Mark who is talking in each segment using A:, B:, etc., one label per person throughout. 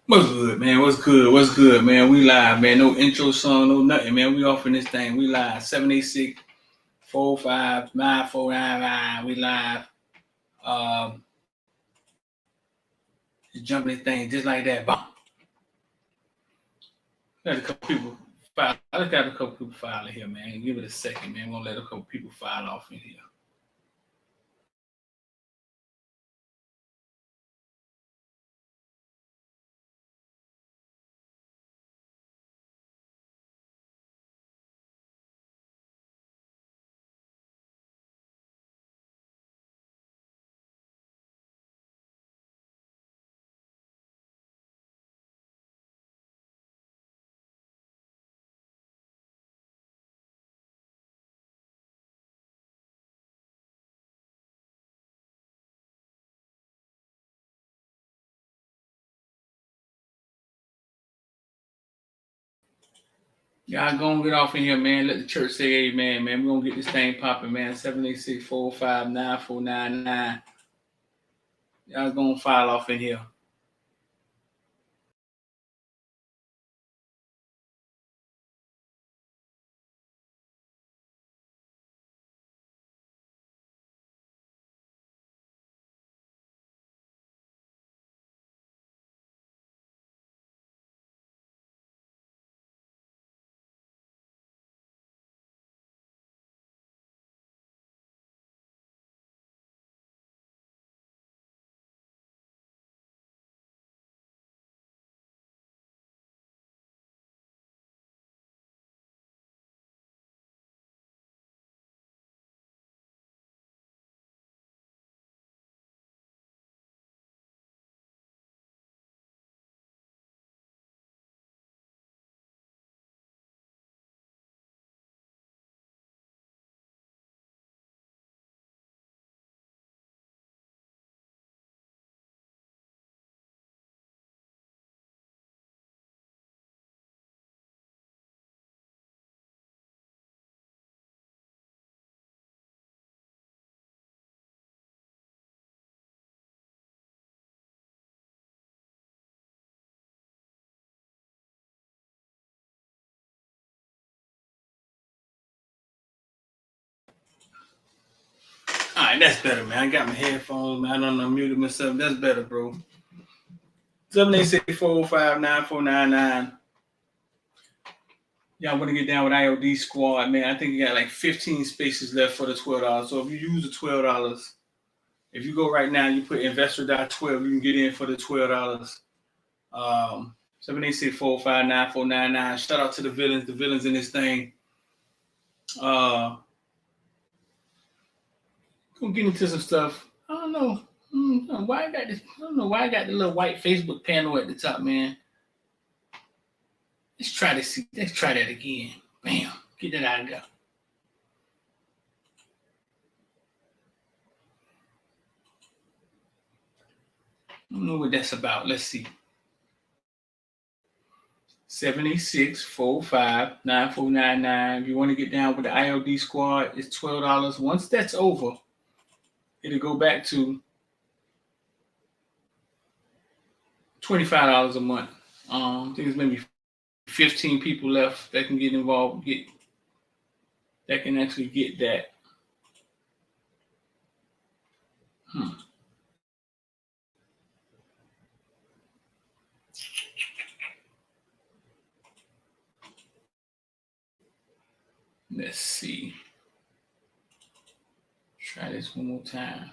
A: What's good, man? What's good? What's good, man? We live, man. No intro song, no nothing, man. We offering this thing. We live. 786-45-9499. We live. Just jumping this thing just like that. Bomb. Got a couple people file. I just got a couple people filing here, man. Give it a second, man. We're gonna let a couple people file off in here. Y'all gonna get off in here, man. Let the church say amen, man. We're gonna get this thing popping, man. 786-459-499. Y'all gonna file off in here. All right, that's better, man. I got my headphones, man. I don't unmuted myself. That's better, bro. 786-405-9499. Y'all want to get down with IOD Squad, man. I think you got like 15 spaces left for the $12. So if you use the $12, if you go right now, you put investor.12, you can get in for the $12. 786-405-9499. Shout out to the villains in this thing. Gonna get into some stuff. I don't know why I got this. I don't know why I got the little white Facebook panel at the top, man. Let's try to see. Let's try that again. Bam. Get that out of there. I don't know what that's about. Let's see. 786-405-9499. If you want to get down with the IOD Squad, it's $12. Once that's over, it'll go back to $25 a month. I think there's maybe 15 people left that can get involved, that can actually get that. Let's see. Try this one more time.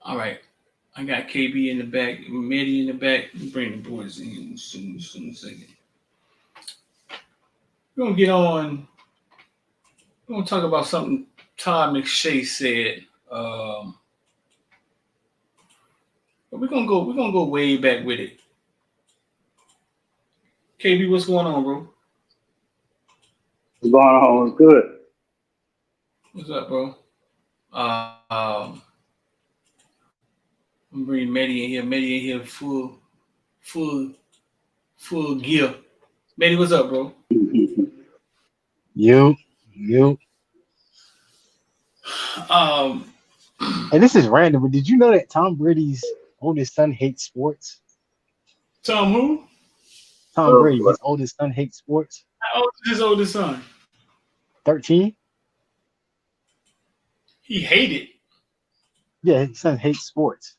A: All right. I got KB in the back, Medi in the back. Bring the boys in soon second. We're going to get on. We're going to talk about something Todd McShay said. But we're gonna go way back with it. KB, what's going on, bro?
B: What's going on? Good.
A: What's up, bro? I'm bringing Medi in here. Medi in here full gear. Medi, what's up, bro?
B: You. And this is random, but did you know that Tom Brady's oldest son hates sports?
A: Tom who?
B: Tom Brady, his oldest son hates sports.
A: How old is his oldest son?
B: 13.
A: He hated.
B: Yeah, his son hates sports.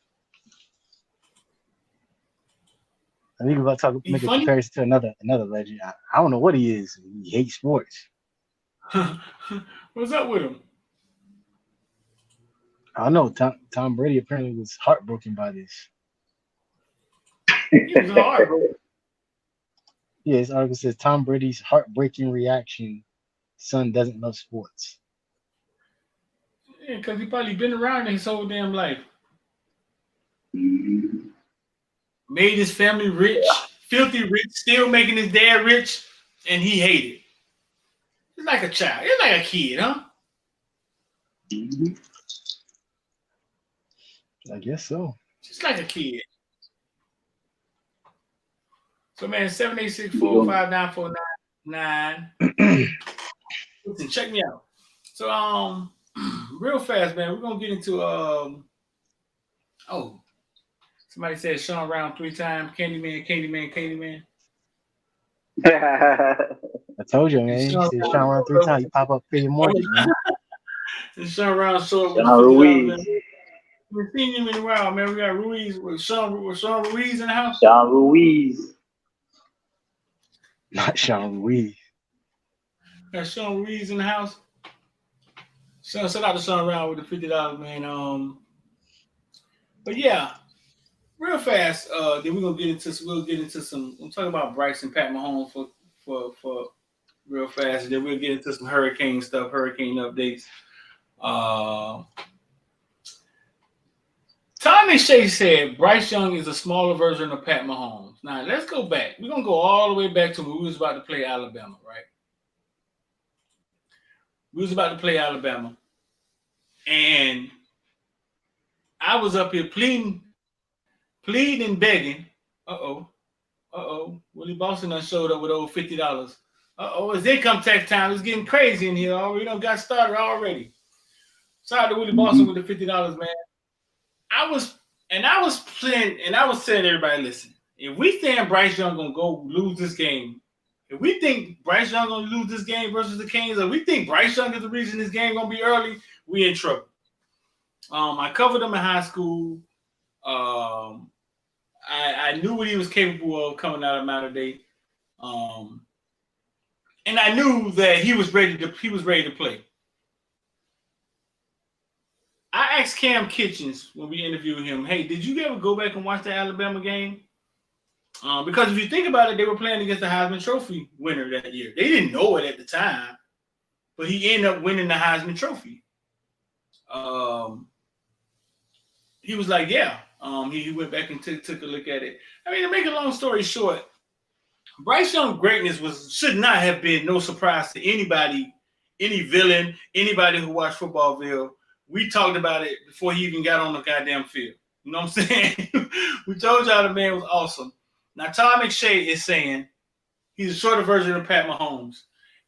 B: I think we're about to
A: He
B: make a
A: funny?
B: comparison to another legend. I don't know what he is. He hates sports.
A: What's up with him?
B: I know Tom Brady apparently was heartbroken by this.
A: He was hard, bro.
B: Yeah, this article says Tom Brady's heartbreaking reaction. Son doesn't love sports.
A: Yeah, because he probably been around his whole damn life. Made his family rich, filthy rich, still making his dad rich, and he hated. It's like a child. It's like a kid, huh?
B: I guess so.
A: Just like a kid. So man, 786-459-499. Listen, check me out. So real fast, man, we're gonna get into somebody said Sean Round 3 times, Candyman.
B: I told you, man. You said Sean Round 3 times. You pop up for your mortgage, man.
A: And Sean Round showed up with $50. We've seen him in a while, man. We got Ruiz with Sean Ruiz in the house.
C: Sean Ruiz.
B: Not Sean Ruiz.
A: Got Sean Ruiz in the house. Shout out to Sean Round with the $50, man. But yeah, real fast. Then we'll get into some. I'm talking about Bryce and Pat Mahomes for real fast. And then we'll get into some hurricane stuff, hurricane updates. Tommy Shea said Bryce Young is a smaller version of Pat Mahomes. Now let's go back. We're gonna go all the way back to when we was about to play Alabama, right? We was about to play Alabama, and I was up here pleading and begging. Willie Boston done showed up with over $50. It's income tax time. It's getting crazy in here. We done got started already. Shout out to Willie Boston with the $50, man. I was playing, and I was telling everybody, listen, if we think Bryce Young gonna go lose this game, if we think Bryce Young gonna lose this game versus the Kings, or we think Bryce Young is the reason this game gonna be early, we in trouble. I covered him in high school. I knew what he was capable of coming out of Mater Dei. And I knew that he was ready to play. I asked Cam Kitchens when we interviewed him, hey, did you ever go back and watch the Alabama game? Because if you think about it, they were playing against the Heisman Trophy winner that year. They didn't know it at the time, but he ended up winning the Heisman Trophy. He was like, yeah. He went back and took a look at it. I mean, to make a long story short, Bryce Young's greatness should not have been no surprise to anybody, any villain, anybody who watched Footballville. We talked about it before he even got on the goddamn field. You know what I'm saying? We told y'all the man was awesome. Now, Tom McShay is saying he's a shorter version of Pat Mahomes.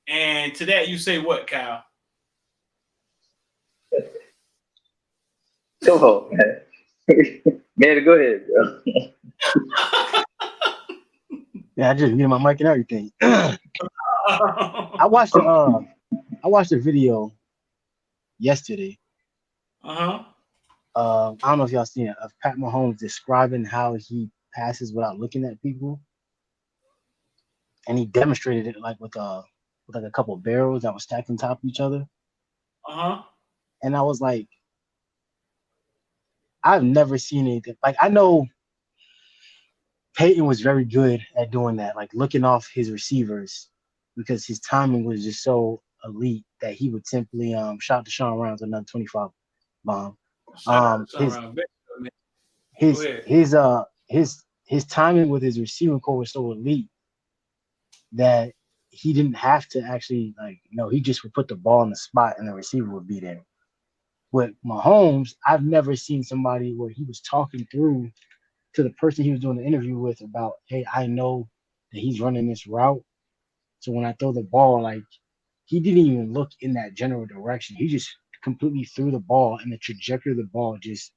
A: And to that, you say what, Kyle?
C: Come on, man. Man, go ahead, bro.
B: Yeah, I just muted my mic and everything. I watched the video yesterday. I don't know if y'all seen it, of Pat Mahomes describing how he passes without looking at people, and he demonstrated it like with a couple of barrels that were stacked on top of each other. And I was like, I've never seen anything like. I know Peyton was very good at doing that, like looking off his receivers, because his timing was just so elite that he would simply shout to Sean Rounds another 25 bomb. His timing with his receiving core was so elite that he didn't have to actually he just would put the ball in the spot and the receiver would be there. With Mahomes, I've never seen somebody where he was talking through to the person he was doing the interview with about, hey, I know that he's running this route. So when I throw the ball, like, he didn't even look in that general direction. He just completely threw the ball, and the trajectory of the ball just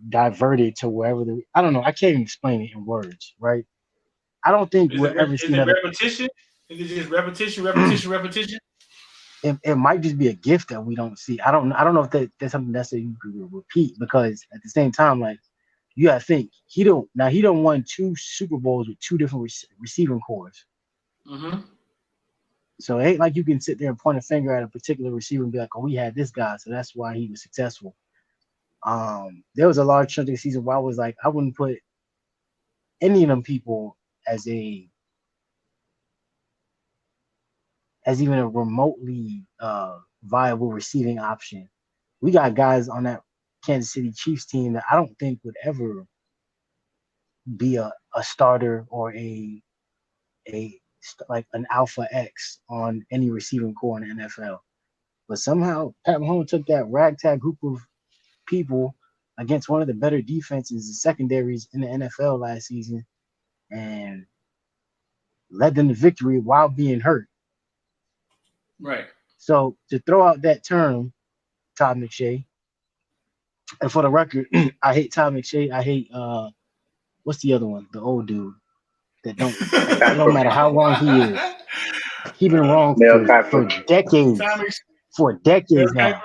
B: diverted to wherever I don't know. I can't even explain it in words, right? I don't think we'll ever see another.
A: Repetition? Is it just repetition?
B: It might just be a gift that we don't see. I don't know if that's something that you could repeat, because at the same time, like, you gotta think he don't won 2 Super Bowls with 2 different receiving cores.
A: Mm-hmm.
B: So it ain't like you can sit there and point a finger at a particular receiver and be like, oh, we had this guy, so that's why he was successful. There was a large chunk of the season where I was like, I wouldn't put any of them people as even a remotely viable receiving option. We got guys on that Kansas City Chiefs team that I don't think would ever be a starter or like an alpha X on any receiving core in the NFL. But somehow Pat Mahomes took that ragtag group of people against one of the better defenses and secondaries in the NFL last season and led them to victory while being hurt.
A: Right.
B: So to throw out that term, Todd McShay, and for the record, I hate Todd McShay. I hate what's the other one? The old dude that it don't matter how wrong he is. He's been wrong for decades. For decades now.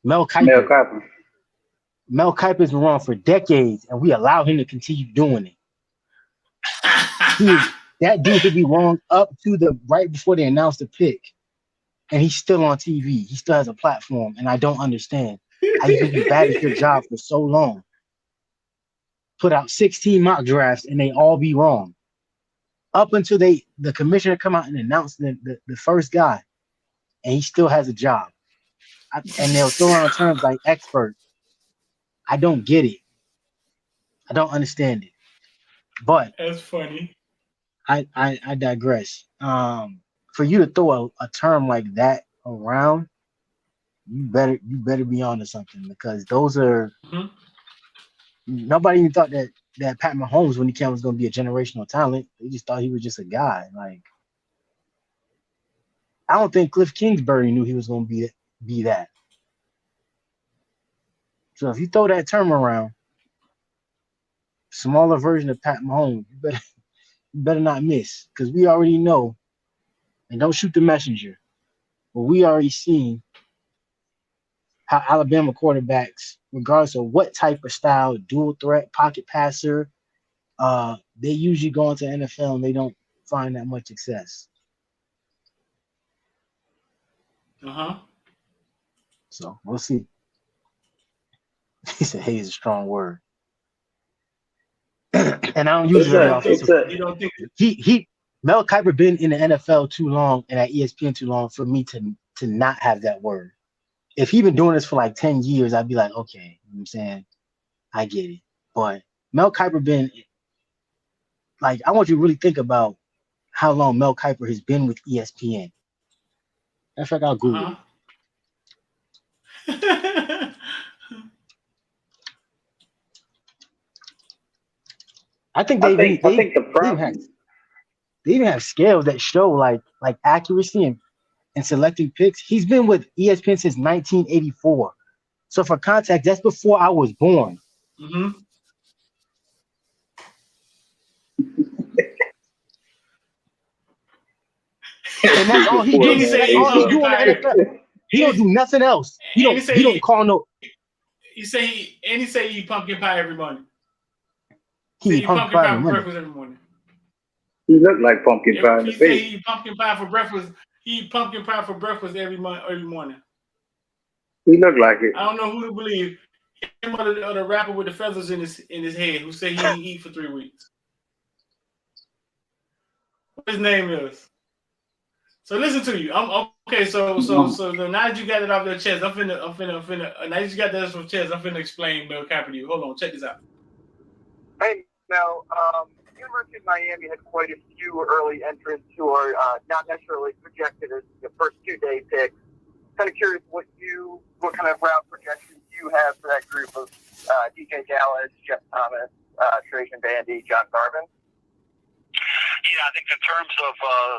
B: Mel Kiper. Mel Kiper's been wrong for decades, and we allow him to continue doing it. That dude could be wrong up to the right before they announce the pick, and he's still on TV. He still has a platform, and I don't understand how you can be bad at your job for so long. Put out 16 mock drafts, and they all be wrong. Up until the commissioner come out and announce the first guy, and he still has a job. And they'll throw around terms like expert. I don't get it. I don't understand it. But
A: that's funny.
B: I digress. For you to throw a term like that around, you better be onto something, because those are nobody even thought that Pat Mahomes, when he came, was going to be a generational talent. They just thought he was just a guy. Like, I don't think Cliff Kingsbury knew he was going to be that. So if you throw that term around, smaller version of Pat Mahomes, you better not miss, because we already know, and don't shoot the messenger, but we already seen how Alabama quarterbacks, regardless of what type of style, dual threat, pocket passer, they usually go into NFL and they don't find that much success. So we'll see. He said, "Hey" is a strong word, and I don't use it very often.
A: You don't think
B: Mel Kiper been in the NFL too long and at ESPN too long for me to not have that word. If he'd been doing this for like 10 years, I'd be like, okay, you know what I'm saying? I get it. But Mel Kiper been, like, I want you to really think about how long Mel Kiper has been with ESPN. In fact, I'll Google it. I think they even have scales that show like accuracy and selecting picks. He's been with ESPN since 1984. So for context, that's before I was born.
A: Mm-hmm.
B: And that's all he does. That's all he do in the NFL. He don't do nothing else. He don't call no.
A: He say he eat pumpkin pie every morning.
B: He eat pumpkin pie for
A: breakfast every morning.
C: He look like pumpkin pie in the face.
A: He eat pumpkin pie for breakfast. He eat pumpkin pie for breakfast every morning.
C: He look like it.
A: I don't know who to believe. Him or the rapper with the feathers in his head who say he didn't eat for 3 weeks. What his name is. So listen to you. I'm okay. So now that you got it off your chest, I'm finna. Now that you got that off your chest, I'm finna explain Mel Kiper to you. Hold on, check this out.
D: Hey, Mel. University of Miami had quite a few early entrants who are not necessarily projected as the first 2-day picks. kind of curious what kind of route projections you have for that group of DJ Dallas, Jeff Thomas, Trajan Bandy, John Garvin.
E: Yeah, I think in terms of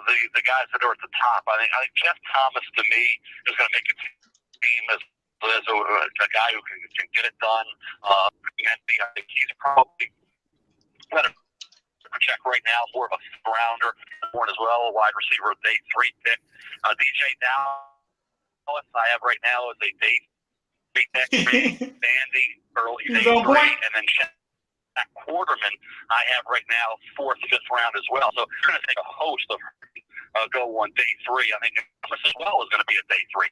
E: the guys that are at the top, I think Jeff Thomas to me is going to make a team as a guy who can get it done. I think he's probably better project right now, more of a rounder, born as well, a wide receiver, day 3 pick. DJ Dallas, I have right now is a day 3 pick. Bandy, early day 3, and then Quarterman, I have right now 4th, 5th round as well. So you're going to take a host of go on day 3. I think Thomas as well is going to be a day 3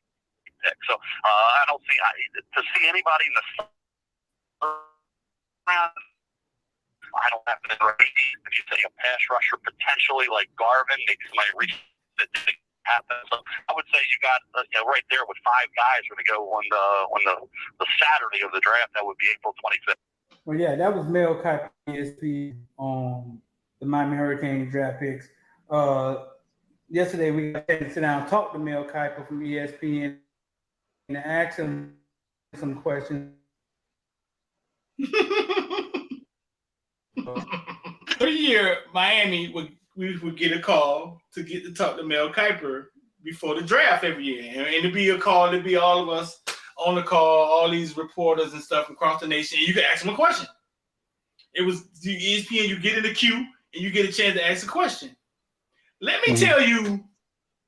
E: pick. So I don't see to see anybody in the round. I don't have to ready. If you say a pass rusher potentially like Garvin, maybe somebody reach that didn't happen. So I would say you got right there with 5 guys going to go on the Saturday of the draft. That would be April 25th.
F: Well, yeah, that was Mel Kiper, ESP on the Miami Hurricanes draft picks. Yesterday we got to sit down and talk to Mel Kiper from ESPN and ask him some questions.
A: Every year, Miami would get a call to get to talk to Mel Kiper before the draft every year, and it'd be a call. It'd be all of us on the call, all these reporters and stuff across the nation, and you could ask them a question. It was the ESPN. You get in the queue and you get a chance to ask a question. Let me tell you,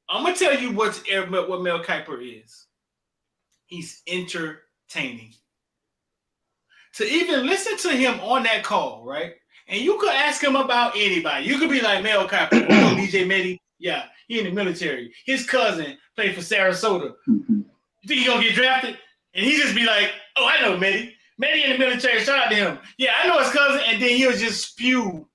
A: I'm gonna tell you what Mel Kiper is. He's entertaining. To even listen to him on that call, right? And you could ask him about anybody. You could be like Mel Kiper, DJ Medi. Yeah, he in the military. His cousin played for Sarasota. You think he gonna get drafted? And he just be like, "Oh, I know Medi. Medi in the military. Shout out to him. Yeah, I know his cousin." And then he'll just spew.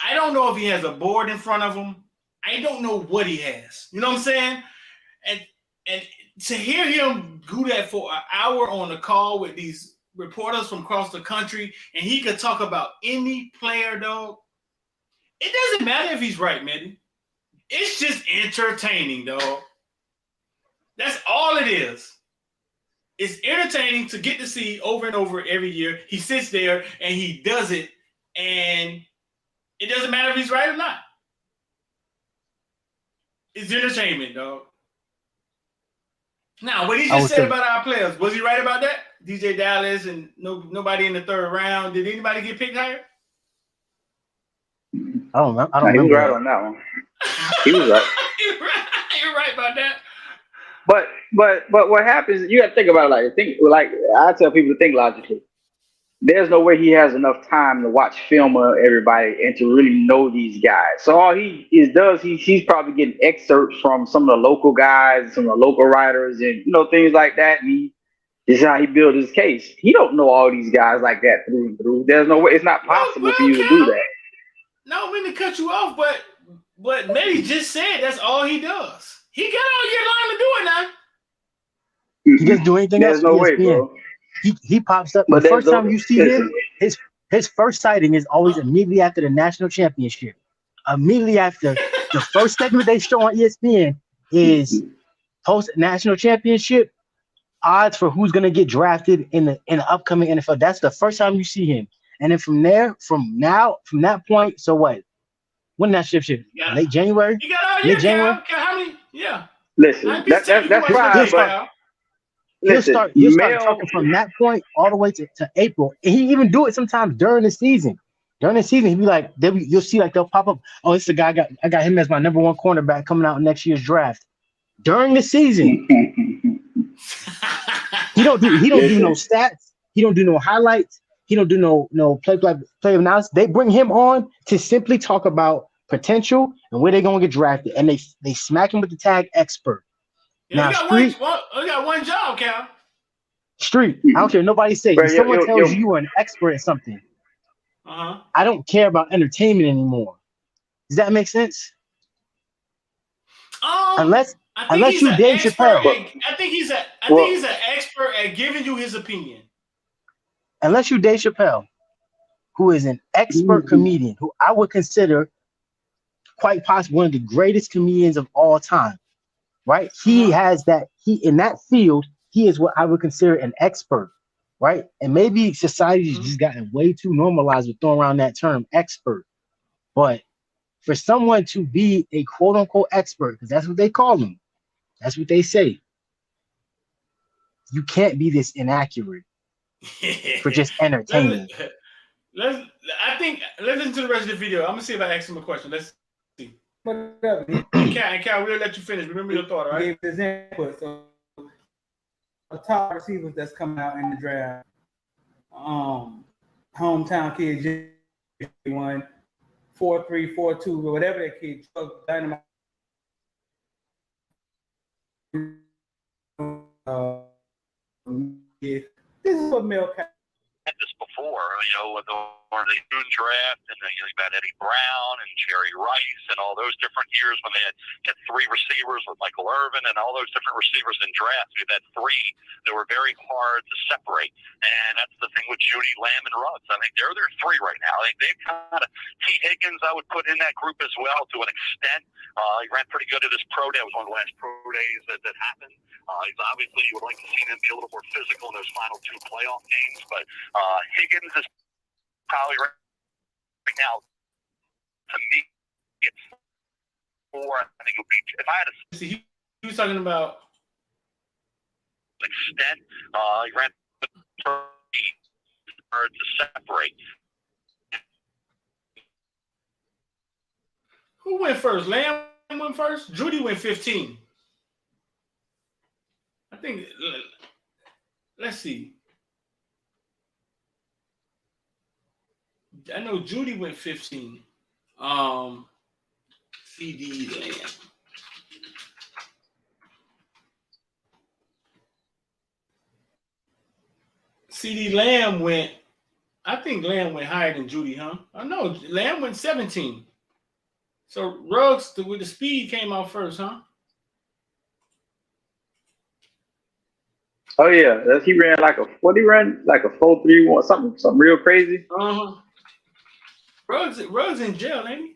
A: I don't know if he has a board in front of him. I don't know what he has. You know what I'm saying? And to hear him do that for an hour on the call with these reporters from across the country, and he could talk about any player, dog. It doesn't matter if he's right, Medi. It's just entertaining, dog. That's all it is. It's entertaining to get to see over and over every year. He sits there and he does it, and it doesn't matter if he's right or not. It's entertainment, dog. Now, what he just said about our players, was he right about that? DJ Dallas and nobody in the 3rd round. Did anybody get picked higher?
B: I don't know.
C: He was right on that one. He was right.
A: You're right about that.
C: But what happens? You got to think about it. Like I tell people to think logically. There's no way he has enough time to watch film of everybody and to really know these guys. So all he's probably getting excerpts from some of the local guys, some of the local writers, and things like that. And this is how he built his case. He don't know all these guys like that through and through. There's no way. It's not possible for you to do that.
A: No, I mean to cut you off, but Medi just said that's all he does. He got all year long to do it now.
B: He doesn't do anything else.
C: There's no way, bro.
B: He pops up. But the first time you see him, his first sighting is always immediately after the national championship. Immediately after the first segment they show on ESPN is post national championship odds for who's gonna get drafted in the upcoming NFL. That's the first time you see him. And then from that point, so what? When that shift? Late January?
A: You got all year,
B: January?
A: How many? Yeah.
C: Listen, that's why.
B: He'll start talking from that point all the way to April. And he even do it sometimes during the season. During the season, he'll be like, you'll see like they'll pop up. Oh, it's the guy I got him as my number 1 cornerback coming out in next year's draft. During the season. He don't do no stats. He don't do no highlights. He don't do no play analysis. They bring him on to simply talk about potential and where they're gonna get drafted, and they smack him with the tag expert.
A: Yeah, now, we got one job, Cal.
B: Street. I don't care. Nobody says. If someone tells you are an expert at something, I don't care about entertainment anymore. Does that make sense? Unless you Dave Chappelle.
A: I think he's an expert at giving you his opinion.
B: Unless you Dave Chappelle, who is an expert comedian, who I would consider quite possibly one of the greatest comedians of all time. right? He has that. He in that field. He is what I would consider an expert, right? And maybe society's just gotten way too normalized with throwing around that term expert. But for someone to be a quote unquote expert, because that's what they call them, that's what they say. You can't be this inaccurate for just entertainment.
A: Let's listen to the rest of the video. I'm gonna see if I ask him a question. Let's see. And Cal, we'll let you finish. Remember your thought, all right?
F: Gave his input. So the top receivers that's coming out in the draft. Hometown kid, 1, 4-3, 4-2, or whatever that kid. Dynamite. This is what Mel
E: had this before, with the June draft, and you've got Eddie Brown and Jerry Rice and all those different years when they had three receivers with Michael Irvin and all those different receivers in drafts. We've had three that were very hard to separate, and that's the thing with Judy, Lamb, and Ruggs. I think they're three right now. I think they've kind of T. Higgins I would put in that group as well to an extent. He ran pretty good at his pro day. It was one of the last pro days that happened. He's obviously, you would like to see him be a little more physical in those final two playoff games, but Higgins is probably right now, to me, it's four. I think it would be, if I had to
A: see, he was talking about
E: extent, he ran to separate.
A: Who went first? Lamb went first? Judy went 15. I think, let's see. I know Judy went 15. CD Lamb. CD Lamb went, I think Lamb went higher than Judy, huh? I know Lamb went 17. So Ruggs with the speed came out first, huh?
C: Oh yeah, he ran like a 4.31, something real crazy.
A: Ruggs in jail, ain't he?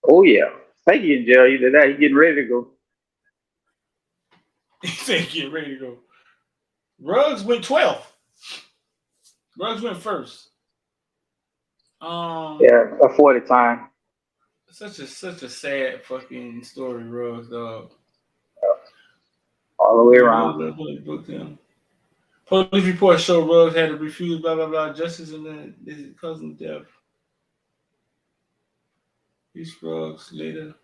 C: Oh yeah, I think he's in jail. Either that, he's getting ready to go.
A: He said getting ready to go. Ruggs went 12th. Ruggs went first.
C: Yeah, a 40 time.
A: Such a sad fucking story, Ruggs, dog.
C: All the way around.
A: Police reports show Ruggs had to refuse blah blah blah justice and his cousin's death. These Ruggs later.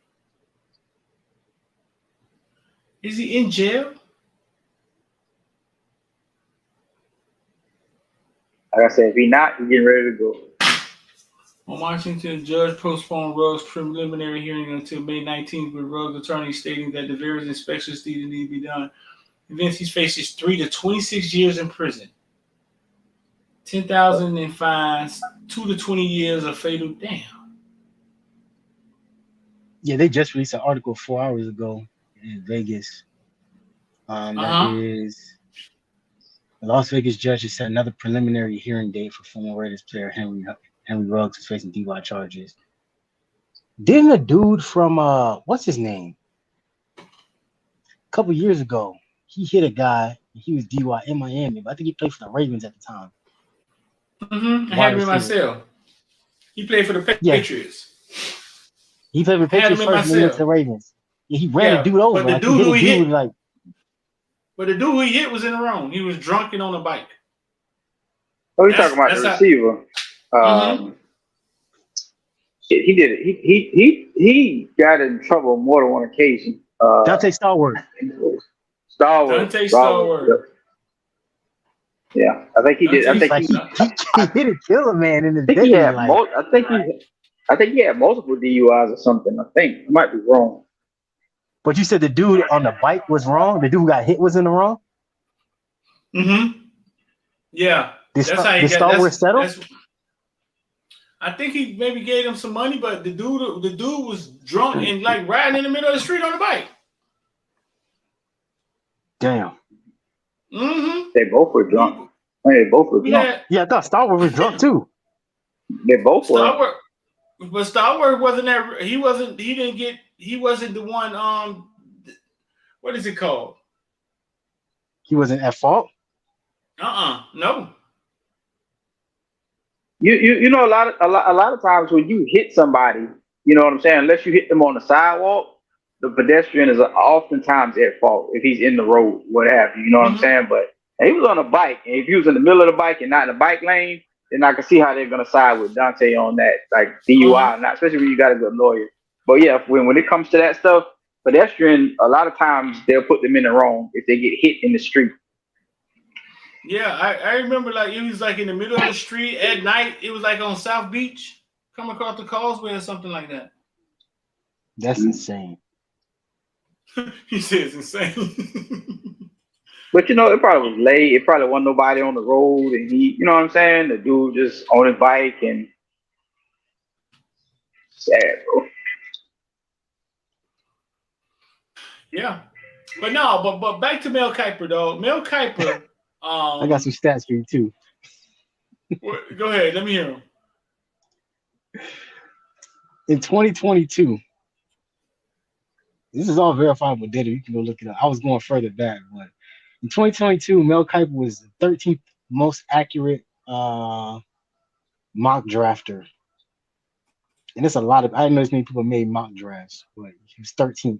A: Is he in jail?
C: Like I said, if he's not, he's getting ready to go.
A: On Washington, judge postponed Ruggs' preliminary hearing until May 19th, with Ruggs' attorney stating that the various inspections still need to be done. Events he faces 3 to 26 years in prison, 10,000 in fines, 2 to 20 years of fatal. Damn.
B: Yeah, they just released an article 4 hours ago in Vegas. That is, the Las Vegas judge has set another preliminary hearing date for former Raiders player Henry Ruggs, who's facing DUI charges. Didn't a dude from what's his name? A couple years ago, he hit a guy. He was DUI in Miami, but I think he played for the Ravens at the time.
A: I had him in my cell. He played for the Patriots.
B: He played for the Patriots first, and then went to the Ravens. Yeah, he ran a dude over.
A: But the dude who he hit, but the dude who he hit was in the wrong. He was drunk and on a bike.
C: Oh, you're talking about the receiver. He did it. He got in trouble on more than one occasion.
B: Dante Stallworth.
A: Dante Stallworth.
C: Yeah, I think he did. I think
B: he didn't kill a man in his
C: day. I think he had multiple DUIs or something. I think I might be wrong.
B: But you said the dude on the bike was wrong. The dude who got hit was in the wrong.
A: Yeah,
B: that's how he got. Stallworth settled.
A: I think he maybe gave him some money, but the dude was drunk and like riding in the middle of the street on a bike.
B: Damn.
C: They both were drunk. They both were drunk.
B: Yeah, I thought Stallworth was drunk too.
C: They both were.
A: But Stallworth wasn't that. He wasn't the one. What is it called?
B: He wasn't at fault.
A: No.
C: You know a lot of times when you hit somebody, you know what I'm saying. Unless you hit them on the sidewalk, the pedestrian is oftentimes at fault if he's in the road, what have you. You know what I'm saying? But he was on a bike, and if he was in the middle of the bike and not in the bike lane, then I can see how they're gonna side with Dante on that, like DUI, not especially when you got a good lawyer. But yeah, when it comes to that stuff, pedestrian, a lot of times they'll put them in the wrong if they get hit in the street.
A: Yeah, I remember like it was like in the middle of the street at night. It was like on South Beach, come across the causeway or something like that.
B: That's insane.
A: He says insane.
C: But you know, it probably was late. It probably wasn't nobody on the road, and he, you know what I'm saying? The dude just on his bike and sad, bro.
A: Yeah, but no, but back to Mel Kiper though. Mel Kiper.
B: I got some stats for you too.
A: Go ahead, let me hear them.
B: In 2022, this is all verifiable data. You can go look it up. I was going further back, but in 2022, Mel Kiper was the 13th most accurate mock drafter. And it's a lot of, I didn't know as many people made mock drafts, but he was 13th.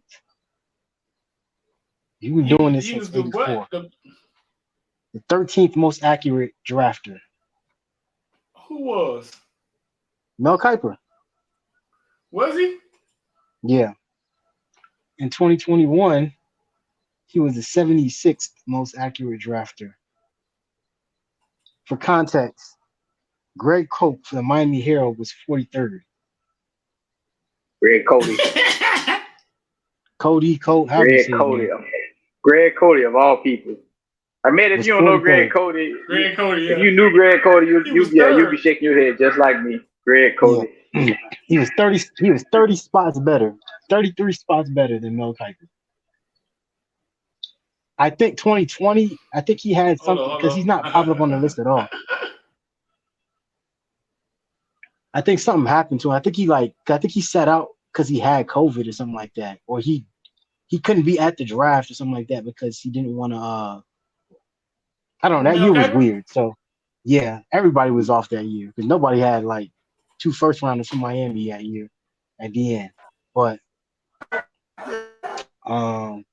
B: He was doing this since 84. The 13th most accurate drafter.
A: Who was?
B: Mel Kiper.
A: Was he?
B: Yeah. In 2021, he was the 76th most accurate drafter. For context, Greg Cope for the Miami Herald was 43rd.
C: Greg Cody. Greg Cody of all people. I mean, if you don't know Greg Cody,
A: yeah.
C: If you knew Greg Cody, you'd be shaking your head just like me. Greg Cody.
B: Yeah. He was 30 spots better. 33 spots better than Mel Kiper. I think 2020, I think he had something because he's not popping up on the list at all. I think something happened to him. I think he sat out because he had COVID or something like that. Or he couldn't be at the draft or something like that because he didn't want to I don't know. That year was weird. So, yeah, everybody was off that year because nobody had like 2 first rounders from Miami that year at the end. But,
C: I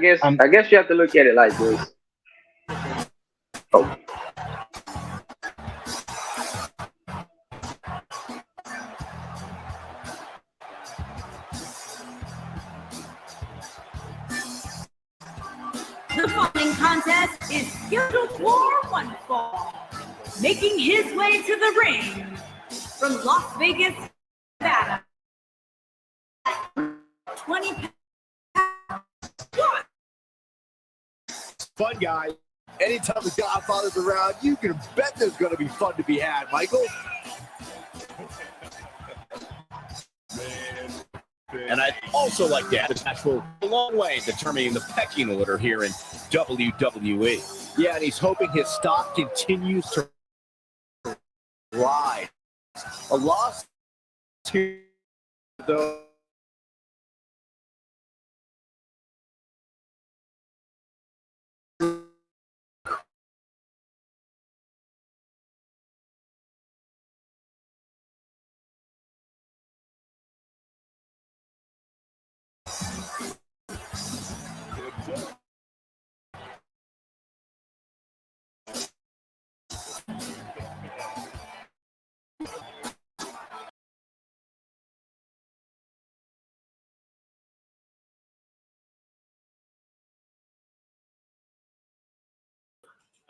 C: guess you have to look at it like this. Oh.
G: The following contest is scheduled for one fall. Making his way to the ring from Las Vegas, Nevada. 20 pounds.
H: Fun guy. Anytime the Godfather's around, you can bet there's going to be fun to be had, Michael. And I'd also like to add the match will go a long way in determining the pecking order here in WWE. Yeah, and he's hoping his stock continues to rise. A loss to the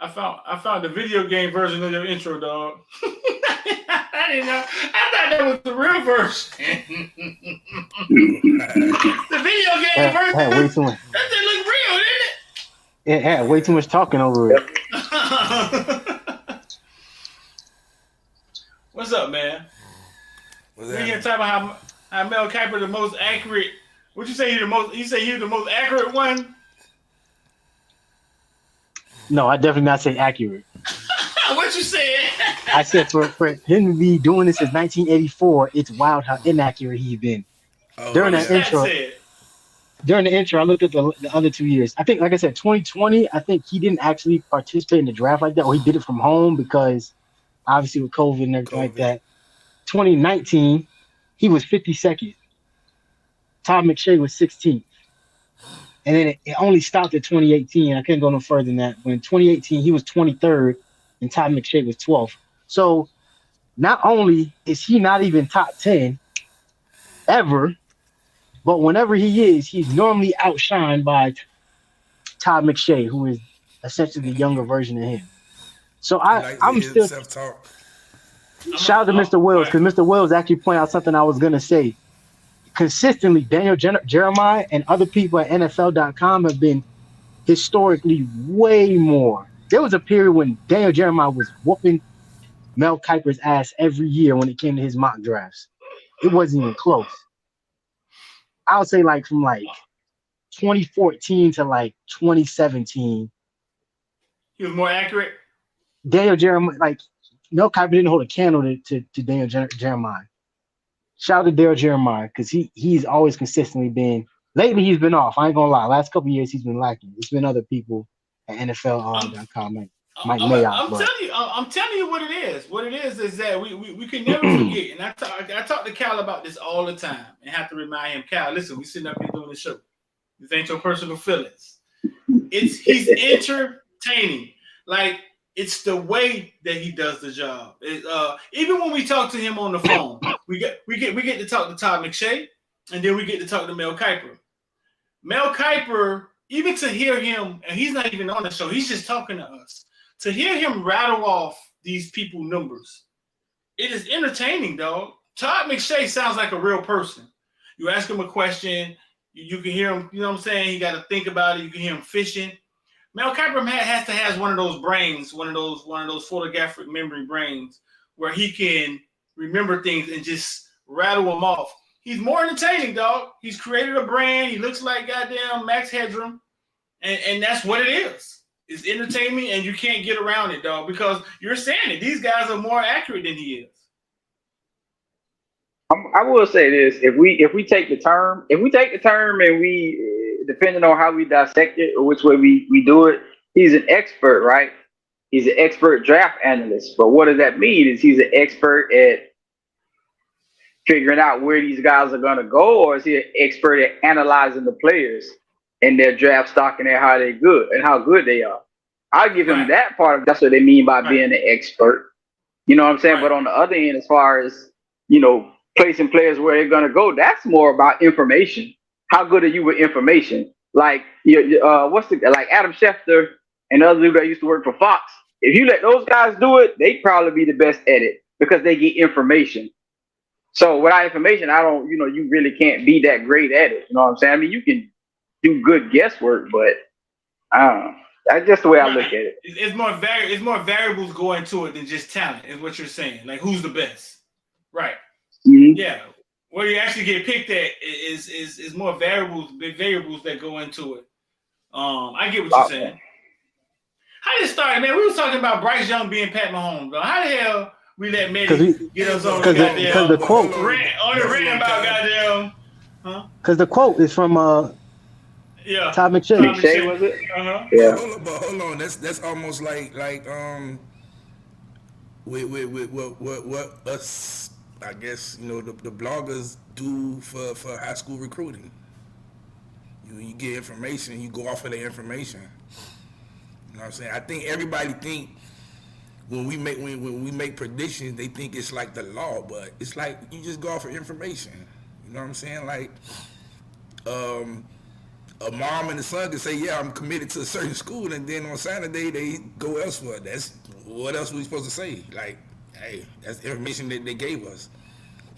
A: I found the video game version of your intro, dog. I didn't know. I thought that was the real version. The video game version.
B: Had way too much.
A: That thing look real, didn't it?
B: It had way too much talking over it.
A: What's up, man? We here talking about how Mel Kiper the most accurate. What you say? You say he's the most accurate one?
B: No, I definitely not say accurate.
A: What you said?
B: I said for him to be doing this since 1984, it's wild how inaccurate he's been. During
A: What the
B: that
A: stat
B: intro,
A: said.
B: I looked at the other 2 years. I think, like I said, 2020, I think he didn't actually participate in the draft like that, or he did it from home because obviously with COVID and everything like that. 2019, he was 52nd. Todd McShay was 16th. And then it only stopped at 2018. I couldn't go no further than that. But in 2018, he was 23rd and Todd McShay was 12th. So not only is he not even top 10 ever, but whenever he is, he's normally outshined by Todd McShay, who is essentially the younger version of him. So I'm still
I: self-talk.
B: shout out to Mr. Wills, because Mr. Wills actually pointed out something I was gonna say. Consistently, Daniel Jeremiah and other people at NFL.com have been historically way more. There was a period when Daniel Jeremiah was whooping Mel Kiper's ass every year when it came to his mock drafts. It wasn't even close. I would say like from like 2014 to like 2017.
A: He was more accurate.
B: Daniel Jeremiah, like Mel Kiper didn't hold a candle to Daniel Jeremiah. Shout out to Daniel Jeremiah because he's always consistently been. Lately he's been off. I ain't gonna lie. Last couple of years he's been lacking. It's been other people at NFL.com I'm
A: telling you what it is. What it is that we can never forget. And I talk to Cal about this all the time and have to remind him, Cal, listen, we sitting up here doing the show. This ain't your personal feelings. He's entertaining. Like it's the way that he does the job. Even when we talk to him on the phone, we get to talk to Todd McShay, and then we get to talk to Mel Kiper. Mel Kiper, even to hear him, and he's not even on the show, he's just talking to us. To hear him rattle off these people numbers, it is entertaining, dog. Todd McShay sounds like a real person. You ask him a question, you can hear him, you know what I'm saying? He got to think about it. You can hear him fishing. Mel Kiper has one of those brains, one of those photographic memory brains where he can remember things and just rattle them off. He's more entertaining, dog. He's created a brand. He looks like goddamn Max Headroom, and that's what it is. It's entertainment, and you can't get around it, dog, because you're saying it. These guys are more accurate than he is.
C: I will say this: if we take the term, and we, depending on how we dissect it or which way we do it, he's an expert, right? He's an expert draft analyst. But what does that mean? Is he's an expert at figuring out where these guys are going to go, or is he an expert at analyzing the players and their draft stock and how they good and how good they are? I'll give him that part. That's what they mean by being an expert. You know what I'm saying? But on the other end, as far as, placing players where they're going to go, that's more about information. How good are you with information? Like, like Adam Schefter and the other dude that used to work for Fox. If you let those guys do it, they'd probably be the best at it because they get information. So without information, you really can't be that great at it. You know what I'm saying? I mean, you can do good guesswork, but I don't know. That's just the way I look at it.
A: It's more variables go into it than just talent, is what you're saying. Like, who's the best? Right.
C: Mm-hmm.
A: Yeah. Where you actually get picked at is more big variables that go into it. I get what you're saying. How did it start, man? We was talking about Bryce Young being Pat Mahomes, bro. How the hell we let Manny get us on the goddamn
B: because the quote
A: rant about goddamn, huh?
B: Because the quote is from Todd McShay.
C: McShay, was it?
A: Uh-huh.
C: Yeah.
I: Hold on. That's almost like what us, I guess, the bloggers do for high school recruiting. You get information, you go off of the information. You know what I'm saying? I think everybody think when we make predictions, they think it's like the law, but it's like you just go off of information. You know what I'm saying? Like a mom and a son can say, yeah, I'm committed to a certain school, and then on Saturday they go elsewhere. That's what else we supposed to say? Like, hey, that's information that they gave us.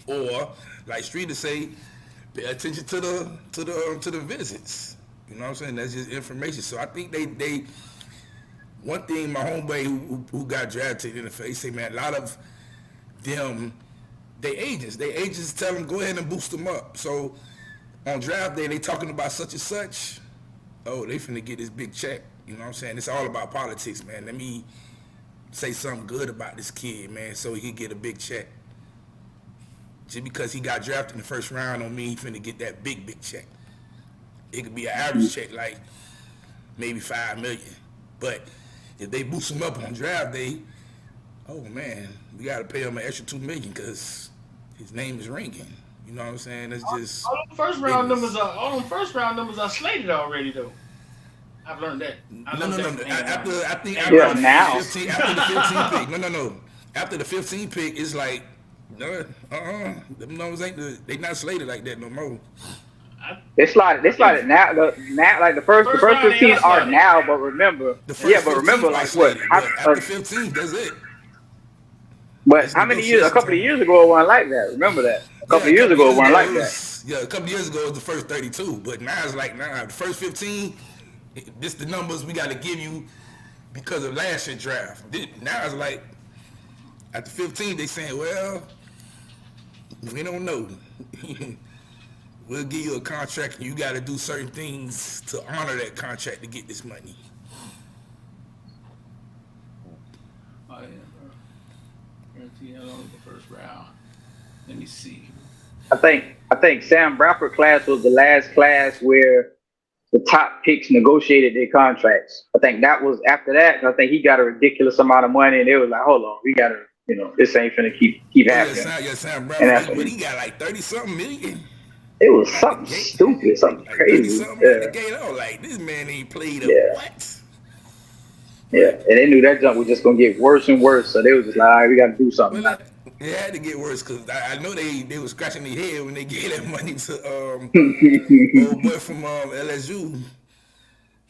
I: Or like Streeter say, pay attention to the visits. You know what I'm saying? That's just information. So I think they one thing my homeboy who got drafted in the face say, man, a lot of them, they agents tell them go ahead and boost them up. So on draft day, they talking about such and such. Oh, they finna get this big check. You know what I'm saying? It's all about politics, man. Let me say something good about this kid, man, so he could get a big check. Just because he got drafted in the first round don't mean he finna get that big check. It could be an average check, like maybe $5 million. But if they boost him up on draft day, oh man, we gotta pay him an extra $2 million because his name is ringing. You know what I'm saying? That's just
A: all them first round numbers are slated already though. I've learned that.
I: No. After the 15 pick. No. After the 15 pick, it's like, them numbers they not slated like that no more.
C: They slotted now. Like the first 15 are now, but remember, like what?
I: After 15, that's it.
C: But how many years? A couple of years ago, it wasn't like that. Remember that? A couple of years ago, it wasn't like that.
I: Yeah, a couple of years ago, it was the first 32. But now it's like, the first 15, this the numbers we got to give you because of last year's draft. Now it's like, at the 15, they saying, well, we don't know. We'll give you a contract, and you got to do certain things to honor that contract to get this money.
A: Oh yeah, bro. Guarantee on the first round. Let me see.
C: I think Sam Bradford class was the last class where the top picks negotiated their contracts. I think that was after that. And I think he got a ridiculous amount of money, and they was like, "Hold on, we gotta, this ain't finna keep happening."
I: Sam Bradford, but he got like 30-something million.
C: It was something stupid, something
I: like
C: crazy.
I: Like this man ain't played what?
C: Yeah, and they knew that jump was just gonna get worse and worse, so they was just like, "All right, we gotta do something."
I: Well, it had to get worse because I know they was scratching their head when they gave that money to old boy from LSU.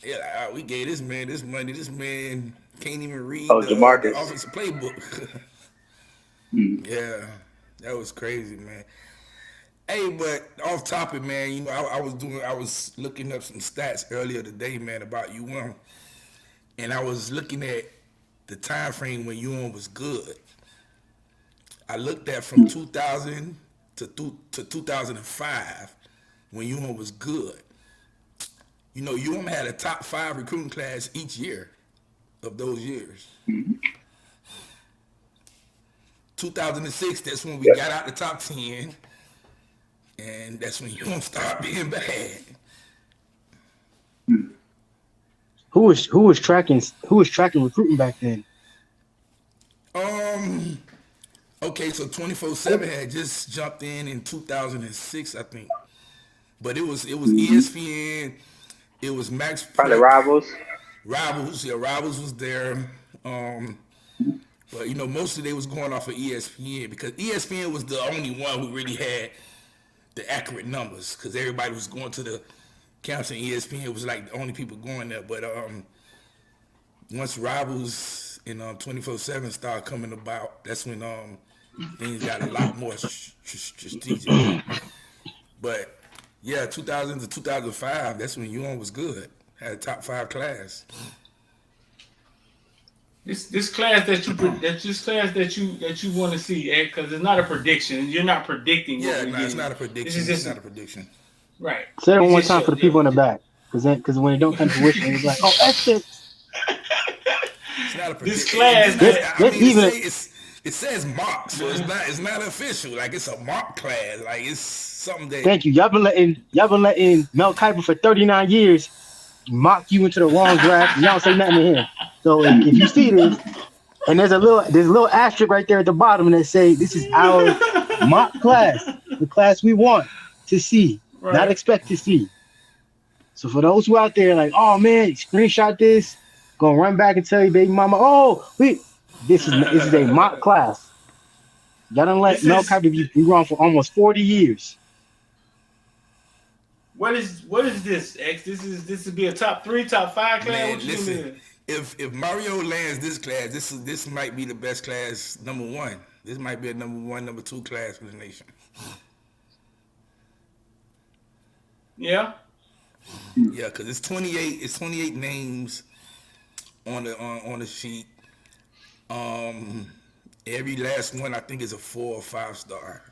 I: Yeah, like, we gave this man this money. This man can't even read the offensive playbook. Yeah, that was crazy, man. Hey, but off topic, man. I was looking up some stats earlier today, man, about UM, and I was looking at the time frame when UM was good. I looked at from 2000 to 2005 when UM was good. UM had a top 5 recruiting class each year of those years. 2006, that's when we got out the top 10, and that's when UM started being bad.
B: Who was tracking recruiting back then?
I: Okay, so 24/7 had just jumped in 2006, I think. But it was ESPN, it was Max.
C: Probably Rivals.
I: Rivals was there. But mostly they was going off of ESPN because ESPN was the only one who really had the accurate numbers because everybody was going to the camps and ESPN was like the only people going there. But once Rivals and 24/7 started coming about, that's when things got a lot more strategic. But yeah, 2000 to 2005, that's when UM was good. Had a top 5 class.
A: This class that you want to see, Ed, because it's not a prediction. You're not predicting.
I: It's not a prediction. It's not a prediction.
A: Right.
B: Say it one time for the people in the back, because when it don't come to fruition, it's like, oh, that's it.
I: It's not a prediction.
A: This class,
I: it says mock, so it's not official. Like it's a mock class. Like it's something that.
B: Thank you. Y'all been letting Mel Kiper for 39 years mock you into the wrong draft. And y'all say nothing to him. So if you see this, and there's a little asterisk right there at the bottom that say this is our mock class, the class we want to see, not expect to see. So for those who out there like, oh man, screenshot this, gonna run back and tell your baby mama, this is a mock class. Y'all don't let Mel Kiper be wrong for almost 40 years.
A: What is this, X? This would be a top 3, top 5 class.
I: Man,
A: what you
I: listen, if Mario lands this class, this might be the best class, number 1. This might be a number 1, number 2 class for the nation.
A: Yeah.
I: Yeah, because it's 28. It's 28 names on the sheet. Every last one I think is a 4 or 5 star.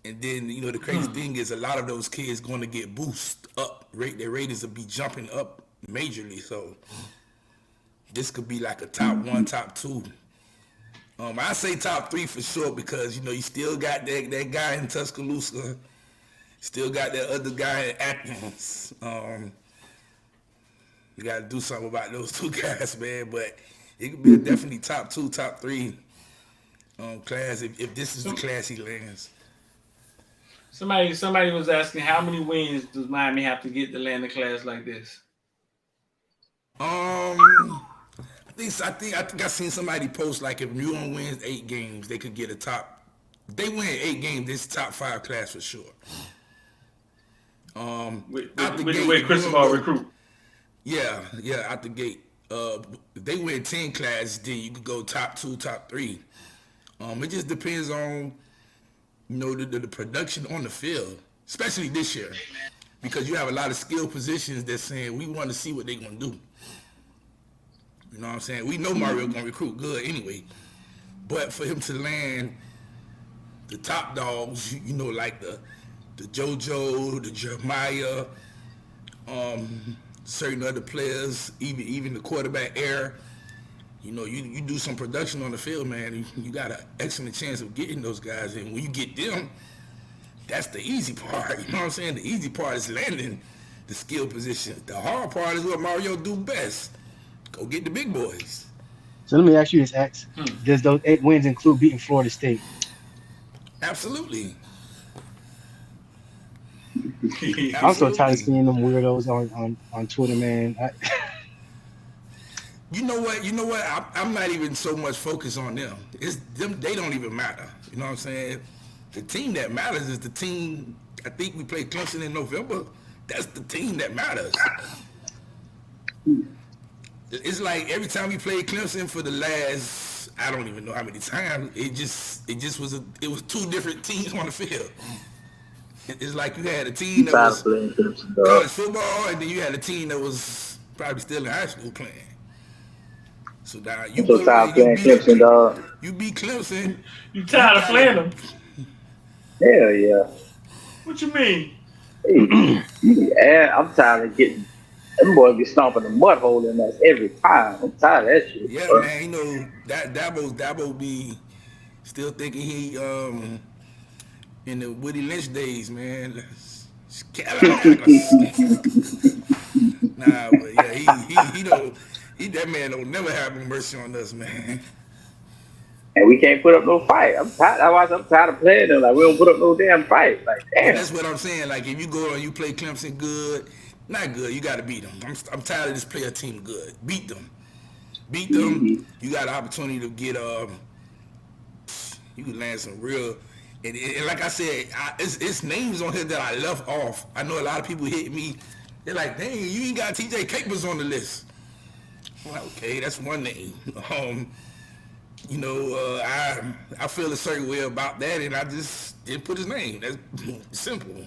I: And then the crazy thing is a lot of those kids going to get boosted up. Their ratings will be jumping up majorly. So this could be like a top 1, top 2. I say top 3 for sure because you still got that guy in Tuscaloosa, still got that other guy in Athens. You got to do something about those 2 guys, man. But it could be definitely top 2, top 3 class if this is the class he lands.
A: Somebody was asking how many wins does Miami have to get to land a class like this?
I: I think I seen somebody post like if New Orleans wins 8 games, they could get a top. If they win 8 games, this top 5 class for sure.
A: With the way Cristobal recruit.
I: Yeah, out the gate. If they win 10 classes, then you could go top 2, top 3. It just depends on the production on the field, especially this year, because you have a lot of skill positions that's saying we want to see what they're gonna do. You know what I'm saying? We know Mario gonna recruit good anyway, but for him to land the top dogs, like the JoJo, the Jeremiah, certain other players, even the quarterback Air, you do some production on the field, man, you got an excellent chance of getting those guys. And when you get them, that's the easy part. You know what I'm saying? The easy part is landing the skill position. The hard part is what Mario do best. Go get the big boys.
B: So let me ask you this, X. Does those 8 wins include beating Florida State?
I: Absolutely.
B: I'm so tired of seeing them weirdos on Twitter, man.
I: You know what? I'm not even so much focused on them. It's them. They don't even matter. You know what I'm saying? The team that matters is the team. I think we played Clemson in November. That's the team that matters. It's like every time we played Clemson for the last, I don't even know how many times, it was 2 different teams on the field. It's like you had a team that was college football, and then you had a team that was probably still in high school playing. So now you beat Clemson, dog. You beat Clemson.
A: You tired of playing them?
C: Hell yeah.
A: What you mean?
C: Yeah, I'm tired of getting them boys be stomping the mud hole in us every time. I'm tired of that shit.
I: Yeah,
C: bro.
I: Man, that Dabo be still thinking he in the Woody Lynch days, man. Nah, but yeah, he that man don't never have no mercy on us, man.
C: And we can't put up no fight. I'm tired of playing them. Like, we don't put up no damn fight. Like, damn.
I: Well, that's what I'm saying. Like, if you go and you play Clemson good, not good, you got to beat them. I'm tired of this player team good. Beat them. You got an opportunity to get you can land some real. And like I said, it's names on here that I left off. I know a lot of people hit me. They're like, dang, you ain't got TJ Capers on the list. I'm like, okay, that's one name. I feel a certain way about that, and I just didn't put his name. That's simple.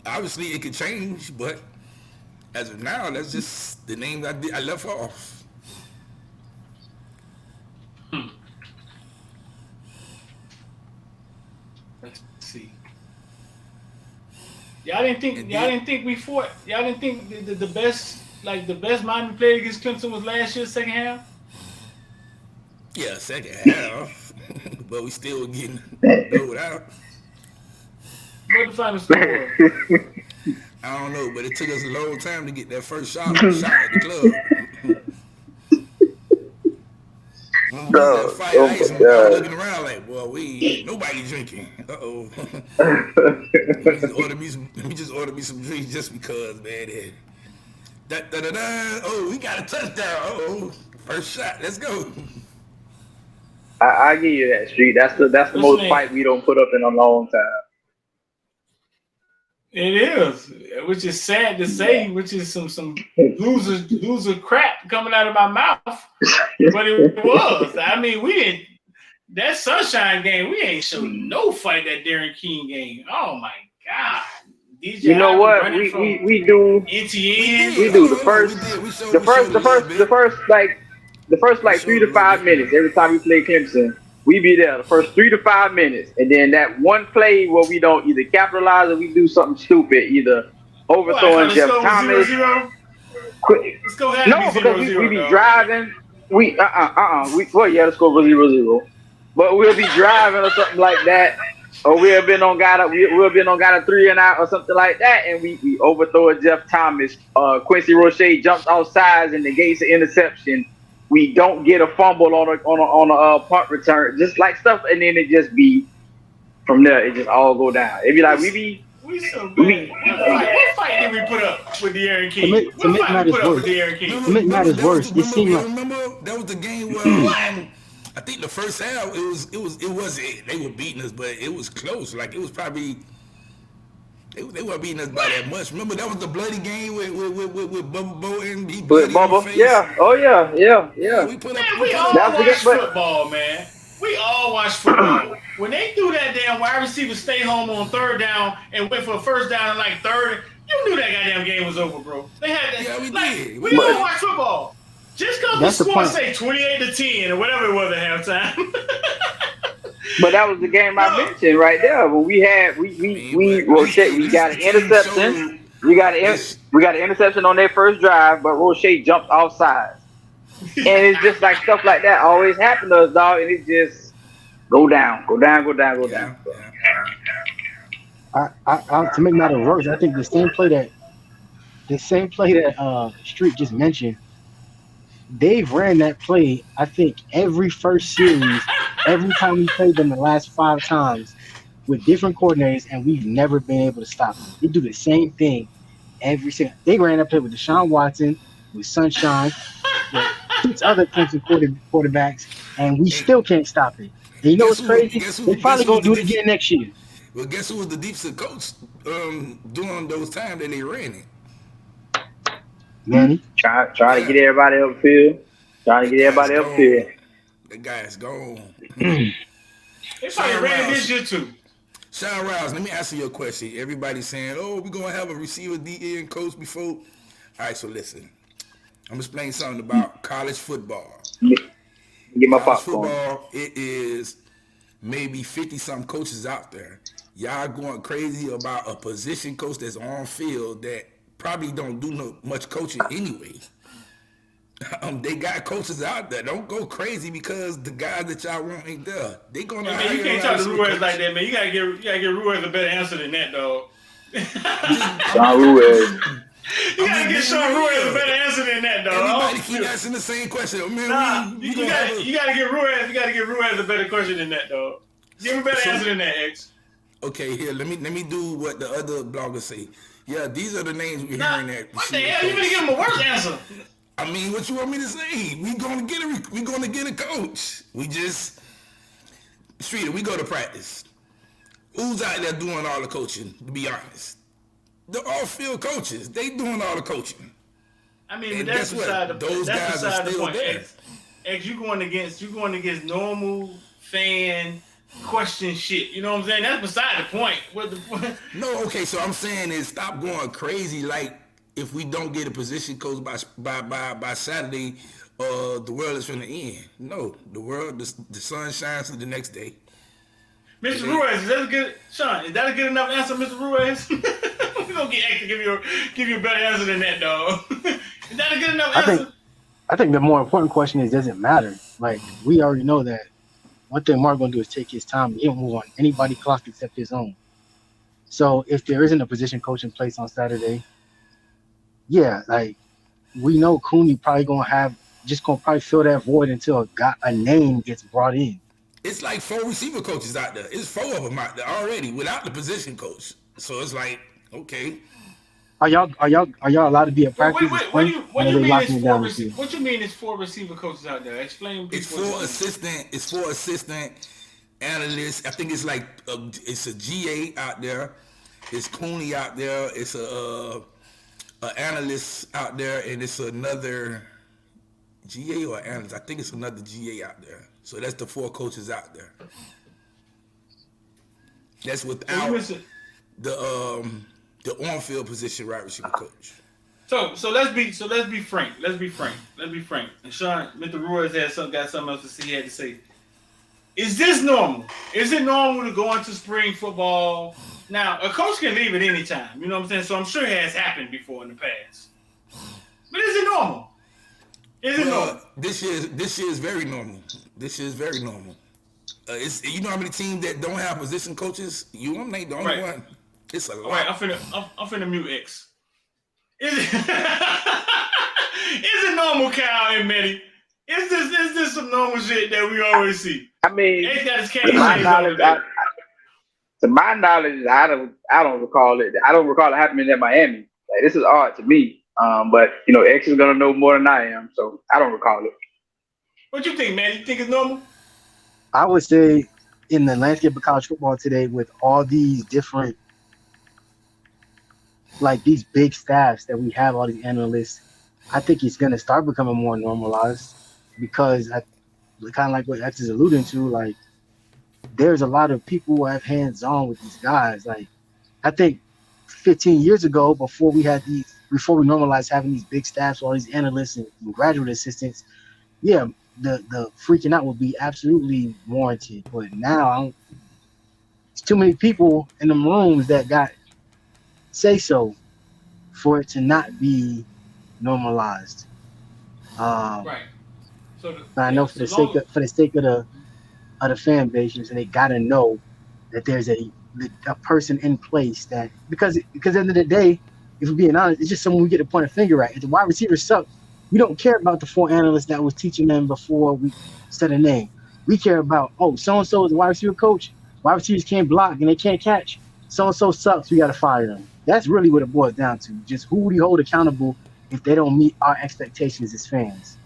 I: Obviously, it could change, but as of now, that's just the names I left off.
A: Let's see. Y'all didn't think we fought. Y'all didn't think the best Miami played against Clemson was last year's second half.
I: Yeah, second half, but we still were getting blowed out.
A: What the final score was?
I: I don't know, but it took us a long time to get that first shot at the club.
C: No,
I: fight, I was looking around like, well, nobody drinking. Uh-oh. Let me just order me some drinks just because, man. Oh, we got a touchdown. Oh, first shot. Let's go.
C: I give you that, Street. That's the most fight we don't put up in a long time.
A: It is, which is sad to say, which is some loser crap coming out of my mouth. But it was. I mean, we didn't. That Sunshine game, we ain't showing no fight that Darren King game. Oh my God. DJ,
C: you know what? We do.
A: NTN.
C: We do the first like 3 to 5 minutes every time we play Clemson. We be there the first 3 to 5 minutes, and then that one play where we don't either capitalize or we do something stupid, either overthrowing Jeff Thomas.
A: 0-0? Let's go ahead.
C: No, because we be driving. The score was 0-0. But we'll be driving or something like that, or we'll have been on got a 3 and out or something like that, and we overthrow a Jeff Thomas. Quincy Roche jumps off sides and negates an interception. We don't get a fumble on a punt return, just like stuff, and then it just be from there. It just all go down. It be like we
A: so good. What fight did we put up with De'Aaron King?
B: To make matters worse, it seemed like.
I: Remember that was the game where I think the first half they were beating us, but it was close. Like it was probably they weren't beating us by that much. Remember that was the bloody game with Bubba Bo and he
C: with Bubba. Yeah. Oh yeah.
A: We all watch football, man. We all watch football. When they threw that damn wide receiver stay home on third down and went for a first down in like third, you knew that goddamn game was over, bro. They had that.
I: Yeah, we did.
A: We all watch football. Just because the score say 28-10 or whatever it was at halftime.
C: But that was the game I mentioned right there when we got an interception. We got an interception on their first drive, but Roche jumped off sides. And it's just like stuff like that always happen to us, dog, and it just go down.
B: To make matters worse, I think the same play that Street just mentioned, they've ran that play, I think, every first series, every time we played them the last 5 times with different coordinators, and we've never been able to stop them. They do the same thing every single. They ran that play with Deshaun Watson, with Sunshine, with 6 other Clemson quarterbacks, and we still can't stop it. And you know what's crazy? They're probably going to do it again next year.
I: Well, guess who was the deep set coach during those times that they ran it?
B: Manny.
C: Try to get everybody upfield.
I: The guy's gone.
A: They probably ran this year too.
I: Sean Rouse, let me answer your question. Everybody's saying, "Oh, we're gonna have a receiver DN coach before." All right, so listen. I'm gonna explain something about college football.
C: Get my
I: college
C: popcorn.
I: Football, it is maybe 50-something coaches out there. Y'all going crazy about a position coach that's on field that probably don't do much coaching anyway. They got coaches out there. Don't go crazy because the guys that y'all want ain't there. They gonna.
A: Hey, man, you can't talk to Ruiz like that, man. You gotta give Ruiz a better answer than that, dog.
C: Sean Ruiz.
A: You gotta give Sean Ruiz a better answer than that, dog.
I: Everybody keep asking the same question. Man,
A: you gotta give Ruiz a better question than that, dog. Give him a better answer than that, X.
I: Okay, here, let me do what the other bloggers say. Yeah, these are the names we're hearing that.
A: What the hell? You gonna give him a worse answer?
I: I mean, what you want me to say? We're gonna get a coach. We just Streeter, we go to practice. Who's out there doing all the coaching, to be honest? The off-field coaches. They doing all the coaching.
A: I mean, but that's beside the point. That's beside the point. X, you going against normal fan question shit. You know what I'm saying? That's beside the point. What the point?
I: No, okay, so I'm saying is stop going crazy like if we don't get a position coach by Saturday, the world is gonna end. No, the sun shines the next day.
A: Mr. Ruiz, is that a good Sean? Is that a good enough answer, Mr. Ruiz? We're gonna get X to give you a better answer than that, dog. Is that a good enough answer?
B: I think the more important question is, does it matter? Like, we already know that one thing Mark gonna do is take his time. He don't move on anybody's clock except his own. So if there isn't a position coach in place on Saturday, yeah, like we know Cooney probably gonna probably fill that void until a name gets brought in.
I: It's like 4 receiver coaches out there. It's 4 of them out there already without the position coach. So it's like, okay.
B: Are y'all allowed to be at practice?
A: What do you mean it's 4 receiver coaches out there? Explain.
I: It's 4 assistant analysts. I think it's like it's a GA out there. It's Cooney out there. It's a analyst out there, and it's another GA or analyst. I think it's another GA out there. So that's the 4 coaches out there. That's without the on-field position right receiver coach.
A: So let's be frank. Let's be frank. And Sean, Mr. Ruiz got something else to say. He had to say. Is this normal? Is it normal to go into spring football? Now, a coach can leave at any time. You know what I'm saying? So I'm sure it has happened before in the past. But is it normal? Is it normal?
I: This year is very normal. This year is very normal. It's you know how many teams that don't have position coaches? You ain't the only one. It's a lot.
A: All right, I'm finna mute X. Is it is it normal, Kyle and Manny? Is this some normal shit that we always see?
C: I mean,
A: X got his
C: to my knowledge, I don't recall it. I don't recall it happening in Miami. Like, this is odd to me. But you know, X is gonna know more than I am, so I don't recall it.
A: What you think, man? You think it's normal?
B: I would say in the landscape of college football today, with all these different, like these big staffs that we have, all these analysts, I think it's going to start becoming more normalized because kind of like what X is alluding to, like there's a lot of people who have hands-on with these guys. Like I think 15 years ago, before we normalized having these big staffs, all these analysts and graduate assistants, yeah, the freaking out would be absolutely warranted. But now it's too many people in them rooms that got say so for it to not be normalized.
A: Right. So
B: I know for the sake of the fan bases, and they gotta know that there's a person in place that because at the end of the day, if we're being honest, it's just someone we get to point a finger at. If the wide receivers suck, we don't care about the 4 analysts that was teaching them before we said a name. We care about, so and so is the wide receiver coach. Wide receivers can't block and they can't catch. So and so sucks. We gotta fire them. That's really what it boils down to. Just who we hold accountable if they don't meet our expectations as fans.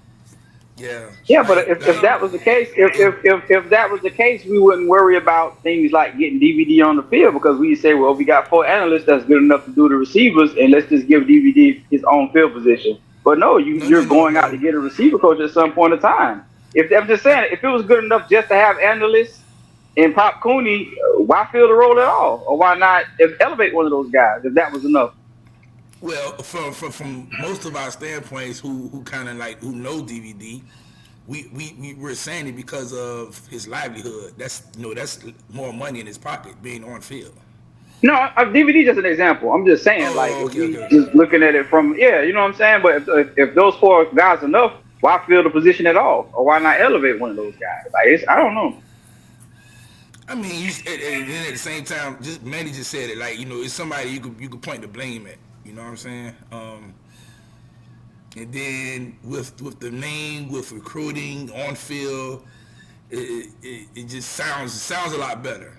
C: Yeah, but if that was the case, if that was the case, we wouldn't worry about things like getting DVD on the field because we say, well, we got 4 analysts that's good enough to do the receivers, and let's just give DVD his own field position. But no, you're going out to get a receiver coach at some point in time. I'm just saying, if it was good enough just to have analysts and Pop Cooney, why fill the role at all, or why not elevate one of those guys if that was enough?
I: Well, from most of our standpoints, who kind of like who know DVD, we're saying it because of his livelihood. That's more money in his pocket being on field.
C: No, DVD just an example. I'm just saying, just looking at it from you know what I'm saying. But if those 4 guys enough, why fill the position at all, or why not elevate one of those guys? Like I don't know.
I: I mean, and then at the same time, Manny just said it. Like it's somebody you could point the blame at. You know what I'm saying? And then with the name, with recruiting on field, it just sounds a lot better.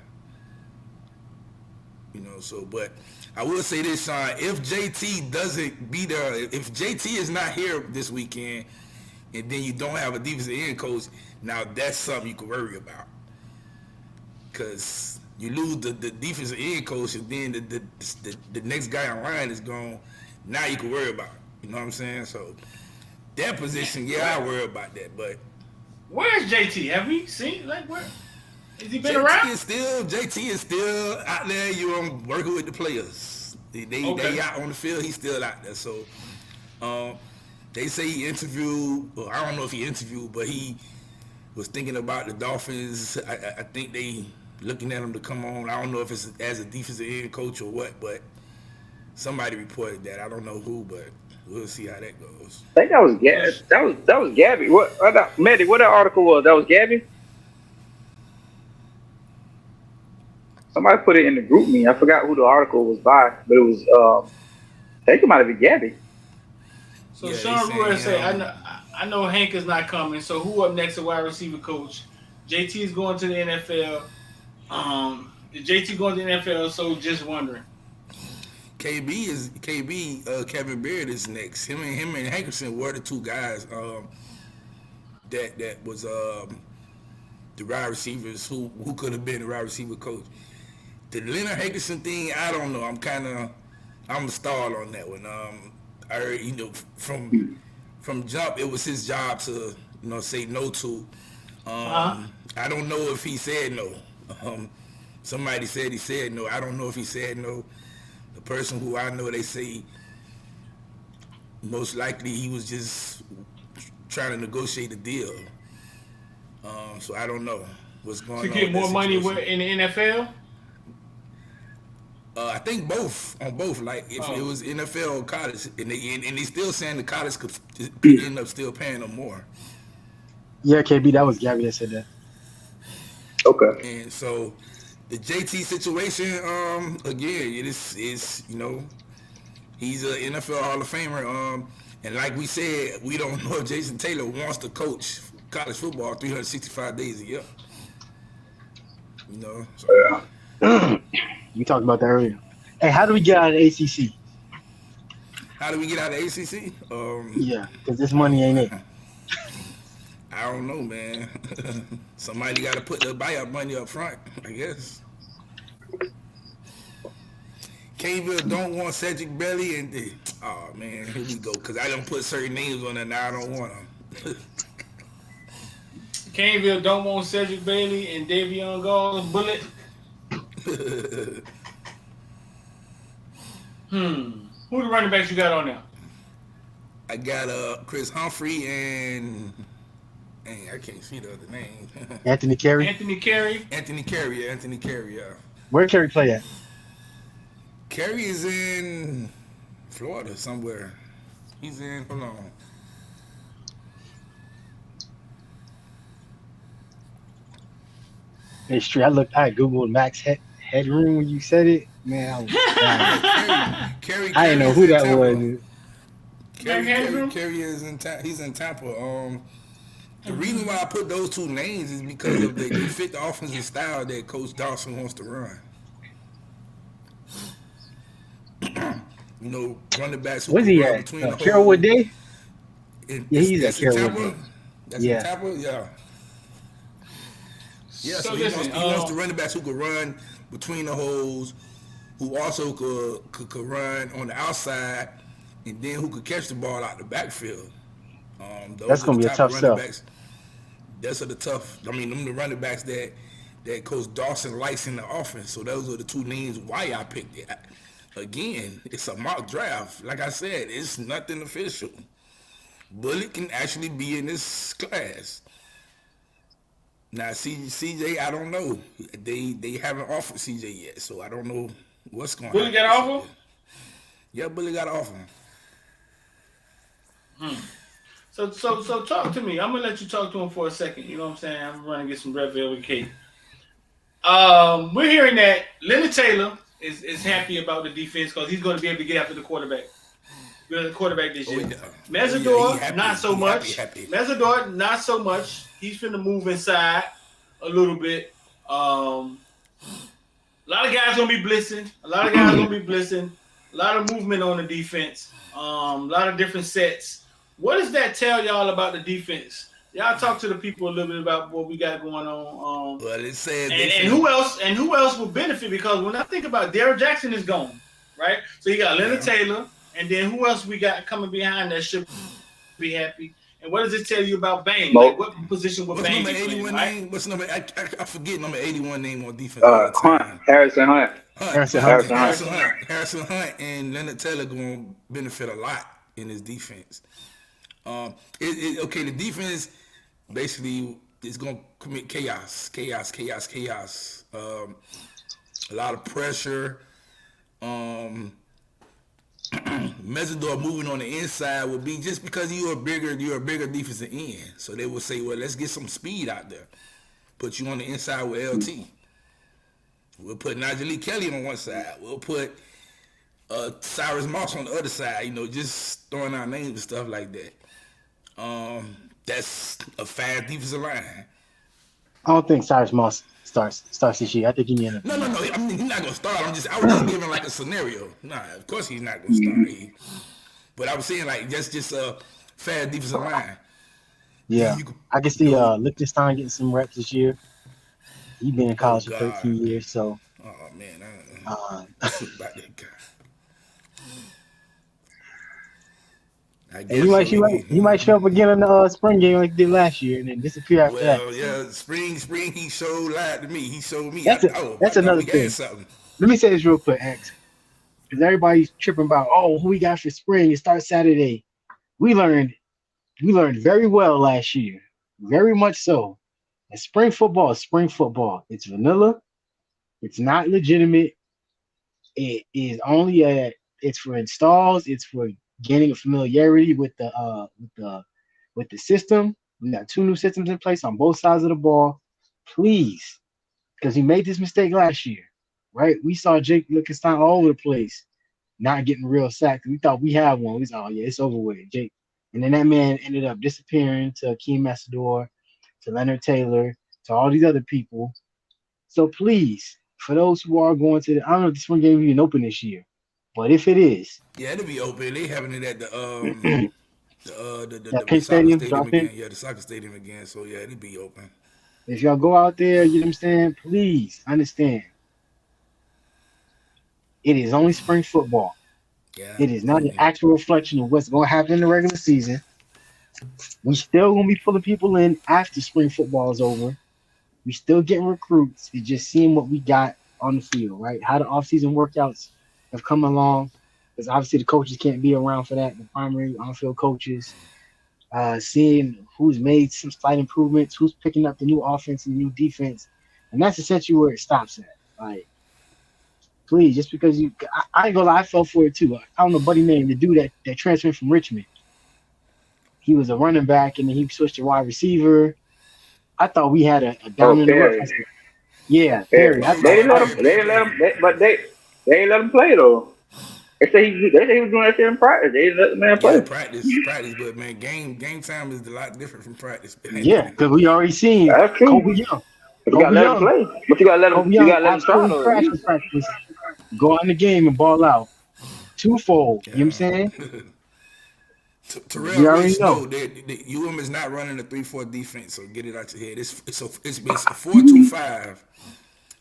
I: So but I will say this, Sean, if JT doesn't be there, if JT is not here this weekend, and then you don't have a defensive end coach, now that's something you can worry about. Because you lose the defensive end coach, and then the next guy in line is gone. Now you can worry about it. You know what I'm saying? So that position, I worry about that. But
A: where's JT? Have we seen where? Has he been
I: JT
A: around?
I: JT is still out there. Working with the players. They out on the field. He's still out there. So they say he interviewed. Well, I don't know if he interviewed, but he was thinking about the Dolphins. I think they looking at him to come on. I don't know if it's as a defensive end coach or what, but somebody reported that. I don't know who, but we'll see how that goes.
C: I think that was Gabby. That was Gabby. Maddie, what that article was? That was Gabby? Somebody put it in the group me. I forgot who the article was by, but it was I think it might have been Gabby.
A: So Sean Brewer said, I know Hank is not coming, so who up next? A wide receiver coach. JT is going to the NFL. JT going to the NFL, so just wondering.
I: Kevin Beard is next. Him and Hankerson were the 2 guys that was the wide receivers who could have been the wide receiver coach. The Leonard Hankerson thing, I don't know. I'm a stall on that one. I heard, from jump, it was his job to say no to. I don't know if he said no. Somebody said he said no. I don't know if he said no. The person who I know, they say most likely he was just trying to negotiate a deal. So I don't know what's going on.
A: To get more money in the NFL?
I: I think both on both. Like if it was NFL or college, and they still saying the college could end up still paying them more.
B: Yeah, KB, that was Gabby that said that.
C: Okay.
I: And so the JT situation, again, it's he's an NFL Hall of Famer. And like we said, we don't know if Jason Taylor wants to coach college football 365 days a year. So.
C: Yeah.
B: We talked about that earlier. Hey, how do we get out of the ACC?
I: How do we get out of ACC?
B: Yeah, because this money ain't it.
I: I don't know, man. Somebody got to put the buyout money up front, I guess. Caneville don't want Cedric Belly, and oh man, here we go. Because I don't put certain names on there now. I don't want them.
A: Caneville don't want Cedric Bailey and Davion Gall's bullet. Who the running backs you got on there?
I: I got Chris Humphrey and I can't see the other name.
B: Anthony Carey.
A: Anthony Carey,
I: yeah.
B: Where Carey play at?
I: Carey is in Florida somewhere. He's in, hold on.
B: Hey, Street, I Googled Max Headroom when you said it. Man, I was
I: Carey
B: I didn't know who that was.
I: Carey is in he's in Tampa. The reason why I put those two names is because of they fit the offensive style that Coach Dawson wants to run. Running backs.
B: Where's he at? Carrollwood Day? Yeah, he's at Carrollwood Day.
I: That's in Tampa? Yeah. Yeah, so he wants the running backs who could run between the holes, who also could run on the outside, and then who could catch the ball out the backfield.
B: That's going to be a tough sell.
I: Those are the tough. I mean, them the running backs that Coach Dawson likes in the offense. So those are the two names why I picked it. Again, it's a mock draft. Like I said, it's nothing official. Bullet can actually be in this class. Now, CJ, I don't know. They haven't offered CJ yet, so I don't know what's going to happen.
A: Bullet got an offer?
I: Yeah, Bullet got an offer.
A: So talk to me. I'm gonna let you talk to him for a second. You know what I'm saying? I'm gonna get some red velvet cake. We're hearing that Leonard Taylor is happy about the defense because he's going to be able to get after the quarterback. The quarterback this year. Mesidor, not so much. Mesidor, not so much. He's finna move inside a little bit. A lot of guys gonna be blitzing. A lot of movement on the defense. A lot of different sets. What does that tell y'all about the defense? Y'all talk to the people a little bit about what we got going on.
I: Well, it said
A: and who else will benefit? Because when I think about Derrick Jackson is gone, right? So you got Leonard Taylor, and then who else we got coming behind that should be happy? And what does it tell you about Bane? Like what position would Bane be playing, right?
I: What's number? I forget number 81 name on defense.
C: Harrison Hunt.
I: Harrison Hunt and Leonard Taylor going to benefit a lot in his defense. The defense basically is going to commit chaos. A lot of pressure. Mesidor moving on the inside would be just because you're a bigger defensive end. So they would say, well, let's get some speed out there. Put you on the inside with LT. We'll put Najee Kelly on one side. We'll put Cyrus Moss on the other side. Just throwing out names and stuff like that. That's a fast defensive line.
B: I don't think Cyrus Moss starts this year. I think he need to.
I: No. I mean, he's not gonna start. I was just giving like a scenario. Nah, of course he's not gonna start. But I was saying like just a fast defensive line.
B: Yeah, I can see Liechtenstein getting some reps this year. He's been in college for 13 years, so.
I: Oh man, about that guy.
B: He might show up again in the spring game like he did last year, and then disappear after that.
I: Well, yeah, spring. He showed live to me. He showed me.
B: That's another thing. Let me say this real quick, X, because everybody's tripping about who we got for spring. It starts Saturday. We learned very well last year, very much so. And spring football is spring football. It's vanilla. It's not legitimate. it is only it's for installs. It's for gaining a familiarity with the system. We got 2 new systems in place on both sides of the ball. Please, because he made this mistake last year, right? We saw Jake Lichtenstein all over the place, not getting real sacked. We thought we had one. We thought, oh yeah, it's over with, Jake. And then that man ended up disappearing to Akeem Massador, to Leonard Taylor, to all these other people. So please, for those who are going to I don't know if this one game even open this year, but if it is,
I: Yeah, it'll be open. They having it at the
B: Penn
I: soccer
B: Stadium,
I: stadium again. Yeah, the soccer stadium again. So yeah, it'll be open.
B: if y'all go out there, you know what I'm saying, please understand. It is only spring football.
I: Yeah.
B: It is not an actual reflection of what's going to happen in the regular season. We still going to be pulling people in after spring football is over. We still getting recruits. It's just seeing what we got on the field, right? How the offseason workouts have come along. Because obviously the coaches can't be around for that. The primary on-field coaches. Seeing who's made some slight improvements, who's picking up the new offense and the new defense. And that's essentially where it stops at. Like, please, just because I ain't gonna lie, I fell for it too. I don't know Buddy Name, the dude that transferred from Richmond. He was a running back and then he switched to wide receiver. I thought we had a down in the rough. Yeah, Perry.
C: They didn't let him. They didn't let him. They ain't let him play though. They say he was doing that shit in practice. They didn't let the man play.
I: Yeah, practice, but man, game time is a lot different from practice.
B: Yeah, because we already seen Kobe Young.
C: But you gotta let him play. But you gotta let him. You gotta let him try though.
B: Crash in practice, go out in the game and ball out. Twofold. You know what I'm saying?
I: Terrell Rich, no, UM is not running a 3-4 defense, so get it out your head. It's a 4-2-5.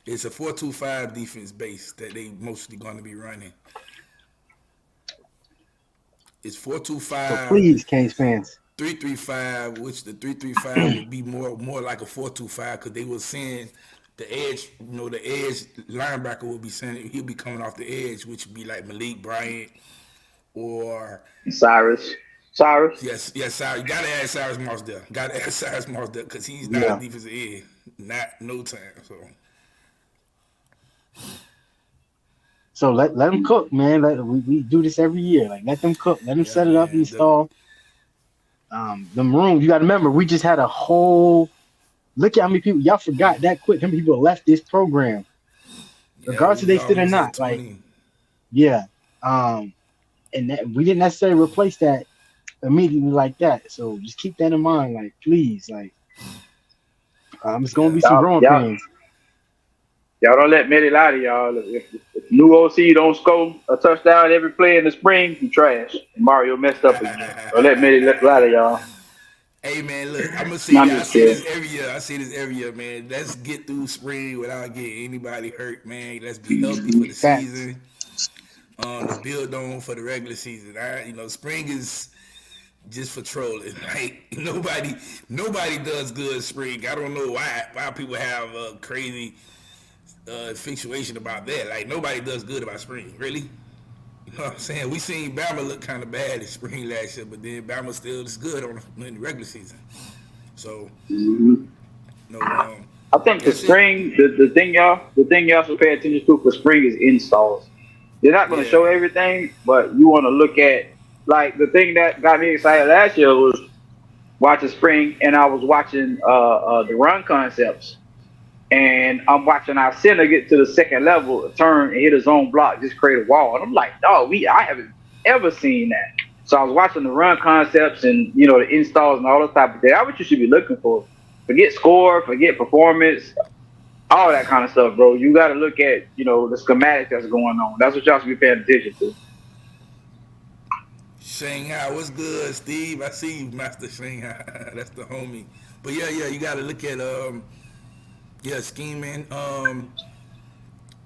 I: It's a 4-2-5 defense base that they mostly going to be running. It's 4-2-5.
B: So please, Canes fans.
I: 3-3-5, which the 3-3-5 would be more like a 4-2-5 because they were saying the edge, the edge linebacker will be saying he'll be coming off the edge, which would be like Malik Bryant or
C: Cyrus.
I: Yes, Cyrus. You gotta add Cyrus Moss there. Because he's not a defensive end. No time.
B: So let them cook, man. We do this every year. Like let them cook. Let them set it up, install. Them rooms. You got to remember, we just had a whole. Look at how many people. Y'all forgot that quick. How many people left this program, regardless if they fit or not. Like, yeah. And that, we didn't necessarily replace that immediately like that. So just keep that in mind. Like, please, like, it's gonna be some growing pains.
C: Y'all don't let Mitty lie to y'all. If new OC don't score a touchdown every play in the spring, you trash. And Mario messed up again. Don't let Mitty lie to y'all.
I: Hey man, look, I'm gonna say I say this every year, man. Let's get through spring without getting anybody hurt, man. Let's be healthy for the season. To build on for the regular season. Spring is just for trolling. Right? Nobody does good spring. I don't know why people have a crazy infatuation about that. Like nobody does good about spring, really. You know what I'm saying? We seen Bama look kind of bad in spring last year, but then Bama still is good in the regular season. So,
C: I think the spring, the thing y'all should pay attention to for spring is installs. They're not going to show everything, but you want to look at, like, the thing that got me excited last year was watching spring, and I was watching the run concepts. And I'm watching our center get to the second level, turn and hit his own block, just create a wall. And I'm like, dog, I haven't ever seen that. So I was watching the run concepts and, the installs and all that type of thing. That's what you should be looking for. Forget score, forget performance, all that kind of stuff, bro. You got to look at, the schematic that's going on. That's what y'all should be paying attention to.
I: Shanghai, what's good, Steve? I see you, Master Shanghai. That's the homie. But yeah, you got to look at, scheming.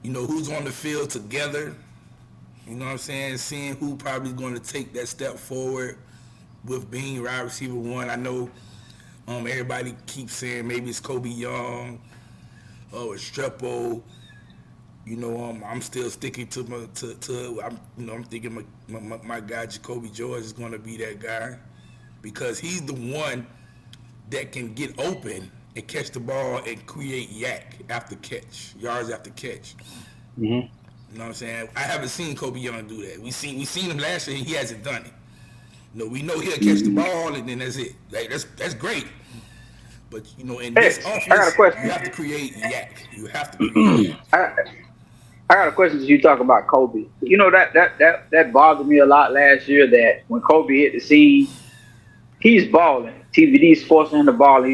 I: Who's on the field together. You know what I'm saying? Seeing who probably going to take that step forward with being wide receiver one. I know everybody keeps saying maybe it's Kobe Young. Oh, it's Strepo. I'm still sticking to I'm thinking my guy Jacoby George is going to be that guy because he's the one that can get open and catch the ball and create yards after catch.
B: Mm-hmm.
I: You know what I'm saying? I haven't seen Kobe Young do that. We seen him last year. He hasn't done it. We know he'll catch the ball and then that's it. Like, that's great. But in this
C: I got a
I: offense,
C: question.
I: you have to create yak. You have to create yak.
C: I got a question. As you talk about Kobe, that bothered me a lot last year. That when Kobe hit the scene, he's balling. TVD's forcing him to ball.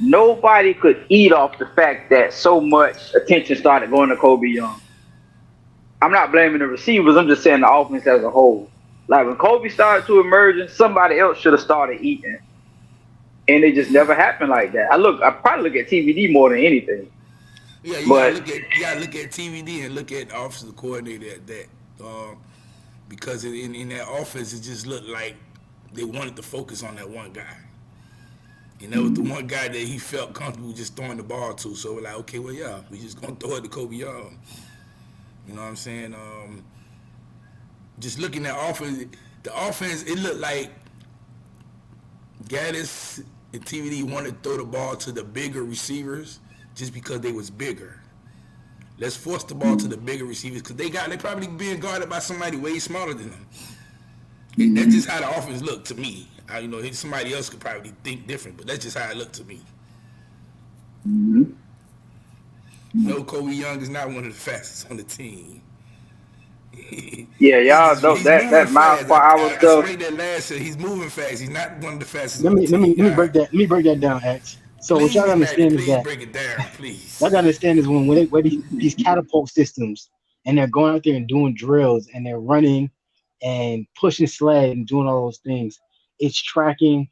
C: Nobody could eat off the fact that so much attention started going to Kobe Young. I'm not blaming the receivers. I'm just saying the offense as a whole. Like when Kobe started to emerge, somebody else should have started eating, and it just never happened like that. I probably look at TVD more than anything.
I: Yeah, you gotta look at TVD and look at the offensive coordinator at that, because in that offense it just looked like they wanted to focus on that one guy. And that was the one guy that he felt comfortable just throwing the ball to. So we're like, okay, well, yeah, we just gonna throw it to Kobe Young. You know what I'm saying? Just looking at the offense, it looked like Gaddis and TVD wanted to throw the ball to the bigger receivers just because they was bigger. Let's force the ball to the bigger receivers because they probably being guarded by somebody way smaller than them. That's just how the offense looked to me. Somebody else could probably think different, but that's just how it looked to me. Kobe Young is not one of the fastest on the team.
C: Yeah, y'all know that miles per hour stuff.
I: I explained that last year. He's moving fast. He's not one of the fastest.
B: Let me break that down, X. So
I: please,
B: what y'all understand is that
I: break it down, please.
B: Y'all gotta understand is when these catapult systems and they're going out there and doing drills and they're running and pushing sled and doing all those things, it's tracking.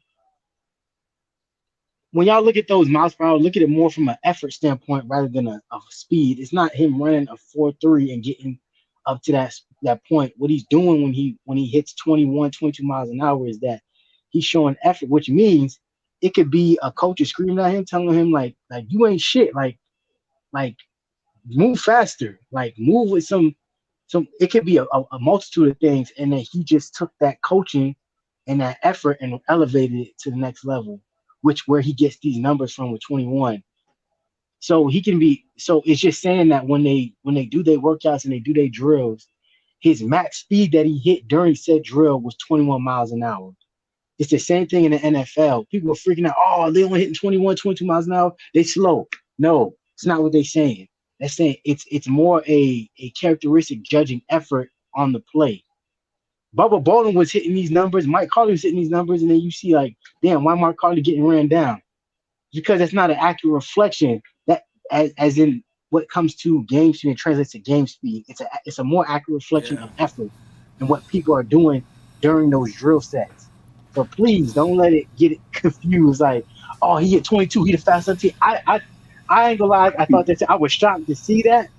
B: When y'all look at those miles per hour, look at it more from an effort standpoint rather than a speed. It's not him running a 4.3 and getting up to that point. What he's doing when he hits 21, 22 miles an hour is that he's showing effort, which means it could be a coach is screaming at him, telling him like you ain't shit, like move faster, like move with some. It could be a multitude of things, and then he just took that coaching and that effort and elevated it to the next level, where he gets these numbers from with 21. So he can be. So it's just saying that when they do their workouts and they do their drills, his max speed that he hit during said drill was 21 miles an hour. It's the same thing in the NFL. People are freaking out. Oh, they only hitting 21, 22 miles an hour. They slow. No, it's not what they're saying. They're saying it's more a characteristic judging effort on the play. Bubba Bolden was hitting these numbers. Mike Carter was hitting these numbers, and then you see like, damn, why Mike Carter getting ran down? Because that's not an accurate reflection. That as in what comes to game speed and translates to game speed. It's a more accurate reflection of effort and what people are doing during those drill sets. So please don't let it get it confused. Like, oh, he hit 22. He the fastest team. I ain't gonna lie. I thought that I was shocked to see that,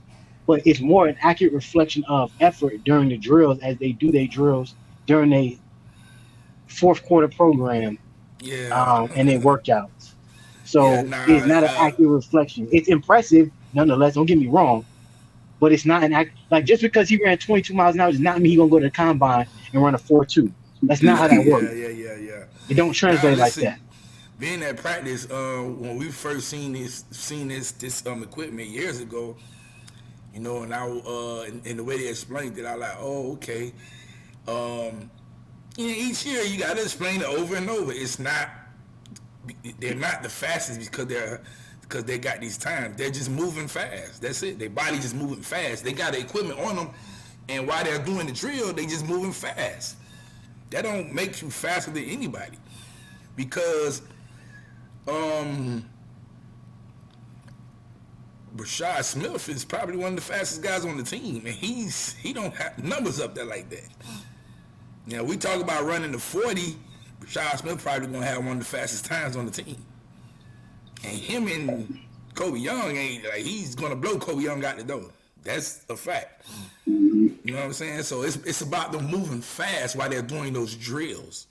B: but it's more an accurate reflection of effort during the drills as they do their drills during a fourth quarter program, and their workouts. So it's not an accurate reflection. It's impressive, nonetheless. Don't get me wrong, but it's not an act. Like just because he ran 22 miles an hour does not mean he's gonna go to the combine and run a 4.2. That's not how that works.
I: Yeah.
B: It don't translate like that.
I: Being at practice, when we first seen this equipment years ago, and and the way they explained it, I was like, oh, okay. Each year you gotta explain it over and over. They're not the fastest because they got these times. They're just moving fast. That's it. Their body just moving fast. They got the equipment on them, and while they're doing the drill, they just moving fast. That don't make you faster than anybody, because Rashad Smith is probably one of the fastest guys on the team, and he don't have numbers up there like that. Now we talk about running the 40. Rashad Smith probably gonna have one of the fastest times on the team, and him and Kobe Young ain't like he's gonna blow Kobe Young out the door. That's a fact. You know what I'm saying? So it's about them moving fast while they're doing those drills.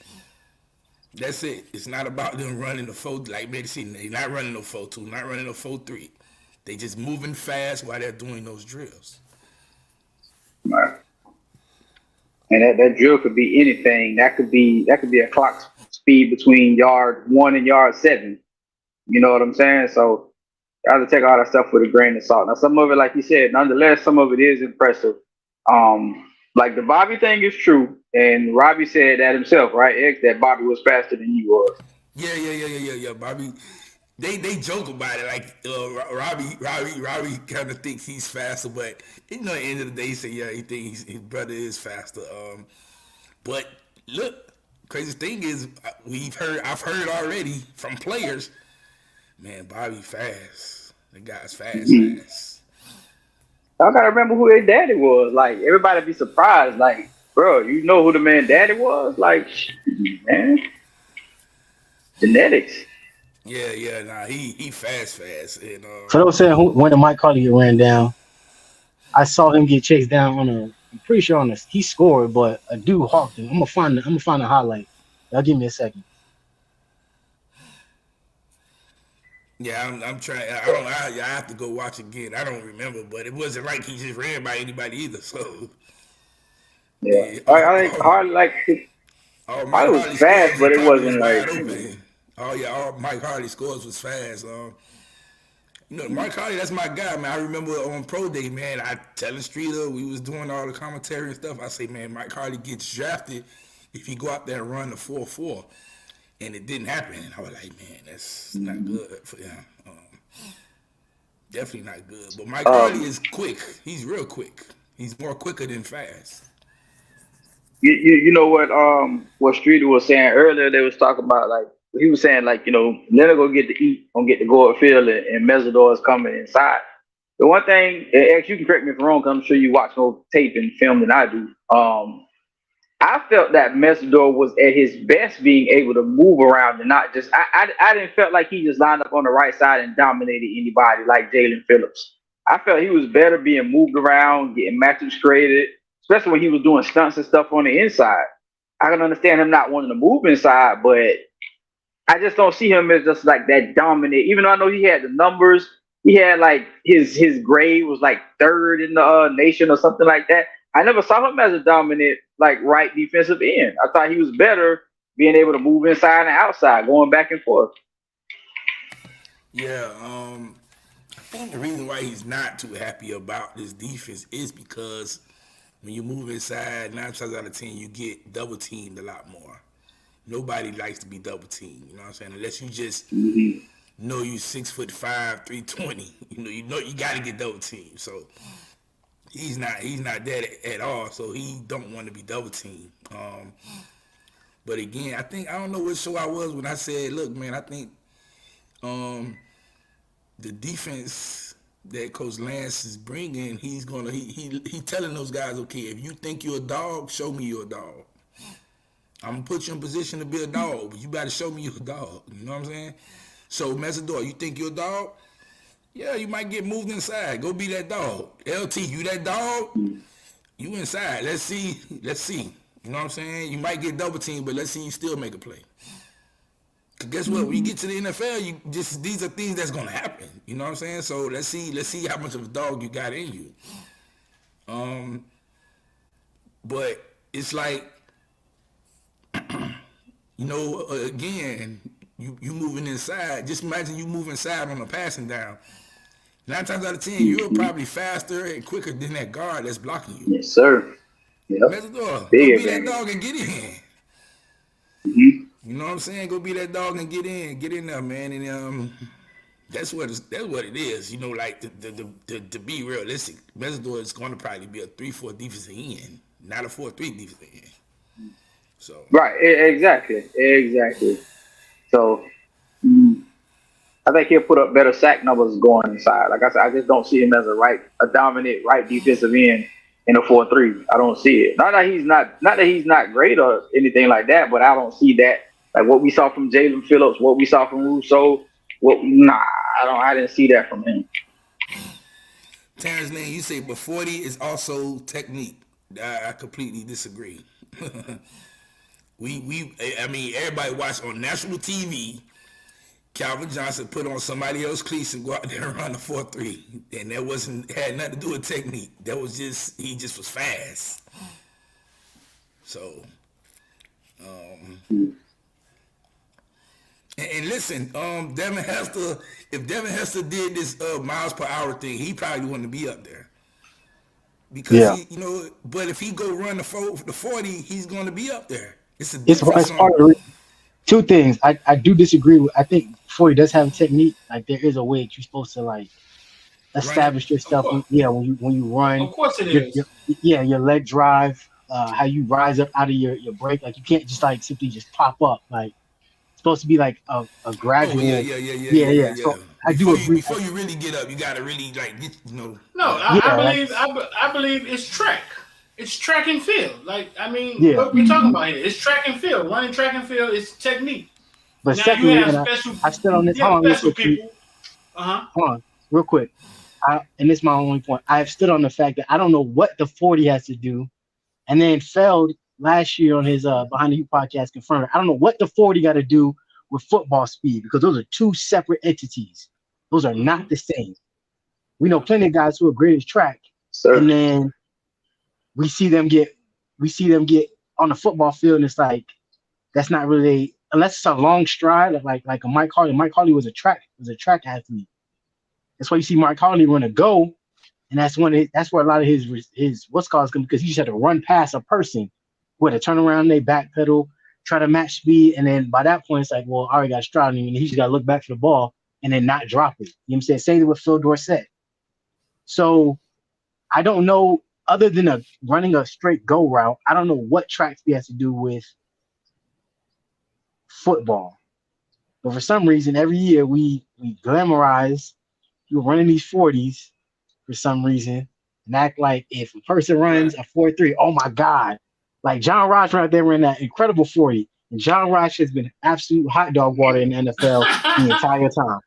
I: That's it. It's not about them running the 4, like medicine. They're not running no 4.2, not running no 4.3. They just moving fast while they're doing those drills.
C: Right. And that drill could be anything. That could be a clock speed between yard 1 and yard 7. You know what I'm saying? So I have to take all that stuff with a grain of salt. Now, some of it, like you said, nonetheless, some of it is impressive. Like the Bobby thing is true, and Robbie said that himself, right? X, that Bobby was faster than he was.
I: Yeah. Bobby, they joke about it like Robbie kind of thinks he's faster, but at the end of the day, he said he thinks his brother is faster. But look, crazy thing is I've heard already from players, man, Bobby fast. The guy's fast.
C: I gotta remember who their daddy was. Like everybody be surprised. Like, bro, you know who the man daddy was? Like, man, genetics.
I: Yeah. Nah, he fast. And
B: For those saying when the Mike Carter ran down, I saw him get chased down I'm pretty sure he scored, but a dude hawked him. I'm gonna find the highlight. Y'all give me a second.
I: yeah, I'm trying. I have to go watch again. I don't remember, but it wasn't like he just ran by anybody either. So
C: Yeah, I hardly like. I was fast, but it wasn't like.
I: All Mike Hardy scores was fast. Mike Hardy, that's my guy, man. I remember on Pro Day, man, I telling Streeter, we was doing all the commentary and stuff. I say, man, Mike Hardy gets drafted if he go out there and run the 4.4. And it didn't happen. And I was like, man, that's not good for him. Definitely not good. But Mike Hardy is quick. He's real quick. He's more quicker than fast.
C: You know what Streeter was saying earlier? They was talking about like he was saying like Leonard gonna get to eat, gonna get to go up field, and Mesidor is coming inside. The one thing, X, you can correct me if I'm wrong, because I'm sure you watch more tape and film than I do. I felt that Mesidor was at his best being able to move around and not just. I didn't felt like he just lined up on the right side and dominated anybody like Jalen Phillips. I felt he was better being moved around, getting matchups created, especially when he was doing stunts and stuff on the inside. I can understand him not wanting to move inside, but I just don't see him as just like that dominant. Even though I know he had the numbers, he had like his grade was like third in the nation or something like that. I never saw him as a dominant like right defensive end. I thought he was better being able to move inside and outside, going back and forth.
I: Yeah, I think the reason why he's not too happy about this defense is because when you move inside, 9 times out of 10, you get double teamed a lot more. Nobody likes to be double teamed, you know what I'm saying? Unless you just know you 6'5", 320. You know you gotta get double teamed. So he's not that at all. So he don't want to be double teamed. But again, I don't know what show I was when I said, look, man, I think the defense that Coach Lance is bringing, he telling those guys, okay, if you think you're a dog, show me you're a dog. I'm going to put you in position to be a dog, but you better show me you're a dog. You know what I'm saying? So, Mesidor, you think you're a dog? Yeah, you might get moved inside. Go be that dog. LT, you that dog? You inside. Let's see. You know what I'm saying? You might get double teamed, but let's see you still make a play. Cause guess what? When you get to the NFL, these are things that's gonna happen. You know what I'm saying? So let's see how much of a dog you got in you. But it's like, again, you moving inside. Just imagine you moving inside on a passing down. 9 times out of 10, you're probably faster and quicker than that guard that's blocking you.
C: Yes, sir. Yep.
I: Go be that dog and get in.
C: Mm-hmm.
I: You know what I'm saying? Go be that dog and get in there, man. And that's what it is. You know, like to be realistic, Mesidor is going to probably be a 3-4 defensive end, not a 4-3 defensive end. So
C: right, exactly. So I think he'll put up better sack numbers going inside. Like I said, I just don't see him as a dominant right defensive end in a 4-3. I don't see it. Not that he's not great or anything like that, but I don't see that. Like what we saw from Jalen Phillips, what we saw from Rousseau, I didn't see that from him.
I: Terrence Lane, you say, but 40 is also technique. I completely disagree. Everybody watched on national TV. Calvin Johnson put on somebody else's cleats and go out there and run the 4-3, and that had nothing to do with technique. That was he just was fast. So, and listen, Devin Hester, if Devin Hester did this miles per hour thing, he probably wouldn't be up there. because he, but if he go run the 40, he's going to be up there. It's a
B: It's
I: difference.
B: part of two things. I do disagree with. I think 40 does have a technique. Like there is a way that you're supposed to like establish yourself. When you run.
A: Of course it is.
B: Your leg drive. How you rise up out of your break. Like you can't just like simply just pop up. Like it's supposed to be like a gradual. Yeah. So I do agree.
I: Before you really get up, you gotta really like get,
A: No, I believe it's track. It's track and field. Like what we're talking about here, it's track and field. Running track and field is technique.
B: But
A: now
B: secondly,
A: you have
B: I stood on this.
A: Special people.
B: Hold on, real quick. And this is my only point. I've stood on the fact that I don't know what the 40 has to do, and then failed last year on his Behind the Hoop podcast confirmed. I don't know what the 40 got to do with football speed, because those are two separate entities. Those are not the same. We know plenty of guys who are great at track, and then we see them get on the football field, and it's like that's not really, unless it's a long stride, like a Mike Harley. Mike Harley was a track athlete. That's why you see Mike Harley run a go, and that's where a lot of his what's called come, because he just had to run past a person who had to turn around, they backpedal, try to match speed, and then by that point it's like, well, I already got a stride, and he just got to look back for the ball and then not drop it. You know what I'm saying? Same thing with Phil Dorsett. So I don't know, other than running a straight go route, I don't know what track speed has to do with football. But for some reason, every year we glamorize you running these 40s for some reason and act like if a person runs a 4.3, oh my God. Like John Ross right there ran that incredible 40. And John Ross has been absolute hot dog water in the NFL the entire time.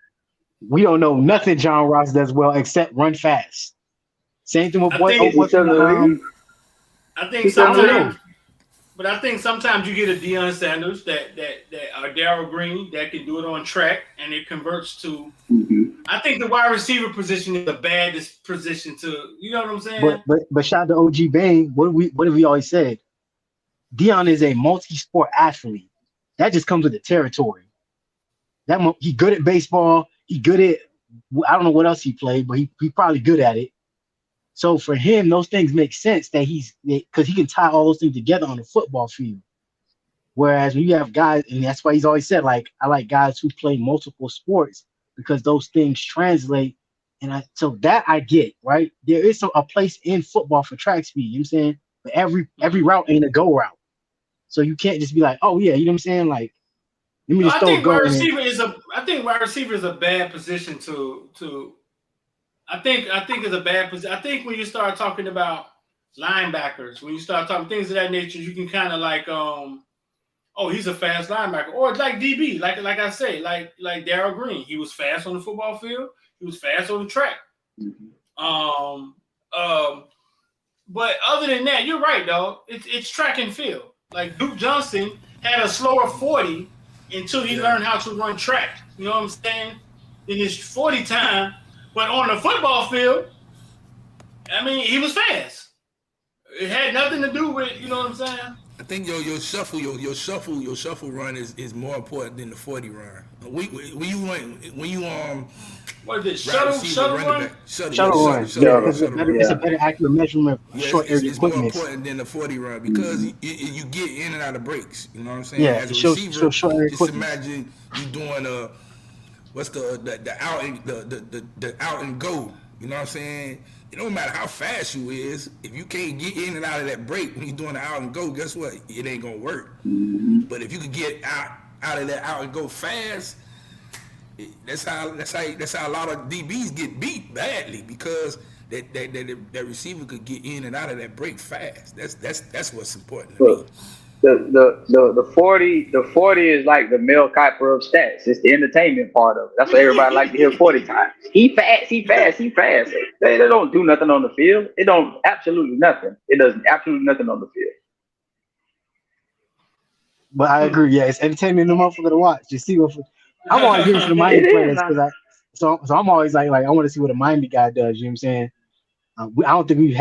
B: We don't know nothing John Ross does well except run fast. Same thing with
A: I think sometimes you get a Deion Sanders that are Darryl Green that can do it on track, and it converts to. I think the wide receiver position is the baddest position to. You know what I'm saying?
B: But shout out to OG Bane. What have we always said? Deion is a multi-sport athlete. That just comes with the territory. He good at baseball. He good at, I don't know what else he played, but he probably good at it. So for him, those things make sense because he can tie all those things together on the football field. Whereas when you have guys, and that's why he's always said, like, I like guys who play multiple sports because those things translate. And so that I get, right? There is a place in football for track speed, you know what I'm saying? But every route ain't a go route. So you can't just be like, oh yeah, you know what I'm saying? Like, let me just
A: I think wide receiver is a bad position to. I think it's a bad position. I think when you start talking about linebackers, when you start talking things of that nature, you can kind of like, he's a fast linebacker, or like DB, like I say, like Darryl Green. He was fast on the football field. He was fast on the track. But other than that, you're right, dog. It's track and field. Like Duke Johnson had a slower 40 until he learned how to run track. You know what I'm saying? In his 40 time, but on the football field, I mean, he was fast. It had nothing to do with, you know what I'm saying?
I: I think your shuffle run is more important than the 40 run. When you
A: what is it? Shuttle run?
B: Shuttle run. It's a better accurate measurement of short area
I: it's
B: quickness.
I: More important than the 40 run because you get in and out of breaks. You know what I'm saying?
B: Yeah,
I: as a receiver,
B: short area
I: just
B: quickness.
I: imagine you doing the out and go. You know what I'm saying? It don't matter how fast you is, if you can't get in and out of that break when you're doing the out and go, guess what? It ain't gonna work. But if you could get out of that out and go fast, that's how a lot of DBs get beat badly because that receiver could get in and out of that break fast. That's what's important to me.
C: The 40 is like the Mel Kiper of stats. It's the entertainment part of it. That's what everybody like to hear 40 times. He fast. They don't do nothing on the field. It don't absolutely nothing. It does absolutely nothing on the field.
B: But I agree. Yeah, it's entertainment the motherfucker to watch. Just see what I'm always rooting for the Miami players because so I'm always like I want to see what a Miami guy does. You know what I'm saying? I don't think we've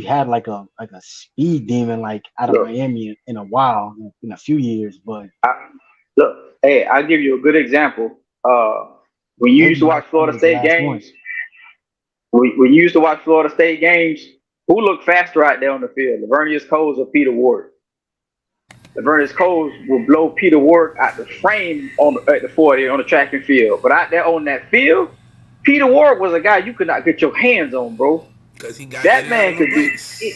B: had like a speed demon like out of Miami in a while, in a few years. But
C: I'll give you a good example. When you used to watch Florida State games, when you used to watch Florida State games, who looked faster out there on the field, Lavernius Coles or Peter Ward? Lavernius Coles will blow Peter Ward out the frame at the 40 on the track and field. But out there on that field, Peter Ward was a guy you could not get your hands on, bro.
I: Because he got
C: that man could do it.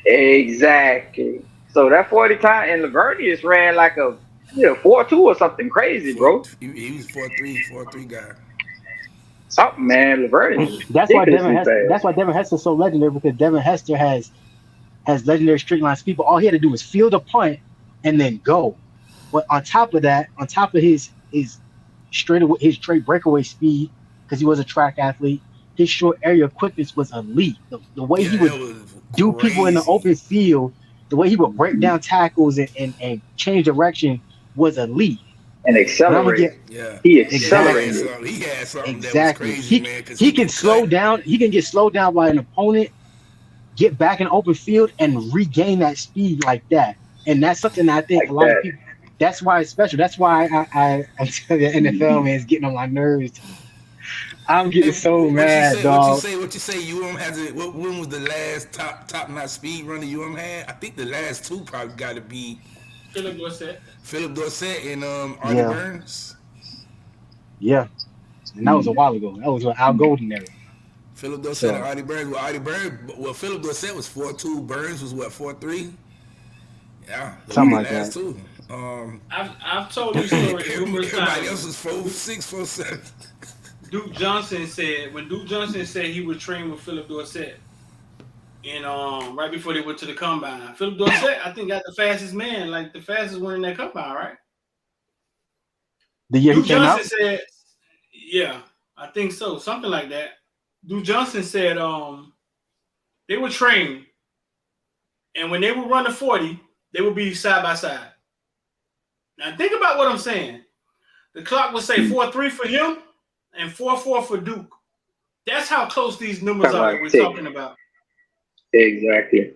C: Exactly. So that 40 time, and Lavernius ran like a 4.2 or something crazy, bro.
I: He was 4.3 guy.
C: Something, man. Lavernius.
B: That's why Devin Hester's so legendary, because Devin Hester has legendary streak line speed. All he had to do was field a punt and then go. But on top of that, on top of his straight breakaway speed, because he was a track athlete, his short area quickness was elite. The way he would do people in the open field, the way he would break down tackles and change direction was elite.
C: And accelerate. He accelerated.
I: He had something that was crazy, man.
B: He can slow down. He can get slowed down by an opponent, get back in open field, and regain that speed like that. And that's something that I think a lot of people. That's why it's special. That's why I tell the NFL, man, is getting on my nerves. I'm getting so mad, dog.
I: What you say? UM has it. When was the last top notch speed runner UM had? I think the last two probably got to be
A: Philip Dorsett
I: and Artie Burns.
B: Yeah, and that was a while ago. That was Al Golden era.
I: Philip Dorsett and Artie Burns. Well, Philip Dorsett was 4.2. Burns was what, 4.3? Yeah,
B: something like that.
I: Too.
A: I've told you stories numerous times.
I: Everybody else was 4.6, 4.7.
A: Duke Johnson said he would train with Philip Dorsett, and right before they went to the combine, Philip Dorsett I think got the fastest man, like the fastest one in that combine, right?
B: The year
A: Duke
B: he came
A: Johnson
B: out?
A: said, yeah, I think so, something like that. Duke Johnson said they would train, and when they would run the 40, they would be side by side. Now think about what I'm saying. The clock would say 4.3 for him and 4.4 for Duke. That's how close these numbers are that we're talking about.
C: Exactly.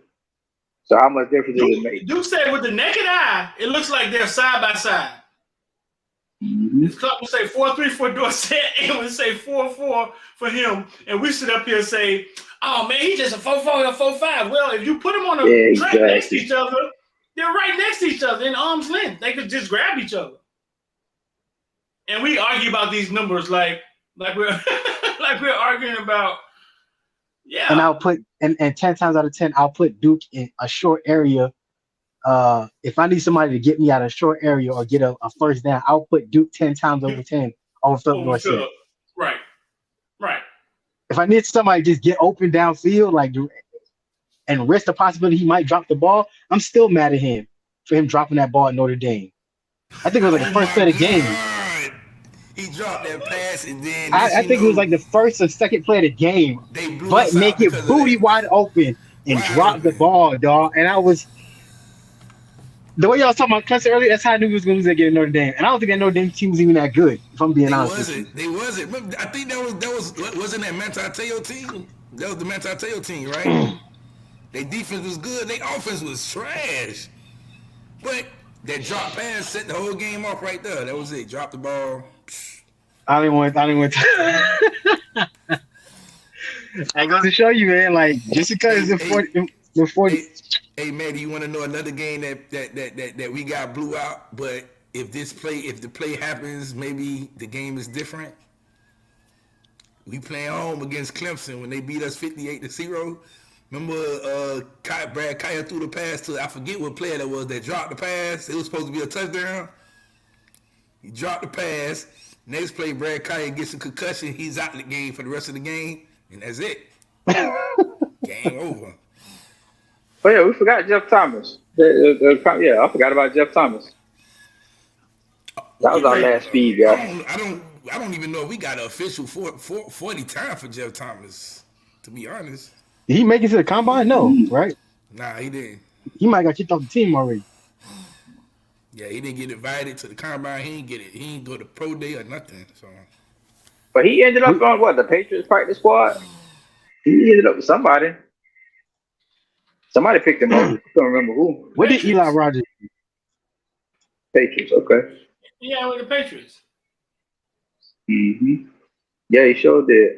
C: So how much difference does it make?
A: Duke said with the naked eye, it looks like they're side by side.
C: Mm-hmm.
A: This clock would say 4.3 for Dorsett and would say 4.4 for him. And we sit up here and say, oh man, he's just a 4.4 or a 4.5. Well, if you put them on a track next to each other, they're right next to each other in arm's length. They could just grab each other. And we argue about these numbers like we're like we're arguing about, yeah.
B: And I'll put and 10 times out of 10, I'll put Duke in a short area. If I need somebody to get me out of a short area or get a first down, I'll put Duke 10 times over 10 over Philip Dorsett.
A: Right.
B: If I need somebody to just get open downfield, and risk the possibility he might drop the ball, I'm still mad at him for him dropping that ball at Notre Dame. I think it was like the first play of the game.
I: He dropped that pass and then
B: I think it was like the first or second play of the game. But make it booty wide open and drop the ball, dog. And I was the way y'all was talking about Clemson earlier, that's how I knew he was gonna lose that game at Notre Dame. And I don't think that Notre Dame team was even that good, if I'm being honest with you.
I: They wasn't. I think that wasn't that Mantateo team. That was the Mantateo team, right? Their defense was good. Their offense was trash. But that drop pass set the whole game off right there. That was it. Drop the ball.
B: I didn't want I goes to show you, man. Like just because the 40.
I: Hey man, do you want to know another game that we got blew out? But if the play happens, maybe the game is different. We playing home against Clemson when they beat us 58-0. Remember, Brad Kaya threw the pass to, I forget what player that was that dropped the pass. It was supposed to be a touchdown. He dropped the pass. Next play, Brad Kaya gets a concussion. He's out of the game for the rest of the game, and that's it. Game over.
C: Oh yeah, we forgot Jeff Thomas. Yeah, I forgot about Jeff Thomas. That was our last speed guy.
I: I don't even know if we got an official 40 time for Jeff Thomas, to be honest.
B: Did he make it to the combine? No, right?
I: Nah, he didn't.
B: He might got kicked off the team already.
I: Yeah, he didn't get invited to the combine. He didn't get it. He didn't go to pro day or nothing. So,
C: but he ended up on what, the Patriots practice squad? He ended up with somebody. Somebody picked him up. I don't remember who.
B: What did Eli Rogers do?
C: Patriots, okay.
A: Yeah, with the Patriots.
C: Mm-hmm. Yeah, he sure did.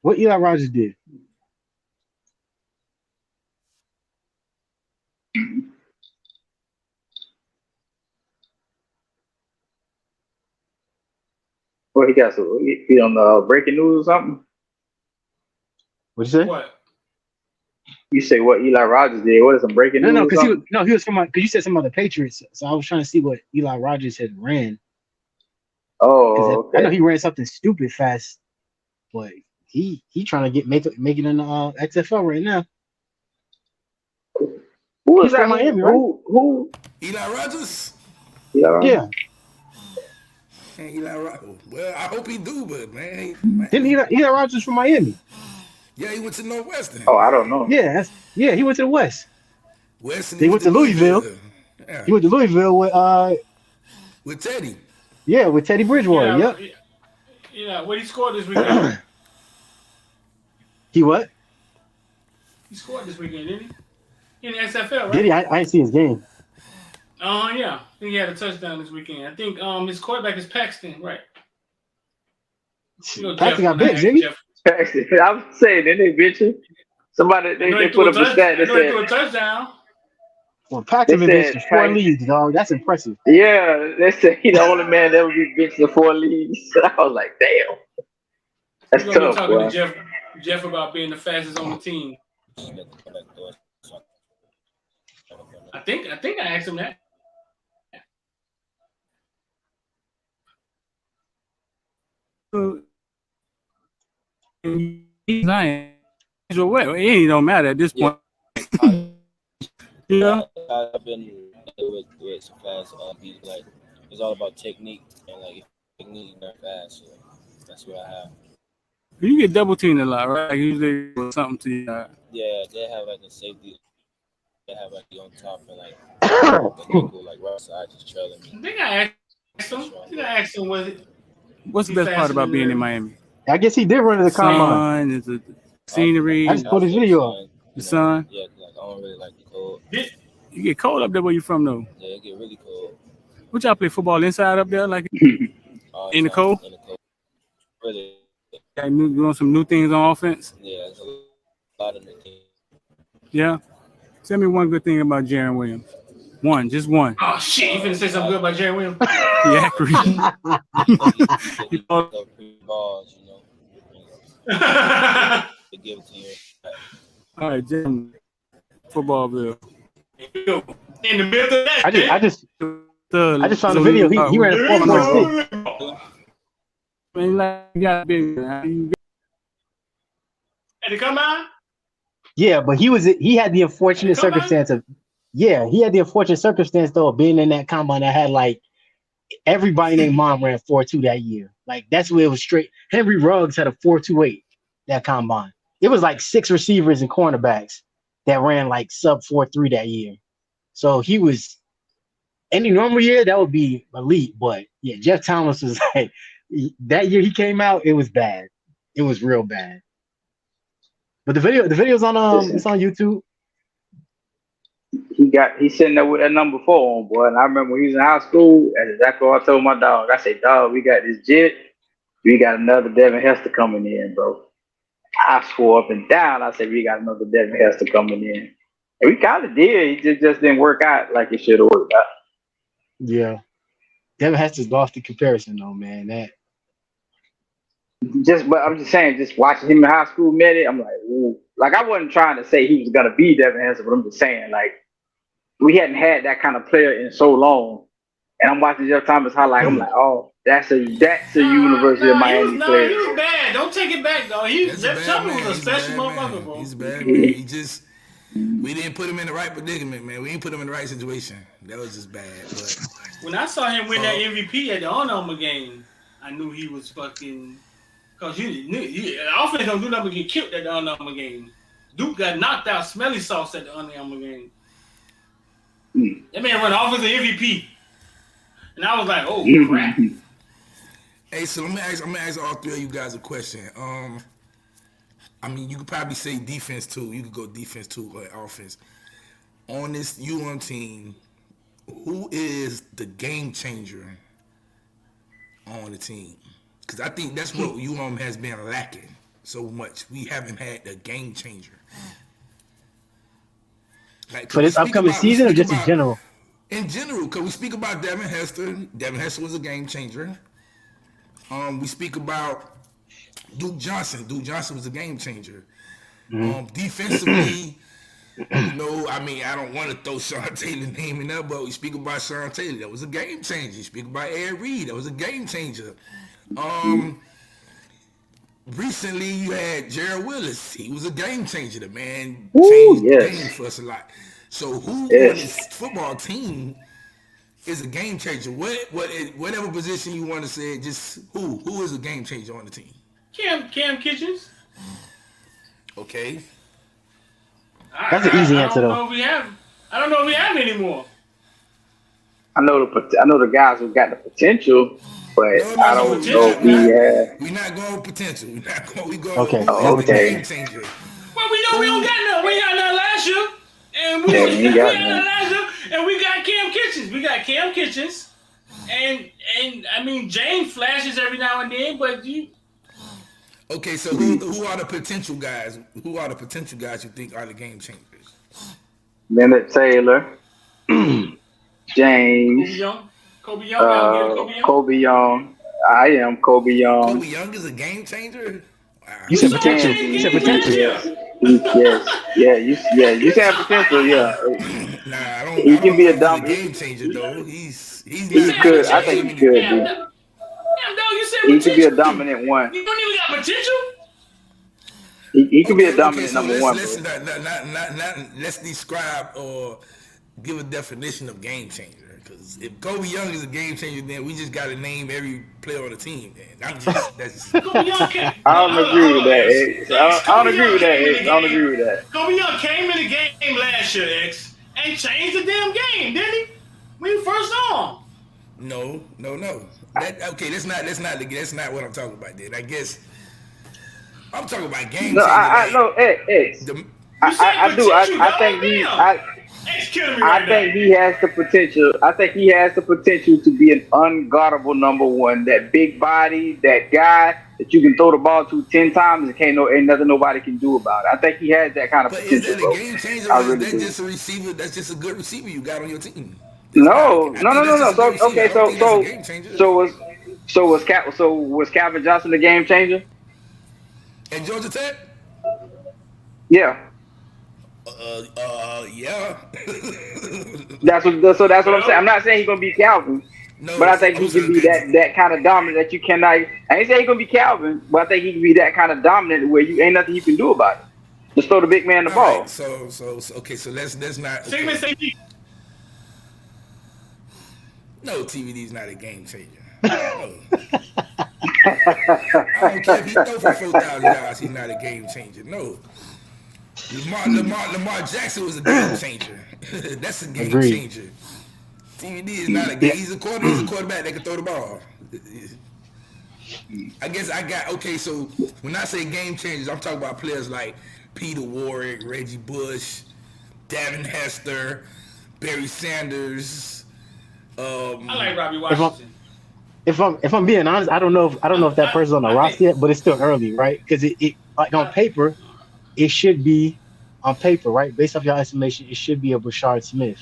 B: What Eli Rogers did?
C: Well, he got some. He on the breaking news or something.
B: What'd you say?
A: What?
C: You say what Eli Rogers did? What is some breaking
B: No,
C: news?
B: because
C: Or something?
B: he was from because you said some other Patriots, so I was trying to see what Eli Rogers had ran.
C: Oh, okay.
B: I know he ran something stupid fast, but he trying to make it in the XFL right now.
C: Who was
B: He's
C: that?
B: from Miami, right?
C: Who?
I: Eli Rogers.
C: Eli Rogers?
B: Yeah.
I: Man, Eli Rogers. Well, I hope he do, but man,
B: Didn't Eli Rogers from Miami?
I: yeah, he went to Northwestern.
C: Oh, I don't know.
B: Yeah, he went to the West.
I: Western,
B: He went to Louisville.
I: Yeah.
B: He went to Louisville
I: With Teddy.
B: Yeah, with Teddy Bridgewater. Yep.
A: Yeah, what he scored this weekend?
B: He what?
A: He scored this weekend, didn't he? In the XFL, right?
B: Did he? I didn't see his game.
A: Yeah. I think he had a touchdown this weekend. I think his quarterback is Paxton, right?
B: Paxton got benched, didn't he?
C: Paxton. I'm saying, didn't they bitch him? Somebody they put up a stat that
A: said he threw a touchdown.
B: Well, Paxton been benched for 4 leagues, dog. That's impressive.
C: Yeah, they said he the only man that would be benched in 4 leagues. I was like, damn. That's
A: We're gonna
C: tough,
A: be talking
C: boy.
A: to Jeff about being the fastest on the team. I think I asked him that.
F: It don't matter at this point. Yeah.
J: I've been with so fast. Like it's all about technique and like technique not fast. So that's what I have.
F: You get double teamed a lot, right? Like usually something to you.
J: Yeah, they have like a safety. They have like on top and like the nickel, like right side just trailing me.
A: I think I asked him
F: What's the best part about being in Miami?
B: I guess he did run to the combine.
F: It's the scenery.
B: I just put his video up.
F: The sun.
J: Yeah, like I don't really like the cold.
F: You get cold up there where you from though?
J: Yeah, it get really cold.
F: What y'all play football inside up there, like in the cold?
J: In the cold. Really.
F: Doing some new things on offense.
J: Yeah, there's a lot of new things.
F: Yeah. Tell me one good thing about Jaron Williams. One, just one.
A: Oh shit! You finna say something good about Jaron Williams?
F: Yeah,
J: balls, you know. To give it to you.
F: All right, Jim. Footballville.
A: In the middle of that.
B: I just saw the video. He ran a 4.6.
F: Man, like you got big.
A: And to come out?
B: Yeah, but he had the unfortunate circumstance of though of being in that combine that had like everybody named Mom ran 4.2 that year. Like that's where it was straight. Henry Ruggs had a 4.28 that combine. It was like 6 receivers and cornerbacks that ran like sub 4.3 that year. So he was any normal year that would be elite, but yeah, Jeff Thomas was like that year he came out, it was bad. It was real bad. But the video's on it's on YouTube.
C: He's sitting there with that number 4 on, boy. And I remember when he was in high school, and exactly what I told my dog. I said, dog, we got this jet, we got another Devin Hester coming in, bro. I swore up and down. I said, we got another Devin Hester coming in. And we kind of did. It just didn't work out like it should have worked out.
B: Yeah. Devin Hester's lost the comparison though, man.
C: But I'm just saying, just watching him in high school, met it. I'm like, ooh. Like I wasn't trying to say he was gonna be Devin Hester, but I'm just saying, like, we hadn't had that kind of player in so long. And I'm watching Jeff Thomas highlight. I'm like, oh, that's a University of Miami player.
A: He was bad. Don't take it back, though. Jeff Thomas was a special motherfucker, bro.
I: He's a bad man. We didn't put him in the right predicament, man. We didn't put him in the right situation. That was just bad. But
A: when I saw him win that MVP at the Under game, I knew he was fucking. Because the offense don't do nothing but get killed at the Under game. Duke got knocked out smelly sauce at the Under game. That man run offensive MVP. And I was like, oh, crap.
I: Hey, so I'm gonna ask all 3 of you guys a question. I mean, you could probably say defense too. You could go defense too or offense. On this UM team, who is the game changer on the team? Because I think that's what UM has been lacking so much. We haven't had a game changer. Like,
B: For this upcoming season or just in general?
I: In general, because we speak about Devin Hester. Devin Hester was a game changer. We speak about Duke Johnson. Duke Johnson was a game changer. Defensively, I don't want to throw Sean Taylor's name in there, but we speak about Sean Taylor. That was a game changer. We speak about Ed Reed. That was a game changer. Recently, you had Gerald Willis. He was a game changer. The man changed the game for us a lot. So who on this football team is a game changer? Whatever position you want to say, just who is a game changer on the team?
A: Cam Kitchens.
I: Okay.
B: That's an easy answer, though.
A: I don't know if we have anymore.
C: I know the guys who got the potential, but I don't know if we have.
I: We're not going with potential. We go
C: with
I: game changer.
A: Well, we know we don't got none. We got none last year. And we got none last year. And we got Cam Kitchens. We got Cam Kitchens. And I mean, James flashes every now and then, but you.
I: Okay, so who are the potential guys? Who are the potential guys you think are the game changers?
C: Leonard Taylor, James,
A: Kobe Young.
C: Kobe Young. I am Kobe Young.
I: Kobe Young is a game changer. Wow.
B: You said potential. You said potential.
C: Yes. You said potential. Yeah.
I: Nah, I don't.
C: He can be a
I: game changer though. He's
C: good. I think he could be.
A: Damn, dog, you said
C: he could be a dominant one.
A: You don't even got potential?
C: He could be a dominant number one.
I: Let's describe or give a definition of game changer. Because if Kobe Young is a game changer, then we just got to name every player on the team. That's just.
C: I don't agree with that. I don't agree with that.
A: Kobe Young came in the game last year, X, and changed the damn game, didn't he? When he first saw him.
I: No. That's not what I'm talking about. Then I guess I'm talking about game.
C: No, I know. X. I do. I think he. I think he has the potential. I think he has the potential to be an unguardable number one. That big body, that guy that you can throw the ball to 10 times and ain't nothing nobody can do about it. I think he has that kind of potential.
I: Is that a game changer? Or is that just a receiver? That's just a good receiver you got on your team.
C: No. So was Calvin Johnson the game changer?
I: And Georgia Tech?
C: Yeah.
I: Yeah.
C: that's what I'm saying. I'm not saying he's gonna be Calvin, but I think he can be that kind of dominant that you cannot. I ain't saying he's gonna be Calvin, but I think he can be that kind of dominant where you ain't nothing you can do about it. Just throw the big man the ball.
I: Right, so let's not.
A: Segment safety.
I: No, TVD's not a game changer. No. I don't care if he throw for 4,000 yards, he's not a game changer. No. Lamar Jackson was a game changer. That's a game changer. TVD is not a game. He's a quarterback that can throw the ball. I guess so when I say game changers, I'm talking about players like Peter Warrick, Reggie Bush, Devin Hester, Barry Sanders.
A: I like Robbie Washington.
B: If I'm being honest, I don't know if that person's on the roster yet, but it's still early, right? Because it like on paper, it should be on paper, right? Based off your estimation, it should be a Brashard Smith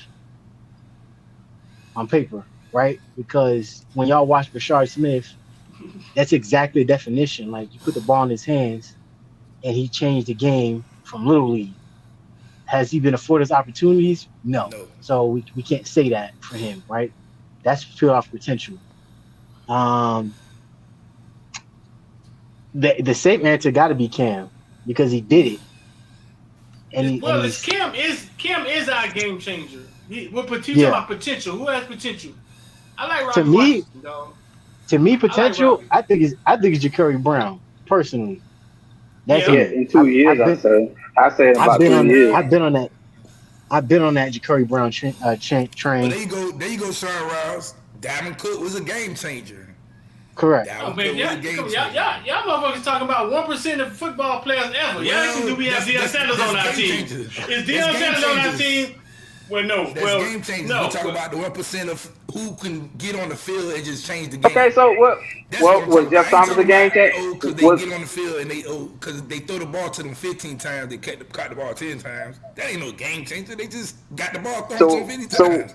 B: on paper, right? Because when y'all watch Brashard Smith, that's exactly the definition. Like you put the ball in his hands, and he changed the game from Little League. Has he been afforded opportunities? No. So we can't say that for him, right? That's pure off potential. The safe answer got to be Cam because he did it. And
A: Cam is our game changer. What potential? About potential? Who has potential? I like Robbie Washington, dog.
B: To me, potential. I think it's Ja'Cory Brown personally. That's
C: in 2 years. I say about 2 years.
B: I've been on that Ja'Cory Brown train.
I: Well, there you go, Sean Rouse. Dalvin Cook was a game changer.
B: Correct.
A: Y'all motherfuckers talking about 1% of football players ever. Do we have Deion Sanders on our team? Is Deion Sanders on our team? Well, no.
I: That's game changers.
A: No,
I: we talk about the 1% of who can get on the field and just change the game.
C: Okay, so what?
I: That's what I'm
C: was
I: talking
C: Jeff
I: about.
C: Thomas a game changer?
I: Because they get on the field and because they throw the ball to them 15 times, they caught the ball 10 times. That ain't no game changer. They just got the ball thrown to them 50 times.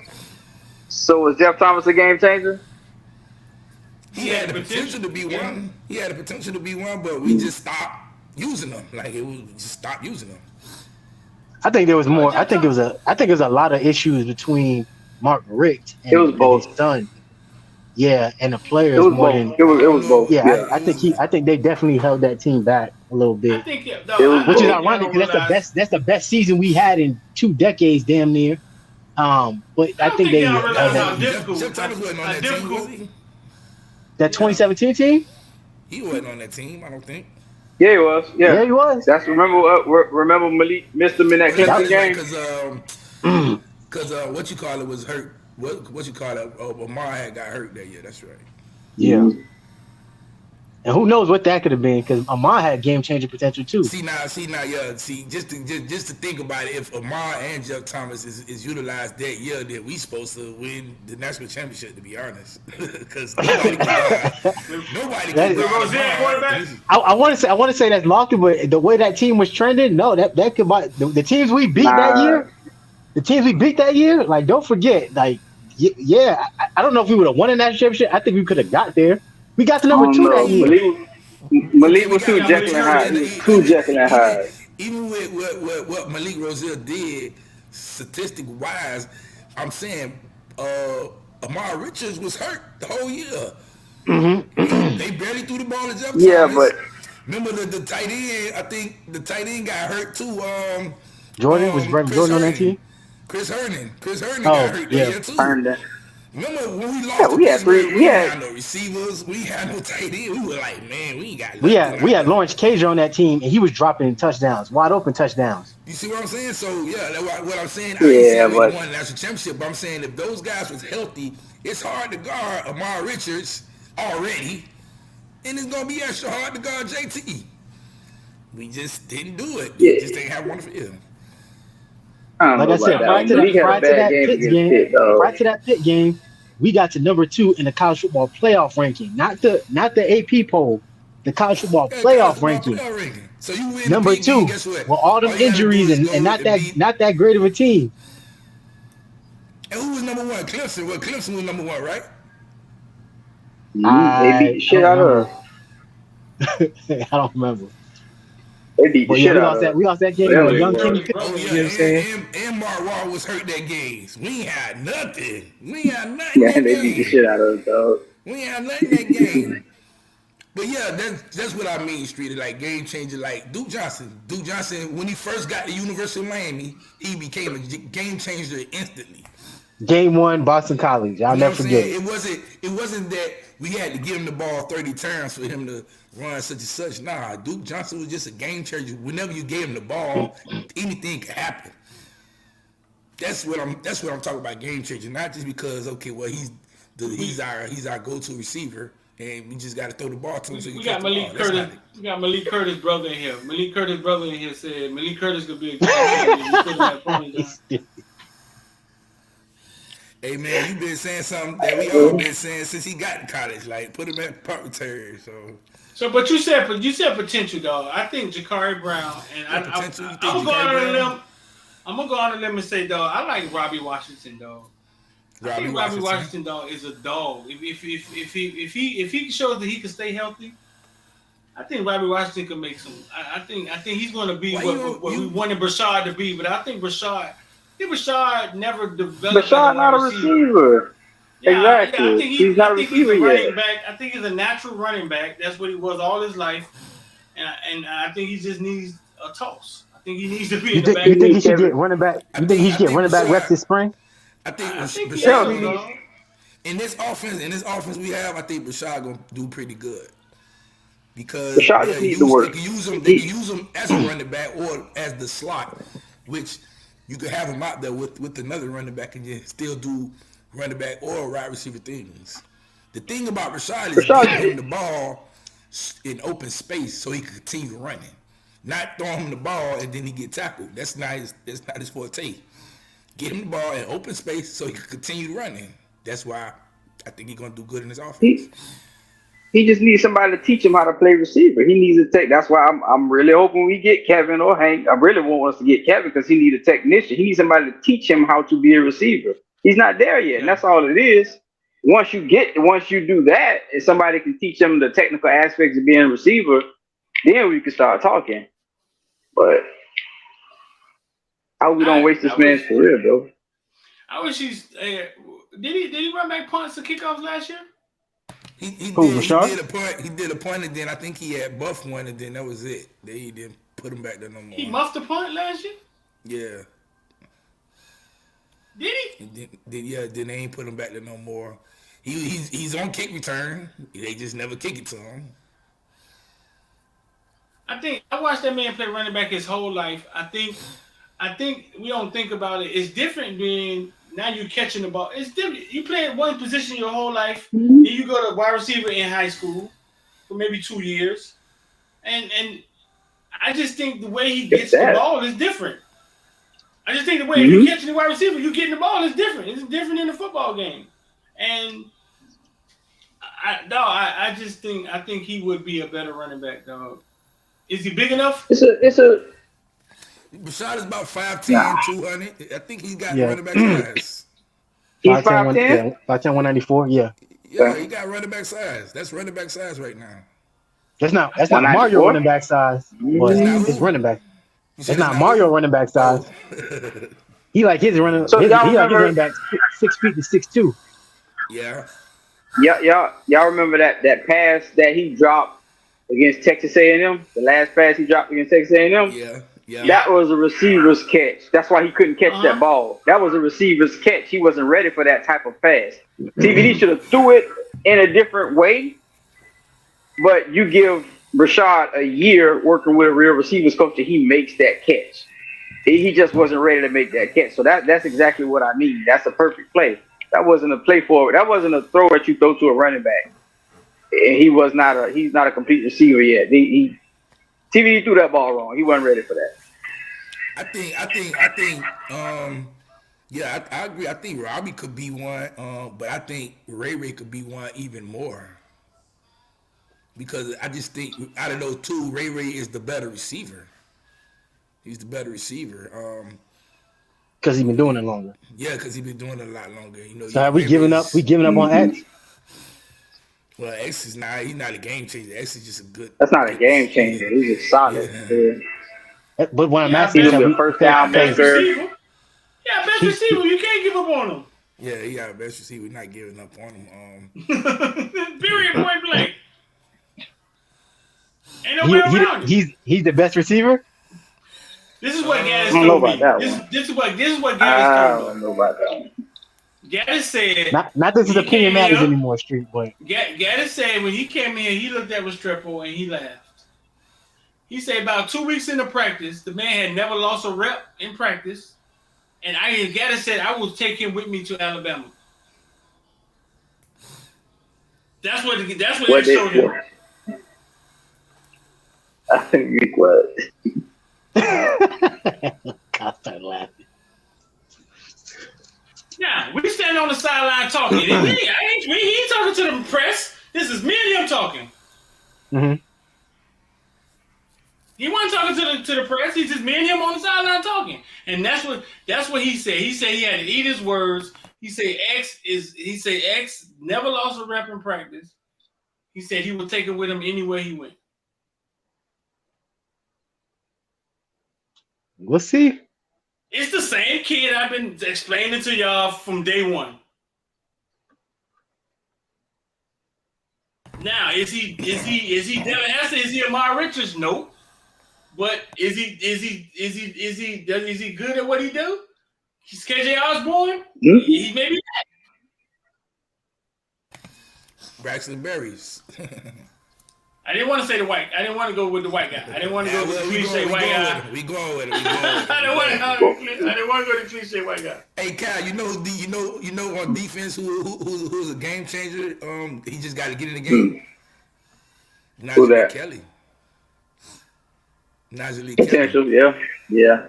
C: So was Jeff Thomas a game changer?
I: He had the potential to be one. He had the potential to be one, but we just stopped using them. Like we just stopped using them.
B: I think there was more. I think it was a lot of issues between Mark Richt and,
C: it was both.
B: His son. Yeah, and the players
C: it was
B: more
C: both.
B: than
C: it was both.
B: Yeah, I think they definitely held that team back a little bit.
A: I think
B: which is ironic because that's the best season we had in 2 decades, damn near. But I think they held that.
I: Jeff Thomas wasn't on that team, was he?
B: That 2017 team?
I: He wasn't on that team, I don't think.
C: Yeah, he was. Yeah,
B: he was.
C: That's remember Malik missed him in that Clemson game
I: because what you call it was hurt. What you call it? Amar had got hurt that year. That's right.
B: Yeah. Mm-hmm. And who knows what that could have been? Because Amar had game changing potential too.
I: See now, yeah. See, just to think about it, if Amar and Jeff Thomas is utilized that year, then we supposed to win the national championship. To be honest, because nobody can guard.
B: I want to say that's lucky, but the way that team was trending, no, that could buy the teams we beat that year. The teams we beat that year, like don't forget, like yeah, I don't know if we would have won a national championship. I think we could have got there. We got to number 2 that year.
C: Malik was too Jekyll and Hyde. He was too Jekyll and Hyde.
I: Even with what Malik Roselle did, statistic wise, I'm saying Amar Richards was hurt the whole year. Mm-hmm. They barely threw the ball to Jeff Thomas.
C: Yeah, but
I: remember the tight end? I think the tight end got hurt too.
B: Jordan was Jordan on that team.
I: Chris Herndon got hurt that year too.
C: Herndon.
I: Remember when we lost?
C: We had
I: no receivers. We had no tight end. We were like, man, we ain't got.
B: We had Lawrence Cager on that team, and he was dropping touchdowns, wide open touchdowns.
I: You see what I'm saying? So yeah, that's what I'm saying.
C: I ain't saying
I: we won the national championship, but I'm saying if those guys was healthy, it's hard to guard Amar Richards already, and it's gonna be extra hard to guard JT. We just didn't do it.
C: Yeah.
I: We just didn't have one for him.
B: Like I said, prior to that Pitt game, we got to number 2 in the college football playoff ranking, not the AP poll, the college football playoff ranking.
I: So you win
B: number 2 with all them injuries and not that great of a team.
I: And who was number 1? Clemson. Well, Clemson was number 1, right?
C: They beat the shit out of
B: her. I don't remember.
C: They beat the shit out of her.
B: We lost that game with young Kenny.
I: And Marwar was hurt that game. We had nothing.
C: Yeah, they beat the shit out of us, dog.
I: We had nothing that game. But yeah, that's what I mean, Street. Like game changer, like Duke Johnson. Duke Johnson, when he first got to University of Miami, he became a game changer instantly.
B: Game 1, Boston College. I'll never forget it.
I: It wasn't that we had to give him the ball 30 times for him to run such and such. Nah, Duke Johnson was just a game changer. Whenever you gave him the ball, anything could happen. That's what I'm talking about, game changer. Not just because he's our go-to receiver and we just got to throw the ball to him. So
A: we got Malik Curtis. We got Malik Curtis' brother in here. Malik Curtis' brother in here said Malik Curtis could be a game changer.
I: Hey man, you been saying something that we all been saying since he got in college. Like put him at punt return.
A: But you said potential, dog. I think Jakari Brown and I'm gonna go out on a limb. I'm gonna go out on a limb and say, dog. I like Robbie Washington, dog. I think Robbie Washington, dog, is a dog. If he shows that he can stay healthy, I think Robbie Washington can make some. I think he's going to be what we wanted Brashard to be. But I think Brashard never developed.
C: Brashard not a receiver.
A: Yeah,
C: exactly.
A: I think
C: he's not a receiver yet.
A: I think he's a natural running back. That's what he was all his life. And I think he just needs a toss. I think he needs to be in the back.
B: You think he should get running back? You think he should get running back reps this spring?
I: I think
C: Brashard
I: in this offense we have, I think Brashard gonna do pretty good. Because
C: Brashard just needs to work.
I: They can use him as a running back or as the slot, which you could have him out there with another running back and just still do running back or wide receiver things. The thing about Brashard is giving him the ball in open space so he can continue running. Not throwing him the ball and then he get tackled. That's not his forte. Get him the ball in open space so he can continue running. That's why I think he's gonna do good in his offense.
C: He just needs somebody to teach him how to play receiver. He needs to take. That's why I'm really hoping we get Kevin or Hank. I really want us to get Kevin because he needs a technician. He needs somebody to teach him how to be a receiver. He's not there yet, and that's all it is. Once you do that, and somebody can teach him the technical aspects of being a receiver, then we can start talking. But I hope we don't waste this man's career, though.
A: I wish he's. Did he run back punts and kickoffs last year?
I: He did a punt, and then I think he had buffed one, and then that was it. They didn't put him back there no more.
A: He muffed a punt last year?
I: Yeah.
A: Did he?
I: Then they ain't put him back there no more. He's on kick return. They just never kick it to him.
A: I watched that man play running back his whole life. I think we don't think about it. It's different being now you're catching the ball. It's different. You play at one position your whole life. Then you go to wide receiver in high school for maybe 2 years. And I just think the way he gets the ball is different. I just think the way if you're catching the wide receiver, you getting the ball is different. It's different in the football game. And I think he would be a better running back, dog. Is he big enough?
I: Rashad is about 5'10", 200. I think he's got running back size.
C: He's 5'10"?
B: 5'10", 194, yeah.
I: Yeah, he got running back size. That's running back size right now.
B: That's not Mario running back size, but it's running back. It's not Mario running back size. He like his running. So his running back 6 feet to 6'2".
I: Yeah.
C: Y'all remember that pass that he dropped against Texas A&M? The last pass he dropped against Texas A&M?
I: Yeah.
C: That was a receiver's catch. That's why he couldn't catch that ball. That was a receiver's catch. He wasn't ready for that type of pass. TVD should have threw it in a different way, but you give Rashad a year working with a real receivers coach and he makes that catch. He just wasn't ready to make that catch. So that's exactly what I mean. That's a perfect play. That wasn't a play forward. That wasn't a throw that you throw to a running back. And he's not a complete receiver yet. TVD threw that ball wrong. He wasn't ready for that.
I: I agree. I think Robbie could be one, but I think Ray could be one even more. Because I just think out of those two, Ray is the better receiver. He's the better receiver.
B: Because he's been doing it longer.
I: Yeah, because he's been doing it a lot longer. You know.
B: So have we given up? We giving up on X?
I: Well, X is not. He's not a game changer. X is just a good.
C: That's not a game changer. He's just solid. Yeah.
B: But when I'm asking,
C: he's a first down maker.
A: Yeah, best receiver. You can't give up on him.
I: Yeah, he got best receiver. We're not giving up on him.
A: Period. Point blank. Ain't no way around it.
B: He's the best receiver.
A: This is what Gaddis told me. This is what Gaddis told me.
C: I don't know about that.
A: Gaddis said.
B: Not that his opinion matters anymore, Street. But
A: Gaddis said when he came in, he looked at Restrepo and he laughed. He said about 2 weeks into practice, the man had never lost a rep in practice, and Gaddis said I will take him with me to Alabama. That's what they showed him.
C: I think it was.
B: God, start laughing.
A: Yeah, we stand on the sideline talking. We ain't talking to the press. This is me and him talking.
B: Mm-hmm.
A: He wasn't talking to the press. He's just me and him on the sideline talking. And that's what he said. He said he had to eat his words. He said X never lost a rep in practice. He said he would take it with him anywhere he went.
B: We'll see.
A: It's the same kid I've been explaining to y'all from day one. Now, is he Devin Hester? Is he Amari Richards? No. But is he good at what he do? He's KJ Osborne? Mm-hmm. He may be that.
I: Braxton Berries.
A: I didn't want to say the white. I didn't want to go with the white guy. I didn't want to go with the cliche white guy.
I: We going with it.
A: I didn't want to go with the cliche white guy.
I: Hey, Kyle, you know on defense who's a game changer? He just got to get in the game.
C: Who's that?
I: Kelly. Najee
C: potential, Kelly. Yeah.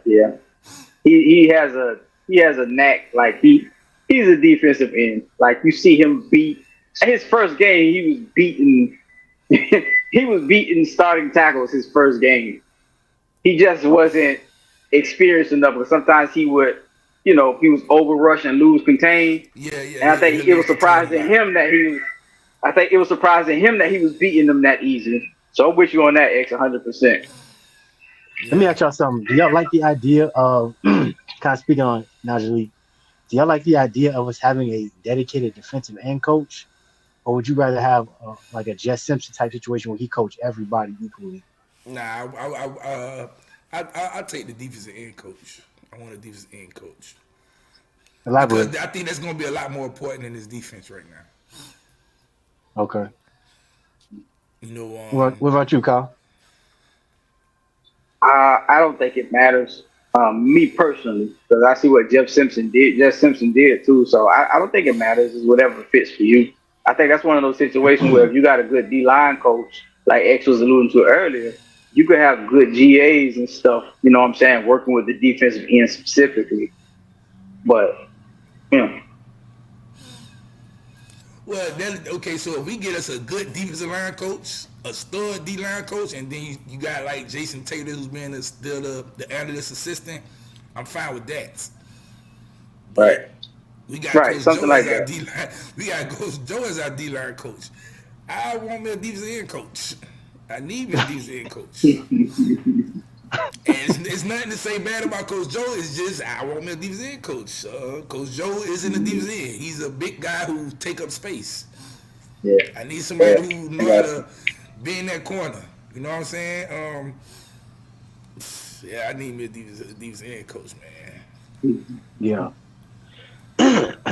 C: He has a he has a knack. Like he's a defensive end. Like you see him beat. His first game, he was beating. He was beating starting tackles his first game. He just wasn't experienced enough. Because sometimes he would, he was overrush and lose contain.
I: Yeah.
C: And I think it was surprising him that he was. I think it was surprising him that he was beating them that easy. So I'm with you on that, X, 100%.
B: Let me ask y'all something. Do y'all like the idea of kind of speaking on Najee? Do y'all like the idea of us having a dedicated defensive end coach, or would you rather have like a Jess Simpson type situation where he coach everybody equally?
I: Nah, I take the defensive end coach. I want a defensive end coach.
B: Elaborate.
I: Because I think that's going to be a lot more important in this defense right now.
B: Okay.
I: What
B: about you, Kyle?
C: I don't think it matters. Me personally, because I see what Jeff Simpson did too. So I don't think it matters. It's whatever fits for you. I think that's one of those situations where if you got a good D-line coach, like X was alluding to earlier, you could have good GAs and stuff, you know what I'm saying, working with the defensive end specifically. But,
I: Well, then, okay, so if we get us a good defensive line coach, a stud D-line coach, and then you got like Jason Taylor who's been still the analyst assistant, I'm fine with that.
C: Right.
I: We got
C: Coach
I: Joe
C: like
I: as our D-line. We got Coach Joe as our D-line coach. I want me a defensive end coach. I need me a defensive end coach. And it's nothing to say bad about Coach Joe. It's just I want me a defensive end coach. Coach Joe isn't a defensive end. He's a big guy who take up space.
C: Yeah.
I: I need somebody who know how to be in that corner. You know what I'm saying? Yeah, I need me a defensive end coach, man.
B: Yeah.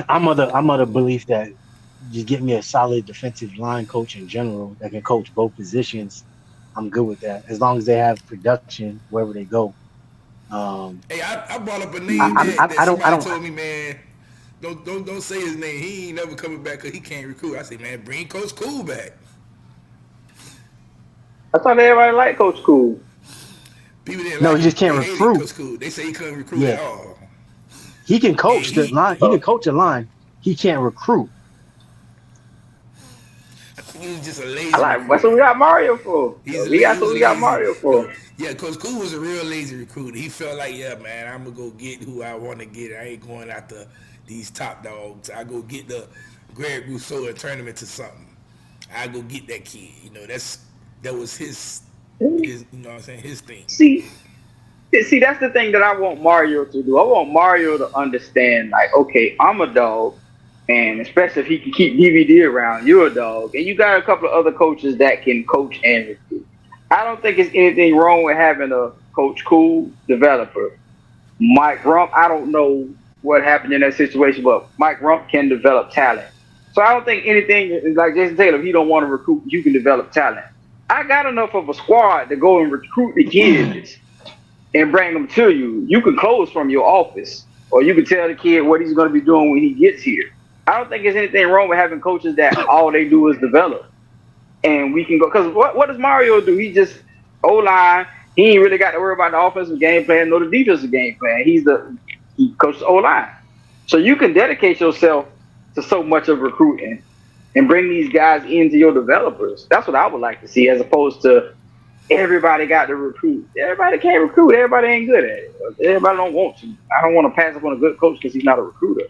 B: I'm of the belief that just get me a solid defensive line coach in general that can coach both positions. I'm good with that as long as they have production wherever they go.
I: Hey, I brought up a name that somebody told me, man. Don't say his name. He ain't never coming back because he can't recruit. I say, man, bring Coach Cool back.
C: I thought everybody liked Coach Cool.
I: People didn't
B: he just can't recruit.
I: Coach Cool. They say he couldn't recruit at all.
B: He can coach the line. He can coach a line. He can't recruit.
I: I think he was just a lazy.
C: That's what we got Mario for. That's what we got Mario for.
I: Yeah, Coach Cool was a real lazy recruiter. He felt like, yeah, man, I'm gonna go get who I want to get. I ain't going after these top dogs. I go get the Greg Rousseau and turn him into something. I go get that kid. That was his you know what I'm saying, his thing.
C: See, that's the thing that I want Mario to do. I want Mario to understand, like, okay, I'm a dog, and especially if he can keep DVD around, you're a dog, and you got a couple of other coaches that can coach and recruit. I don't think there's anything wrong with having a Coach Cool developer. Mike Rump, I don't know what happened in that situation, but Mike Rump can develop talent. So I don't think anything, like Jason Taylor, if you don't want to recruit, you can develop talent. I got enough of a squad to go and recruit the kids and bring them to you. You can close from your office, or you can tell the kid what he's going to be doing when he gets here. I don't think there's anything wrong with having coaches that all they do is develop. And we can go, because what does Mario do? He just O-line. He ain't really got to worry about the offensive game plan nor the defensive game plan. He coaches O-line. So you can dedicate yourself to so much of recruiting and bring these guys into your developers. That's what I would like to see, as opposed to everybody got to recruit. Everybody can't recruit. Everybody ain't good at it. Everybody don't want to. I don't want to pass up on a good coach because he's not a recruiter.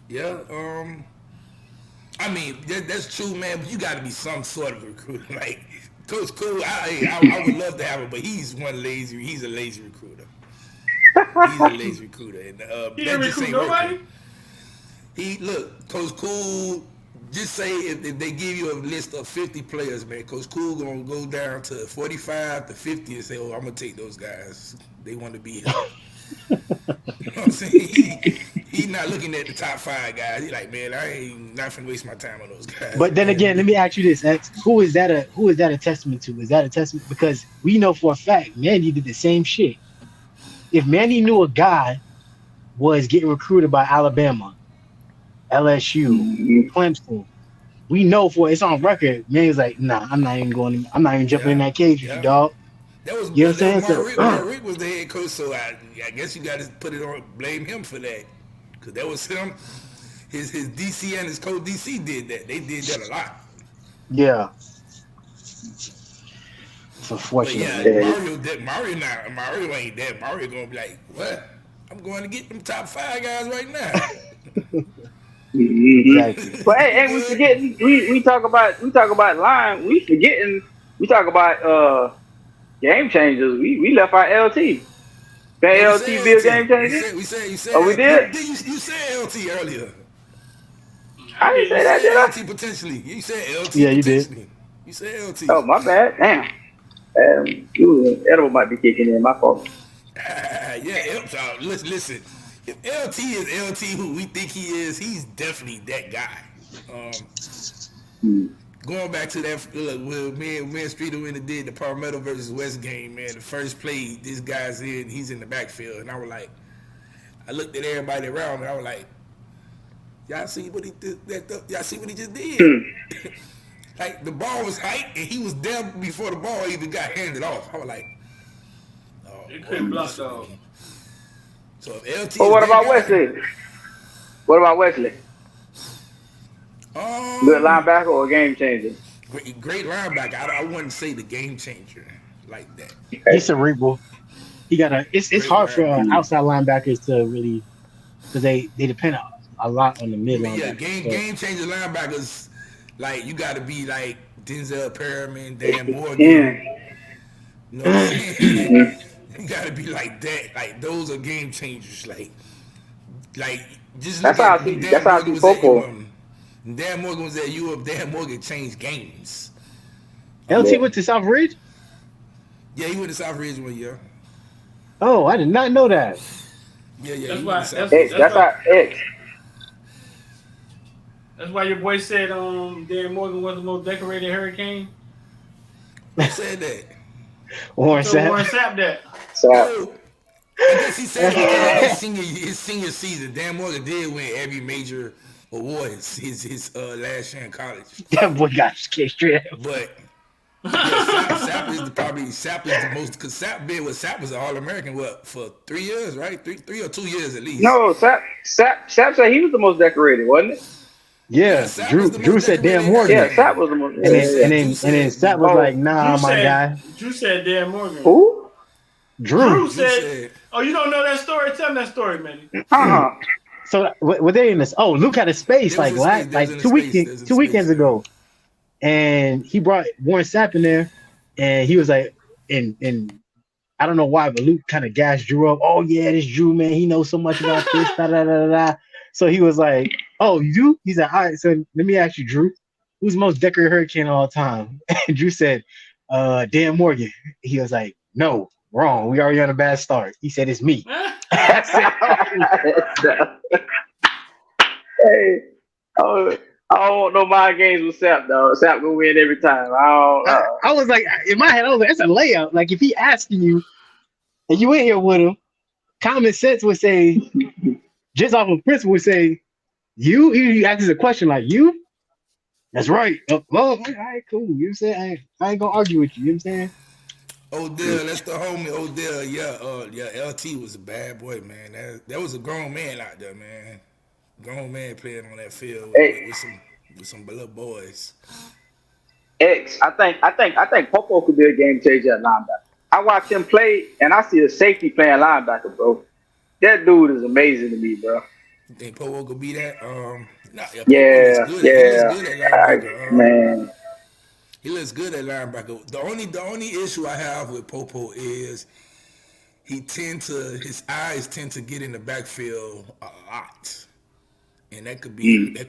I: Yeah, I mean, that's true, man, but you got to be some sort of recruiter. Like, Coach Cool, I would love to have him, but he's a lazy recruiter. He's a lazy recruiter. And
A: he didn't recruit nobody?
I: Look, Coach Cool, just say if they give you a list of 50 players, man, Coach Cool going to go down to 45 to 50 and say, oh, I'm going to take those guys. They want to be here. You know what I'm saying? He's not looking at the top 5 guys. He's like, man, I ain't not finna waste my time on those guys.
B: But then again, let me ask you this, X. Who is that a testament to? Is that a testament? Because we know for a fact Mandy did the same shit. If Mandy knew a guy was getting recruited by Alabama, LSU, Clemson, we know it's on record. Mandy's like, nah, I'm not even jumping in that cage with you, dog.
I: That was,
B: you know what I'm saying?
I: Mark Rick was the head coach, so I guess you got to put it on, blame him for that, because that was him. His DC and his coach DC did that. They did that a lot.
B: Yeah. It's unfortunate.
I: But yeah, Mario ain't that. Mario gonna be like, what? I'm going to get them top 5 guys right now.
B: Exactly.
C: But hey, we forgetting. We talk about line. We talk about game changers. We left our LT. Can LT be a game changer?
I: You said.
C: Oh, we did.
I: You said LT earlier.
C: I didn't say that, did I?
I: LT potentially. You said LT.
B: Yeah, you
I: potentially.
B: did.
I: You said LT.
C: Oh, my bad. Damn. Edible might be kicking in. My fault.
I: Yeah, listen. If LT is LT who we think he is, he's definitely that guy. Going back to that, look, when me and Streeter went and did the Palmetto versus West game, man, the first play, this guy's in, he's in the backfield, and I was like, I looked at everybody around me, I was like, y'all see what he did? Y'all see what he just did? Like, the ball was hyped, and he was there before the ball even got handed off. I was like, oh,
A: It couldn't block though.
I: So if LT.
C: Well, what about Wesley? What about Wesley? Good linebacker or a game changer?
I: Great linebacker. I wouldn't say the game changer like that.
B: He's cerebral. He got it's hard for outside linebackers to really, because they depend a lot on the mid linebacker.
I: Yeah, game changer linebackers, like you got to be like Denzel Perriman, Dan Morgan. You know what I'm saying? You got to be like that. Like those are game changers. Like just
C: that's how I see Popo.
I: Dan Morgan was at U. Dan Morgan changed games.
B: LT went to South Ridge?
I: Yeah, he went to South Ridge 1 year.
B: Oh, I did not know that.
I: Yeah.
A: That's why your boy said Dan Morgan was the most decorated Hurricane.
I: Who said that?
B: Warren Sapp.
A: Warren Sapp that.
I: I guess he said his senior season, Dan Morgan did win every major award his last year in college.
B: That boy got straight up.
I: But Sapp is the most, because Sapp was an All-American for 3 years, right? Three or 2 years at least.
C: No, Sapp said he was the most decorated, wasn't it?
B: Yeah, Drew said Dan Morgan.
C: Yeah, Sapp was the most.
B: And then Sapp was like, nah, my guy.
A: Drew said Dan Morgan.
C: Who?
A: Drew said. Oh, you don't know that story? Tell me that story, man.
B: So were they in this? Oh, Luke had a space like 2 weekends ago, and he brought Warren Sapp in there, and he was like, and I don't know why, but Luke kind of gassed Drew up. Oh yeah, this Drew, man, he knows so much about this. Da, da, da, da. So he was like, oh, you do? He's like, all right. So let me ask you, Drew, who's the most decorated Hurricane of all time? And Drew said, Dan Morgan. He was like, no, wrong. We already on a bad start. He said, it's me.
C: Hey, I don't want no mind games with Sapp, though. Sapp gonna win every time.
B: I was like, in my head, I was like, that's a layup. Like, if he asking you, and you in here with him, common sense would say, just off of principle, would say, you asks a question like, you? That's right. Well, all right, cool. You know what I'm saying? I ain't gonna argue with you. You know what I'm saying?
I: Odell, that's the homie Odell. Yeah, LT was a bad boy, man. That was a grown man out there, man. Grown man playing on that field with some little boys.
C: I think Popo could be a game changer at linebacker. I watch him play, and I see a safety playing linebacker, bro. That dude is amazing to me, bro.
I: You think Popo could be that?
C: Yeah.
I: He looks good at linebacker.
C: Man.
I: He looks good at linebacker. The only issue I have with Popo is his eyes tend to get in the backfield a lot, and that could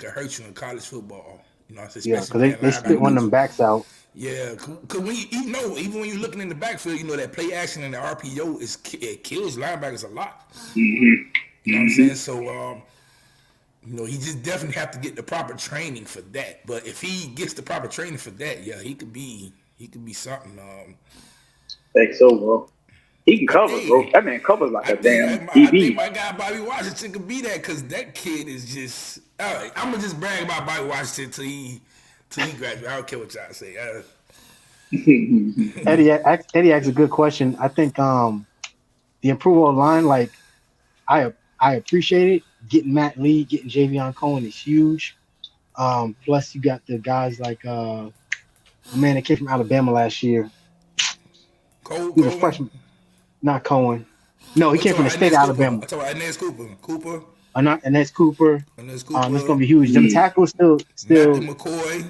I: hurt you in college football. You know,
B: because they split one of them backs out.
I: Yeah, because even when you're looking in the backfield, you know that play action and the RPO it kills linebackers a lot. You know what I'm saying? So he just definitely have to get the proper training for that. But if he gets the proper training for that, yeah, he could be something.
C: Think so, bro. He can cover, bro. That man covers like a damn DB.
I: I think my guy Bobby Washington could be that, because that kid is just. I'm gonna just brag about Bobby Washington till he graduates. I don't care what y'all say.
B: Eddie asks a good question. I think the improve line, like I appreciate it. Getting Matt Lee, getting Javion Cohen is huge. Plus you got the guys like a man that came from Alabama last year. He was a
I: Coleman.
B: freshman, not Cohen. No, he came from the state of Alabama.
I: I talk about Inez Cooper.
B: And that's Cooper.
I: Inez Cooper.
B: It's gonna be huge. Them tackles still.
I: Matthew McCoy.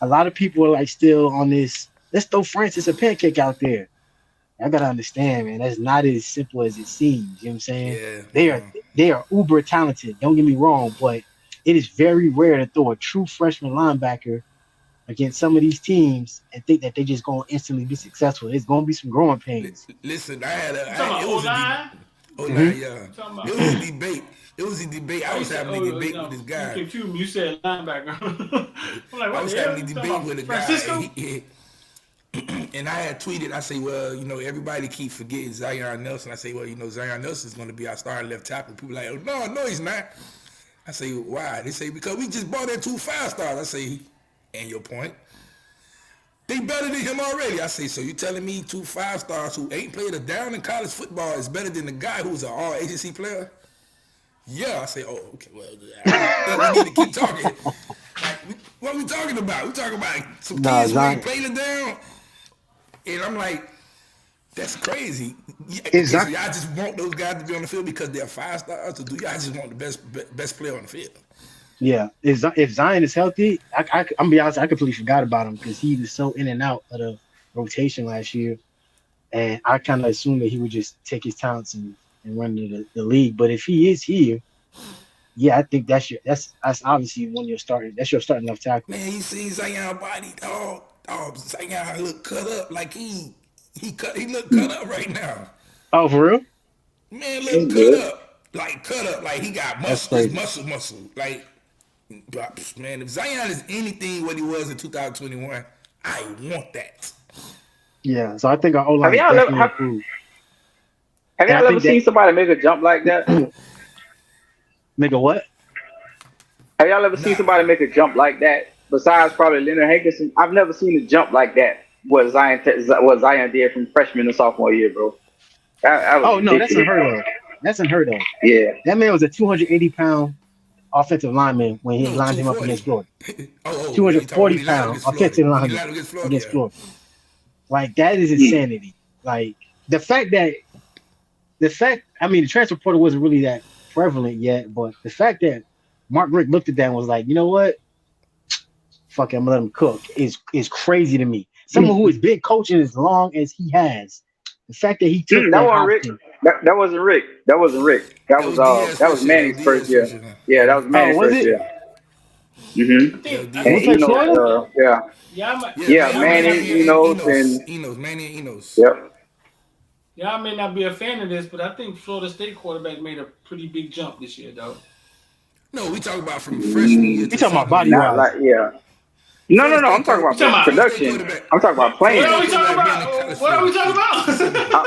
B: A lot of people are like still on this. Let's throw Francis a pancake out there. I gotta understand, man. That's not as simple as it seems. You know what I'm saying?
I: Yeah.
B: They are uber talented. Don't get me wrong, but it is very rare to throw a true freshman linebacker against some of these teams and think that they just gonna instantly be successful. It's gonna be some growing pains.
I: Listen, it was a debate. I was having a debate with this guy.
A: You confused me. You said linebacker. I'm like,
I: I was having a debate with a guy. And I had tweeted, I say, well, everybody keep forgetting Zion Nelson. I say, well, Zion Nelson is going to be our starting left tackle. People are like, oh, no, he's not. I say, why? They say, because we just brought in 2 5-stars. I say, and your point? They better than him already. I say, so you telling me 2 5-stars who ain't played a down in college football is better than the guy who's an all-agency player? Yeah. I say, oh, okay, well, we need to keep talking. Like, what are we talking about? We talking about some kids who ain't played a down. And I'm like, that's crazy. So y'all just want those guys to be on the field because they're 5-stars, or do y'all just want the best player on the field?
B: Yeah, if Zion is healthy, I'm gonna be honest, I completely forgot about him because he was so in and out of the rotation last year, and I kind of assumed that he would just take his talents and run the league. But if he is here, yeah, I think that's obviously when you're starting. That's your starting left tackle.
I: Man, you see Zion body, dog. Zion look cut up like he look cut up right now.
B: Oh, for real?
I: Man, look cut up like he got muscle. Like, man, if Zion is anything what he was in 2021, I want that.
B: Yeah, so I think our O-line
C: have y'all ever seen somebody make a jump like that?
B: Make a what?
C: Have y'all ever seen somebody make a jump like that? Besides probably Leonard Hankerson, I've never seen a jump like that. What Zion did from freshman to sophomore year, bro.
B: That's unheard of. That's unheard of.
C: Yeah,
B: that man was a 280-pound offensive lineman when he lined him up against Florida. 240-pound offensive lineman against Florida. Like, that is insanity. Like, the fact, I mean, the transfer portal wasn't really that prevalent yet, but the fact that Mark Richt looked at that and was like, you know what? Fuck it, I'm gonna let him cook is crazy to me. Someone who has been coaching as long as he has, the fact that he took
C: that wasn't Rick. That was Manning's first year. Yeah, that was Manning's first year. Manning,
A: Enos.
C: Yep.
A: Y'all may not be a fan of this, but I think Florida State quarterback made a pretty big jump this year, though.
I: No, we talking about from freshman year.
B: You talking about body wise?
C: No. I'm talking about production. I'm talking about playing.
A: What are we talking about? What are we talking about?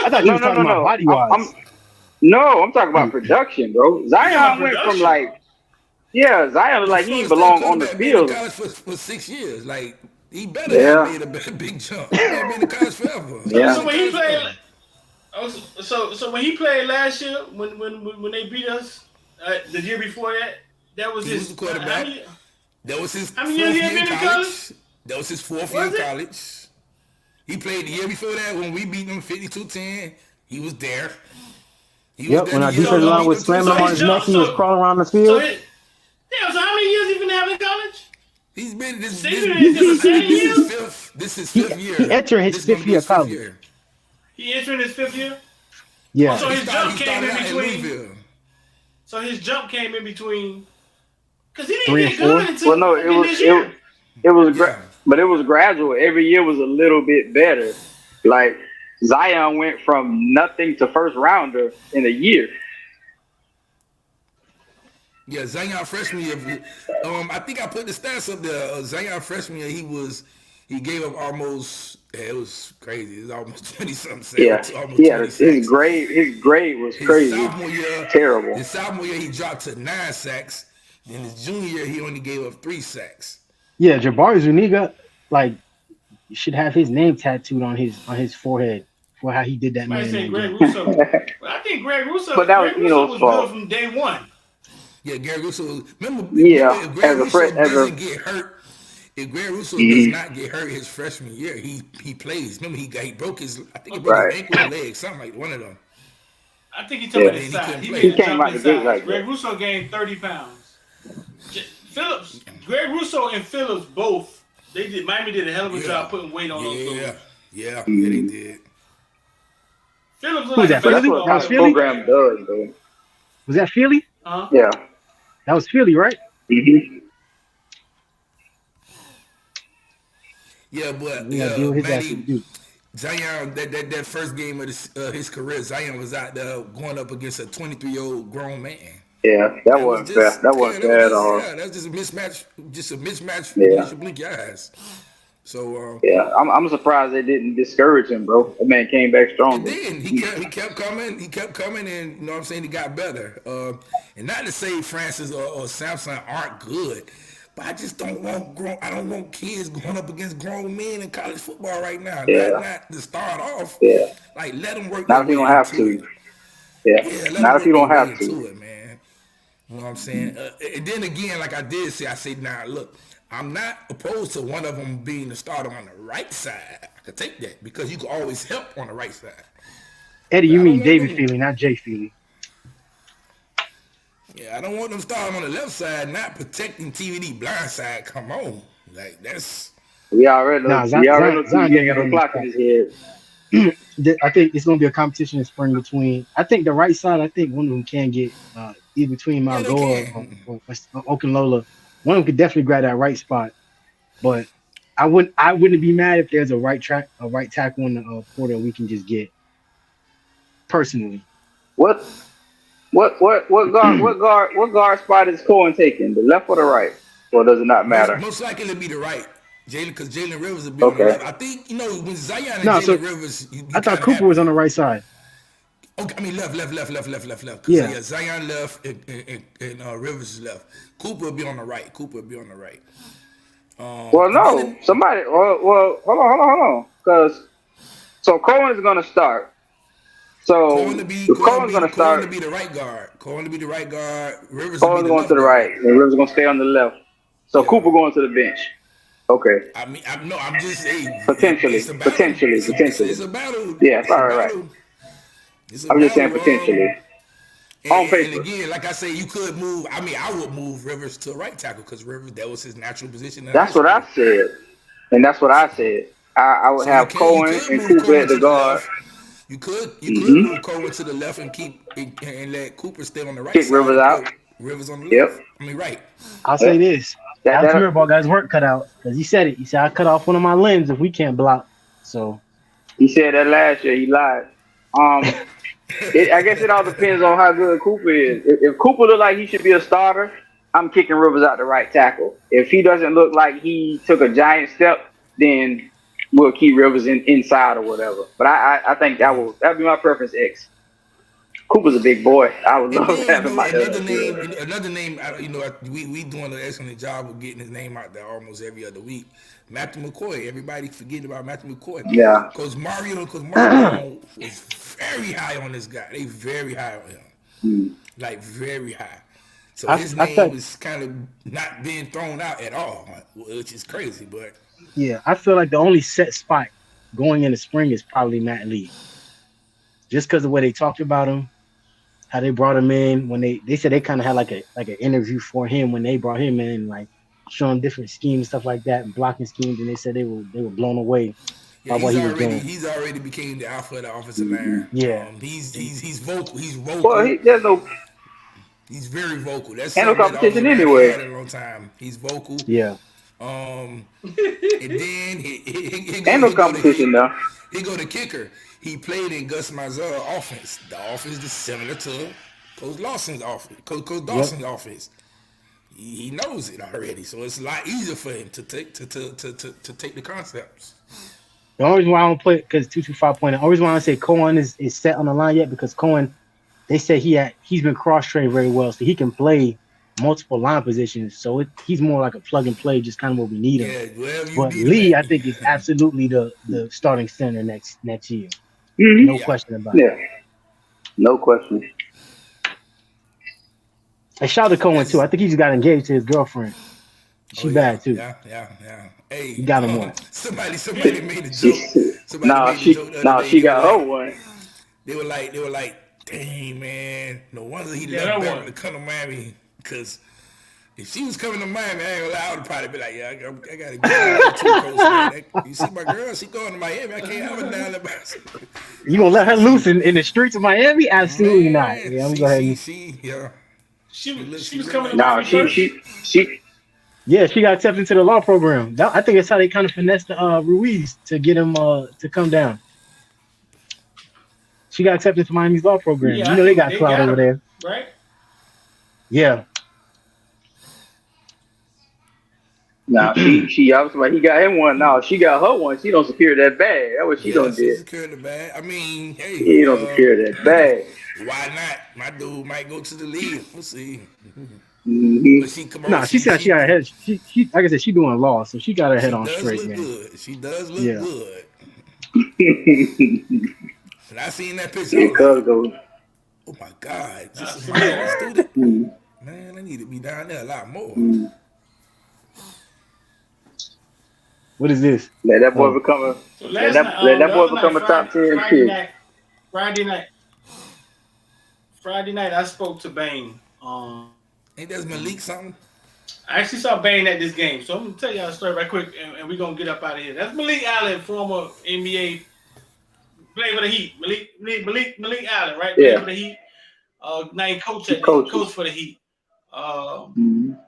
B: I thought you were talking about body wise.
C: I'm talking about production, bro. Zion went from Zion was like he belonged on the field.
I: He been in college for 6 years. Like, he better have made a big jump. He been in college forever.
C: Yeah.
A: So when he played, so when he played last year, when they beat us the year before that was his
I: quarterback. That was his
A: fourth year in college.
I: That was his 4th year in college. He played the year before that when we beat them 52-10. He was there.
B: When our defensive line was slamming him on his neck, he was crawling around the field.
A: So how many years he been having in college?
I: He's been this is fifth year.
B: He entered his 5th year of college.
A: He entered his 5th year?
B: Yeah.
A: So his jump came in between. So his jump came in between. Because he didn't get good until
C: it was gradual. Every year was a little bit better. Like, Zion went from nothing to first rounder in a year.
I: Yeah, Zion freshman year. I think I put the stats up there. Zion freshman year, he gave up almost. It was crazy. It was almost 20-something sacks.
C: Yeah. His grade was crazy.
I: Sophomore year,
C: terrible.
I: His sophomore year, he dropped to 9 sacks. Then his junior year, he only gave up 3 sacks.
B: Yeah, Jabari Zuniga, like You should have his name tattooed on his forehead for how he did that
A: Somebody
B: man.
A: say Greg Russo. Well, I think Greg Russo.
C: But that
A: Greg
C: was,
A: Russo was good from day one.
I: Yeah, Gary Russo. Remember if Greg
C: as a
I: Russo
C: as
I: doesn't
C: a
I: get hurt, if Greg Russo does not get hurt his freshman year, he plays. Remember he broke his his ankle or leg, something like one of them.
A: I think he's talking about his size. He made a jump in size.
C: Like
A: Greg Russo gained 30 pounds. Greg Russo and Phillips both. Miami did a hell of a job putting weight on those dudes.
I: Yeah, they did.
A: Phillips looked like
C: that's what the program does, though.
B: Was that Philly?
C: Yeah.
B: That was Philly, right?
C: Mm-hmm.
I: Yeah, but
B: Manny,
I: Zion, that first game of his career, Zion was out there going up against a 23-year-old grown man.
C: Yeah, that wasn't fair. That wasn't fair at all.
I: Yeah, that's just a mismatch.
C: Yeah.
I: You should blink your eyes. So
C: I'm surprised they didn't discourage him, bro. The man came back strong.
I: He kept coming, and you know what I'm saying, he got better. And not to say Francis or Samson aren't good, but I just don't want kids going up against grown men in college football right now. Not to start off.
C: Yeah.
I: Like, let them work.
C: Not if you don't have to. Not if you don't have to.
I: It, man. You know what I'm saying? And then again, like I did say, look, I'm not opposed to one of them being the starter on the right side. I could take that because you can always help on the right side.
B: Eddie, you mean David Feely, not Jay Feely.
I: Yeah, I don't want them starting on the left side, not protecting TVD blind side. Come on. Like, that's...
C: We already know Zion got a clock in his head.
B: I think it's going to be a competition in spring between... I think the right side, I think one of them can get either between Malgoa or Okunlola. One of them could definitely grab that right spot, but I wouldn't be mad if there's a right tackle in the portal we can just get. Personally,
C: what guard spot is Cohen taking? The left or the right, or does it not matter?
I: Most likely it'll be the right, Jalen, because Jalen Rivers will be on the left. I think when Zion and Jalen Rivers.
B: I thought Cooper was on the right side.
I: Okay, I mean left.
B: Yeah,
I: Zion left and Rivers is left. Cooper will be on the right.
C: Well, no, somebody. Well, hold on, because Cohen is gonna start. So Cohen's gonna start.
I: Cohen to be the right guard. Rivers.
C: Cohen's going to the right, and Rivers gonna stay on the left. So Cooper going to the bench. Okay.
I: I'm just saying.
C: Potentially.
I: It's a battle.
C: Yeah, it's all right. I'm just saying potentially.
I: And again, like I say, you could move. I mean, I would move Rivers to right tackle because Rivers, that was his natural position.
C: That's what I said. And that's what I said. I would have Cohen and Cooper at the guard.
I: You could move Cohen to the left and let Cooper stay on the right.
C: Kick Rivers out.
I: Rivers on the left. I mean, right.
B: I'll say this. Alex Mirabal got his work cut out because he said it. He said, I cut off one of my limbs if we can't block. So
C: he said that last year. He lied. I guess it all depends on how good Cooper is. If Cooper look like he should be a starter, I'm kicking Rivers out the right tackle. If he doesn't look like he took a giant step, then we'll keep Rivers inside or whatever. But I think that'd be my preference. X. Cooper's a big boy. I would love to have him out there.
I: Another name. We doing an excellent job of getting his name out there almost every other week. Matthew McCoy. Everybody forgetting about Matthew McCoy.
C: Yeah.
I: Because Mario was very high on this guy. They very high on him. Like very high. So his name was kind of not being thrown out at all, which is crazy. But
B: yeah, I feel like the only set spot going into spring is probably Matt Lee. Just because of the way they talked about him, how they brought him in when they said they kind of had like an interview for him when they brought him in, like showing different schemes and stuff like that and blocking schemes, and they said they were blown away by what he was doing.
I: He's already became the alpha of the offensive line.
B: Yeah,
I: he's vocal. He's vocal.
C: Well,
I: he's very vocal. That's
C: no competition anyway.
I: Had a long time. He's vocal.
B: Yeah.
I: And then he
C: no competition now.
I: He go to kicker. He played in Gus Malzahn's offense. The offense is similar to Coach Lawson's offense. Coach Dawson's offense. He knows it already, so it's a lot easier for him to take the concepts.
B: The only reason why I don't play because 225 point. The only reason why I say Cohen is set on the line yet because Cohen, they said he's been cross trained very well, so he can play multiple line positions, so he's more like a plug and play, just kind of what we need him.
I: Yeah, wherever you
B: But
I: need
B: Lee,
I: him
B: I think, is absolutely the starting center next year.
C: Mm-hmm.
B: No question about it.
C: Yeah, no question.
B: And shout out to Cohen too. I think he just got engaged to his girlfriend. She bad too.
I: Yeah. Hey,
B: You got him one.
I: Somebody made a joke.
C: She got her one.
I: They were like, dang man, no wonder he left Beverly to come to Miami. Because if she was coming to Miami, I ain't gonna lie, I would probably be like, yeah, I gotta get too close, man. You see my girl, she going to Miami. I can't have her down there.
B: You gonna let her loose in the streets of Miami? Absolutely not. Yeah, I'm going.
A: She was coming to Miami first.
B: Yeah, she got accepted into the law program. I think that's how they kind of finessed Ruiz to get him to come down. She got accepted to Miami's law program.
A: Yeah,
B: you know they got clout over there,
A: right?
B: Yeah.
C: Nah, she obviously he got him one. Now she got her one. She don't secure that bag. That's what she don't do.
I: Secure the bag. I mean, hey,
C: he don't secure that bag.
I: Why not? My dude might go to the league. We'll see.
C: Mm-hmm.
B: She said she got her head. She like I said, she doing law, so she got her head on straight, man.
I: Good. She does look good. And I seen that picture. Oh my God! This is a student. Man, I need to be down there a lot more.
B: What is this?
C: Let that boy become a top 10 pick.
A: Friday night, I spoke to Bane.
I: Ain't that Malik something?
A: I actually saw Bane at this game, so I'm gonna tell y'all a story right quick, and we're gonna get up out of here. That's Malik Allen, former NBA, played for the Heat. Malik Allen, right? Played for the Heat. Now he coach for the Heat.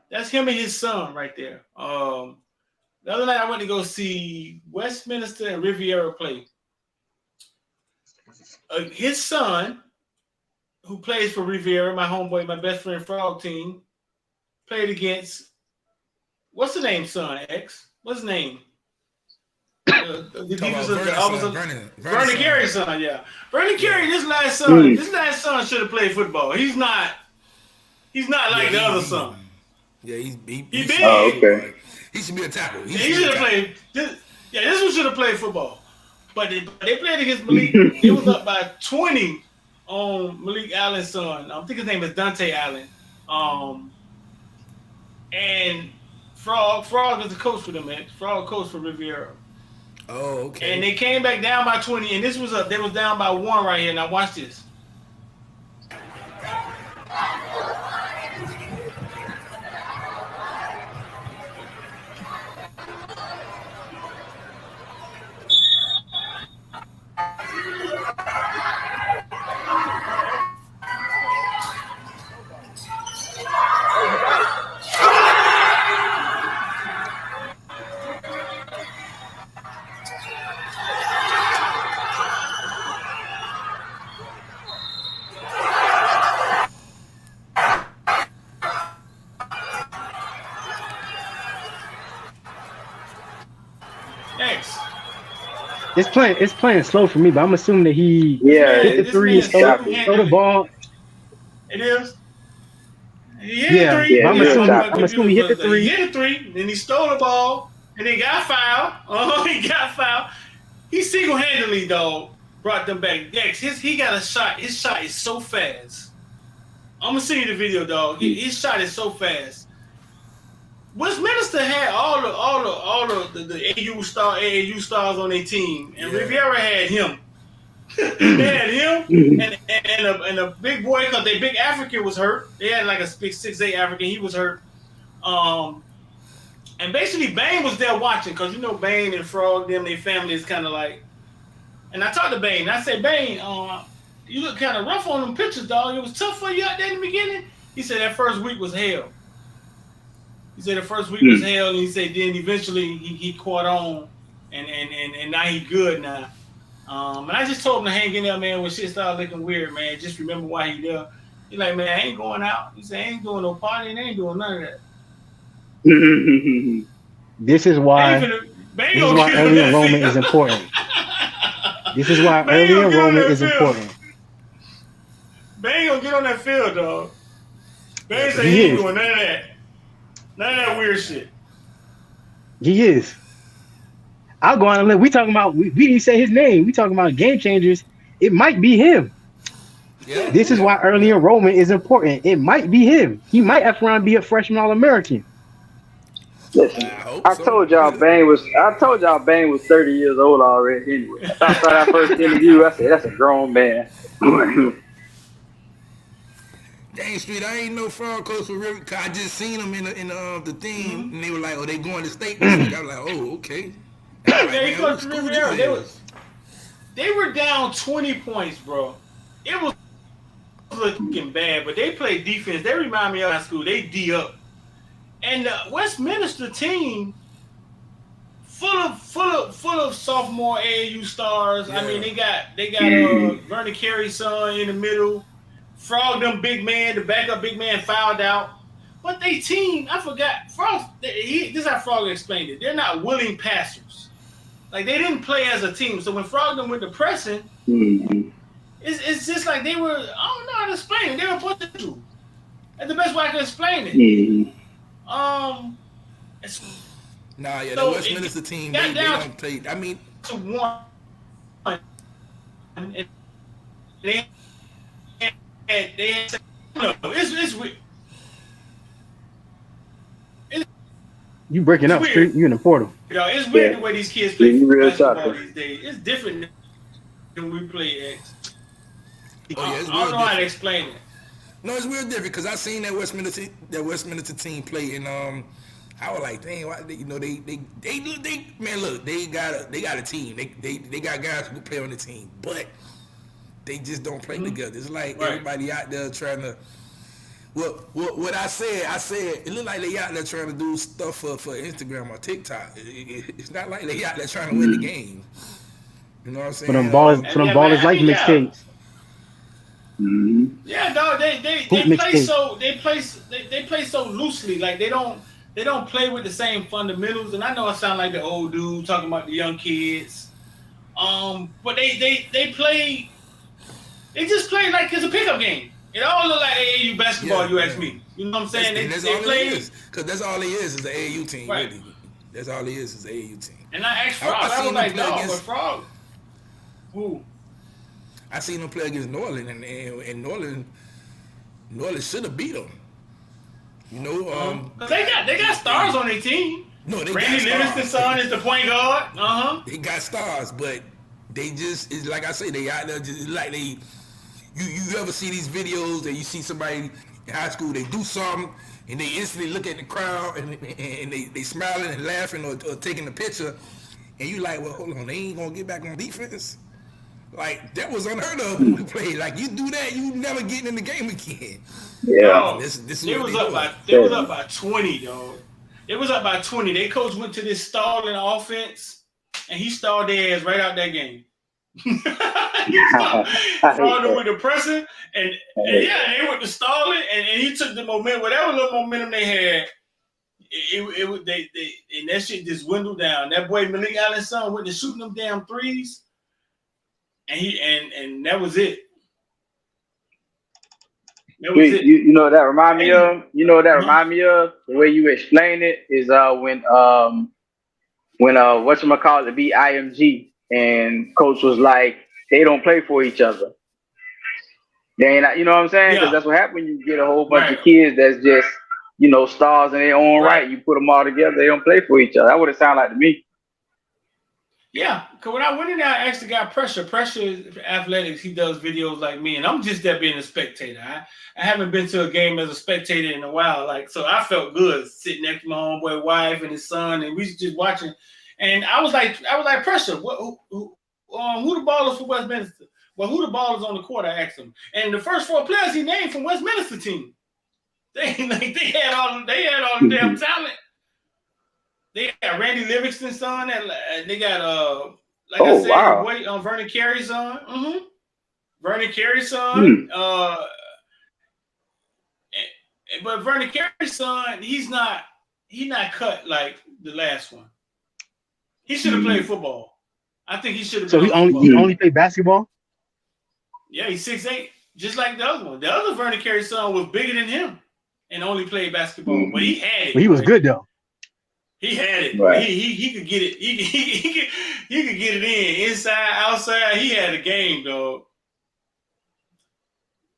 A: That's him and his son right there. The other night I went to go see Westminster and Riviera play. His son, who plays for Riviera, my homeboy, my best friend Frog team, played against, what's the name, son, X? What's his name? The Vernon Carey's son, yeah. Vernon Carey, this last son should have played football. He's not like the other son.
I: Yeah, he big.
C: Oh, okay.
I: He should be a tackle.
A: He should have played. This one should have played football. But they played against Malik. It was up by 20 on Malik Allen's son. I think his name is Dante Allen. And Frog is the coach for them, man. Frog coach for Riviera.
I: Oh, okay.
A: And they came back down by 20, and they was down by 1 right here. Now watch this.
B: It's playing slow for me, but I'm assuming that he hit the three, throw the ball.
A: It is. He hit the 3.
B: I'm assuming he hit the 3.
A: He hit the 3, then he stole the ball, and he got fouled. He got fouled. He single-handedly, dog, brought them back. Dex, he got a shot. His shot is so fast. I'm gonna send you the video, dog. His shot is so fast. Westminster had all the AAU stars on their team, and Riviera had him. They had him and a big boy, because their big African was hurt. They had like a big 6'8" African. He was hurt. And basically Bane was there watching, because Bane and Frog, their family is kind of like. And I talked to Bane. I said, Bane, you look kind of rough on them pictures, dog. It was tough for you out there in the beginning. He said that first week was hell. He said the first week was hell, and he said then eventually he caught on, and now he good now. And I just told him to hang in there, man. When shit started looking weird, man, just remember why he there. He like, man, I ain't going out. He said, I ain't doing no party, and I ain't doing none of that.
B: This is why early enrollment is important. This is why early enrollment is important.
A: Bang gonna get on that field, dog. Bane said he ain't doing none of that. None of that weird shit.
B: He is. I'll go on and look. We talking about we didn't say his name. We talking about game changers. It might be him.
I: Yeah.
B: This is why early enrollment is important. It might be him. He might have around be a freshman All-American.
C: Listen, I told y'all Bane was 30 years old already. Anyway, I saw that first interview. I said, "That's a grown man."
I: Dang Street, I ain't no fraud coach for River. I just seen them in the thing, and they were like, "Oh, they going to state this week." I was like, "Oh, okay."
A: Yeah, he coached Riviera. They were down 20 points, bro. It was looking bad, but they played defense. They remind me of high school. They D up, and the Westminster team full of sophomore AAU stars. Yeah. I mean, they got Vernon Carey's son in the middle. Frog, them big man, the backup big man fouled out. But they team, I forgot. Frog, this is how Frog explained it. They're not willing passers. Like, they didn't play as a team. So when Frog them went to pressing, it's just like they were, I don't know how to explain it. They were put to do. That's the best way I can explain it.
I: The Westminster team, they don't play. I mean,
A: to one. And they it's weird.
B: You breaking up, Street? You in the portal?
A: It's weird the way these kids play basketball these days. It's different than we play X. I don't know how to explain it.
I: No, it's real different because I seen that Westminster team play, and I was like, dang, why, they man, look, they got a team. They got guys who play on the team, but they just don't play together. It's like everybody out there trying to. What I said, it looked like they out there trying to do stuff for Instagram or TikTok. It's not like they out there trying to win the game. You know what I'm saying?
B: For them ballers like mixtapes.
A: Yeah, no, they play so loosely. Like they don't play with the same fundamentals. And I know I sound like the old dude talking about the young kids. But they play. They just play like it's a pickup game. It all look like AAU basketball. You ask me. You know what I'm saying?
I: That's all it is. Because that's all it is the AAU team. Right. Really. That's all it is the AAU team.
A: And I asked Frog. I was like, dog, but Frog. Who?
I: I seen them play against Norland, and Norland should have beat them. You know,
A: they got stars on their team.
I: No, they
A: Randy
I: got
A: Livingston's son is the point guard.
I: They got stars, but they just it's like I say, they out there just like they. You ever see these videos that you see somebody in high school, they do something and they instantly look at the crowd and they smiling and laughing or taking a picture, and you like, well, hold on, they ain't gonna get back on defense. Like, that was unheard of when we played. Like, you do that, you never getting in the game again.
C: Yeah.
I: This is
A: they was up by 20, dog. It was up by 20. Their coach went to this stalling offense, and he stalled their ass right out that game. He stalled with the pressing, and they went to stalling, and he took the momentum, whatever little momentum they had. They and that shit just dwindled down. That boy Malik Allen's son went to shooting them damn threes. And that was it.
C: You know what that remind me of? You know what that remind me of? The way you explain it is when whatchamacallit beat IMG and coach was like, they don't play for each other. They ain't, you know what I'm saying? Because that's what happens when you get a whole bunch of kids that's just, stars in their own right. You put them all together, they don't play for each other. That's what it sounded like to me.
A: Yeah, because when I went in there, I actually got Pressure. Pressure Athletics, he does videos like me, and I'm just there being a spectator. I haven't been to a game as a spectator in a while, so I felt good sitting next to my homeboy wife and his son, and we was just watching. And I was like, Pressure, who the ballers for Westminster? Well, who the ballers on the court? I asked him, and the first 4 players he named from Westminster team. They had all the damn talent. They got Randy Livingston's son, and they got Vernon Carey's son. Vernon Carey's son. But Vernon Carey's son, he's not cut like the last one. He should have played football. I think he should have.
B: So he only played basketball.
A: Yeah, he's 6'8", just like the other one. The other Vernon Carey's son was bigger than him. and only played basketball. But he had it.
B: But he was good though.
A: He had it.
C: Right.
A: He could get it. He could get it inside, outside. He had a game, dog.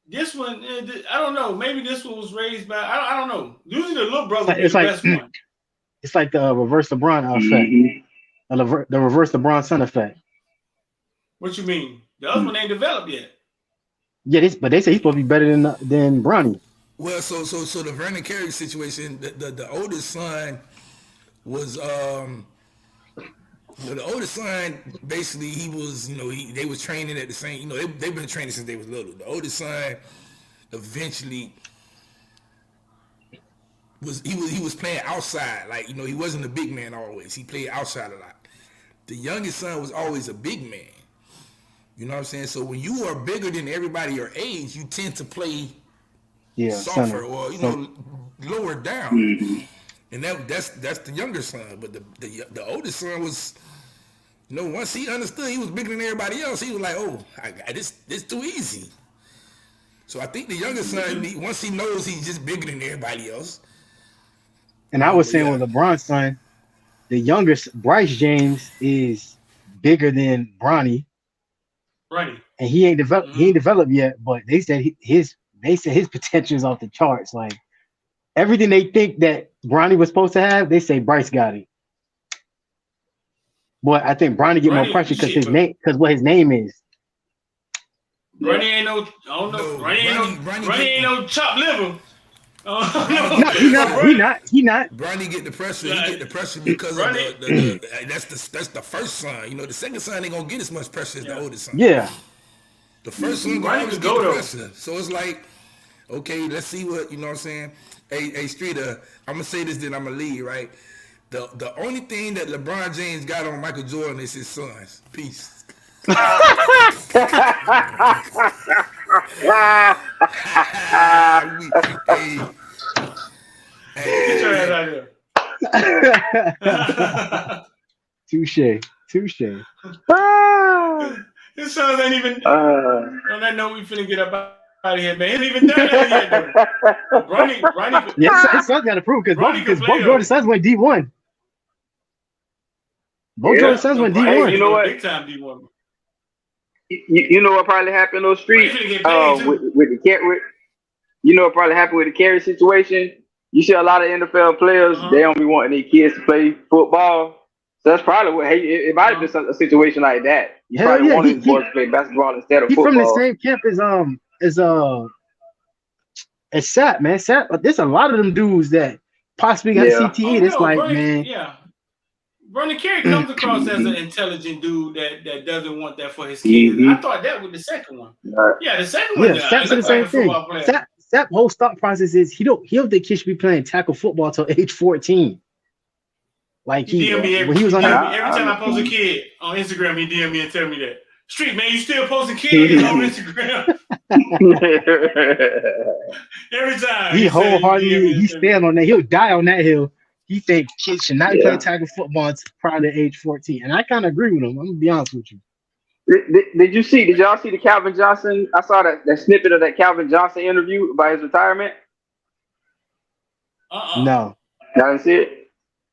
A: This one, I don't know. Maybe this one was raised by. I don't know. Usually the little brother is the best one.
B: It's like the reverse LeBron effect. The reverse LeBron son effect.
A: What you mean? The other one ain't developed yet.
B: Yeah, but they say he's supposed to be better than Bronny.
I: Well, so the Vernon Carey situation, the oldest son was the oldest son, basically he was, they was training at the same, they've been training since they was little. The oldest son eventually he was playing outside, like, he wasn't a big man always. He played outside a lot. The youngest son was always a big man. You know what I'm saying? So when you are bigger than everybody your age, you tend to play softer or lower down. Mm-hmm. And that's the younger son. But the oldest son was, once he understood he was bigger than everybody else, he was like, oh, this too easy. So I think the younger son, once he knows he's just bigger than everybody else.
B: And I was saying with LeBron's son, the youngest Bryce James is bigger than Bronny.
A: Right.
B: And he ain't developed. Mm-hmm. He ain't developed yet. But they said his potential is off the charts. Like everything they think that Bronny was supposed to have, they say Bryce got it. But I think Bronny get more pressure because what his name is.
A: Bronny ain't no. I don't know. Bronny ain't no chopped liver.
B: No, he not.
I: Bronny get the pressure. He get the pressure because of that's the first son. The second son ain't gonna get as much pressure as the oldest son.
B: Yeah.
I: The first son gonna always get the pressure. So it's like, okay, let's see what what I'm saying. Hey, Streeter, I'm gonna say this, then I'm gonna leave, right? The only thing that LeBron James got on Michael Jordan is his sons. Peace.
B: Touche.
A: His sons ain't even. On that note, we finna get up out of here, man. He ain't even done that yet, though. Bronny.
B: Yeah, his sons got to prove because both Jordan's sons went D1. Both Jordan's sons went D1.
C: You know what?
A: Big time D1.
C: You know what probably happened in those streets with the Carey. You know what probably happened with the Carey situation? You see a lot of NFL players, they don't be wanting their kids to play football. So that's probably what. Hey, it might have been a situation like that. You probably wanted his boys to play basketball instead of football.
B: He's from the same camp as Sap, man. Sap, there's a lot of them dudes that possibly got CTE. That's man.
A: Yeah. Bronny Carey comes across as an intelligent dude that doesn't want that for his kids. Mm-hmm. I thought that was the second one. Yeah, the second one.
B: Yeah, Sap's the same thing. Sap's whole thought process is he don't think kids should be playing tackle football till age 14. Like
A: when he was on every time I post a kid on Instagram, he DM me and tell me that. Street, man, you still posting kids on Instagram? Every time.
B: He wholeheartedly he stand on that. He'll die on that hill. He think kids should not play tackle football prior to age 14. And I kind of agree with him. I'm going to be honest with you.
C: Did y'all see the Calvin Johnson? I saw that snippet of that Calvin Johnson interview about his retirement.
B: No.
C: Y'all didn't see it?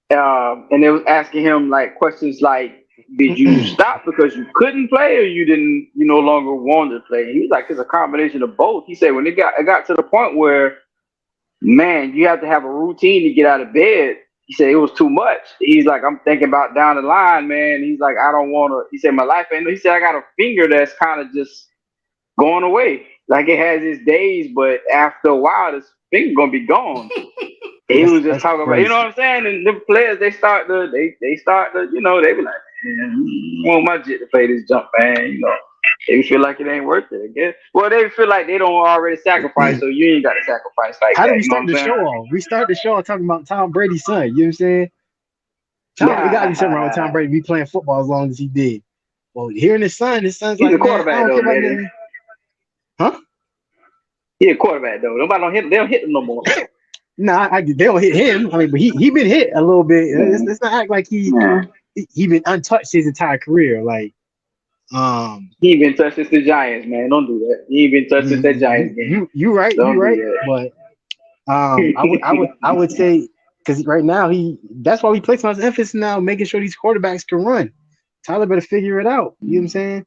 C: And they was asking him like questions like, did you stop because you couldn't play or you no longer wanted to play? And he was like, it's a combination of both. He said when it got to the point where, man, you have to have a routine to get out of bed. He said it was too much. He's like, I'm thinking about down the line, man. He's like, I don't want to. He said my life ain't. He said I got a finger that's kind of just going away. Like it has its days, but after a while, this finger gonna be gone. He was just talking about, you know what I'm saying? And the players, they start to, they be like, man, I want my jet to play this jump, man. They feel like it ain't worth it, I guess. Well, they feel like they don't already sacrifice, so you ain't got to sacrifice like
B: How
C: that.
B: do we start the show off? We start the show off talking about Tom Brady's son. You know what I'm saying? It got to be something wrong with Tom Brady. Be playing football as long as he did. Well, hearing his son's
C: he's
B: like,
C: a quarterback, though, man.
B: Huh?
C: He's a quarterback, though. Nobody don't hit him. They don't hit him no more.
B: Nah, they don't hit him. I mean, but he been hit a little bit. Let's not act like he been untouched his entire career. Like,
C: he ain't been touched since the Giants, man. Don't do that. He ain't been touched since that Giants game.
B: You right. But I would say because right now that's why we place much emphasis now making sure these quarterbacks can run. Tyler better figure it out. You know what I'm saying?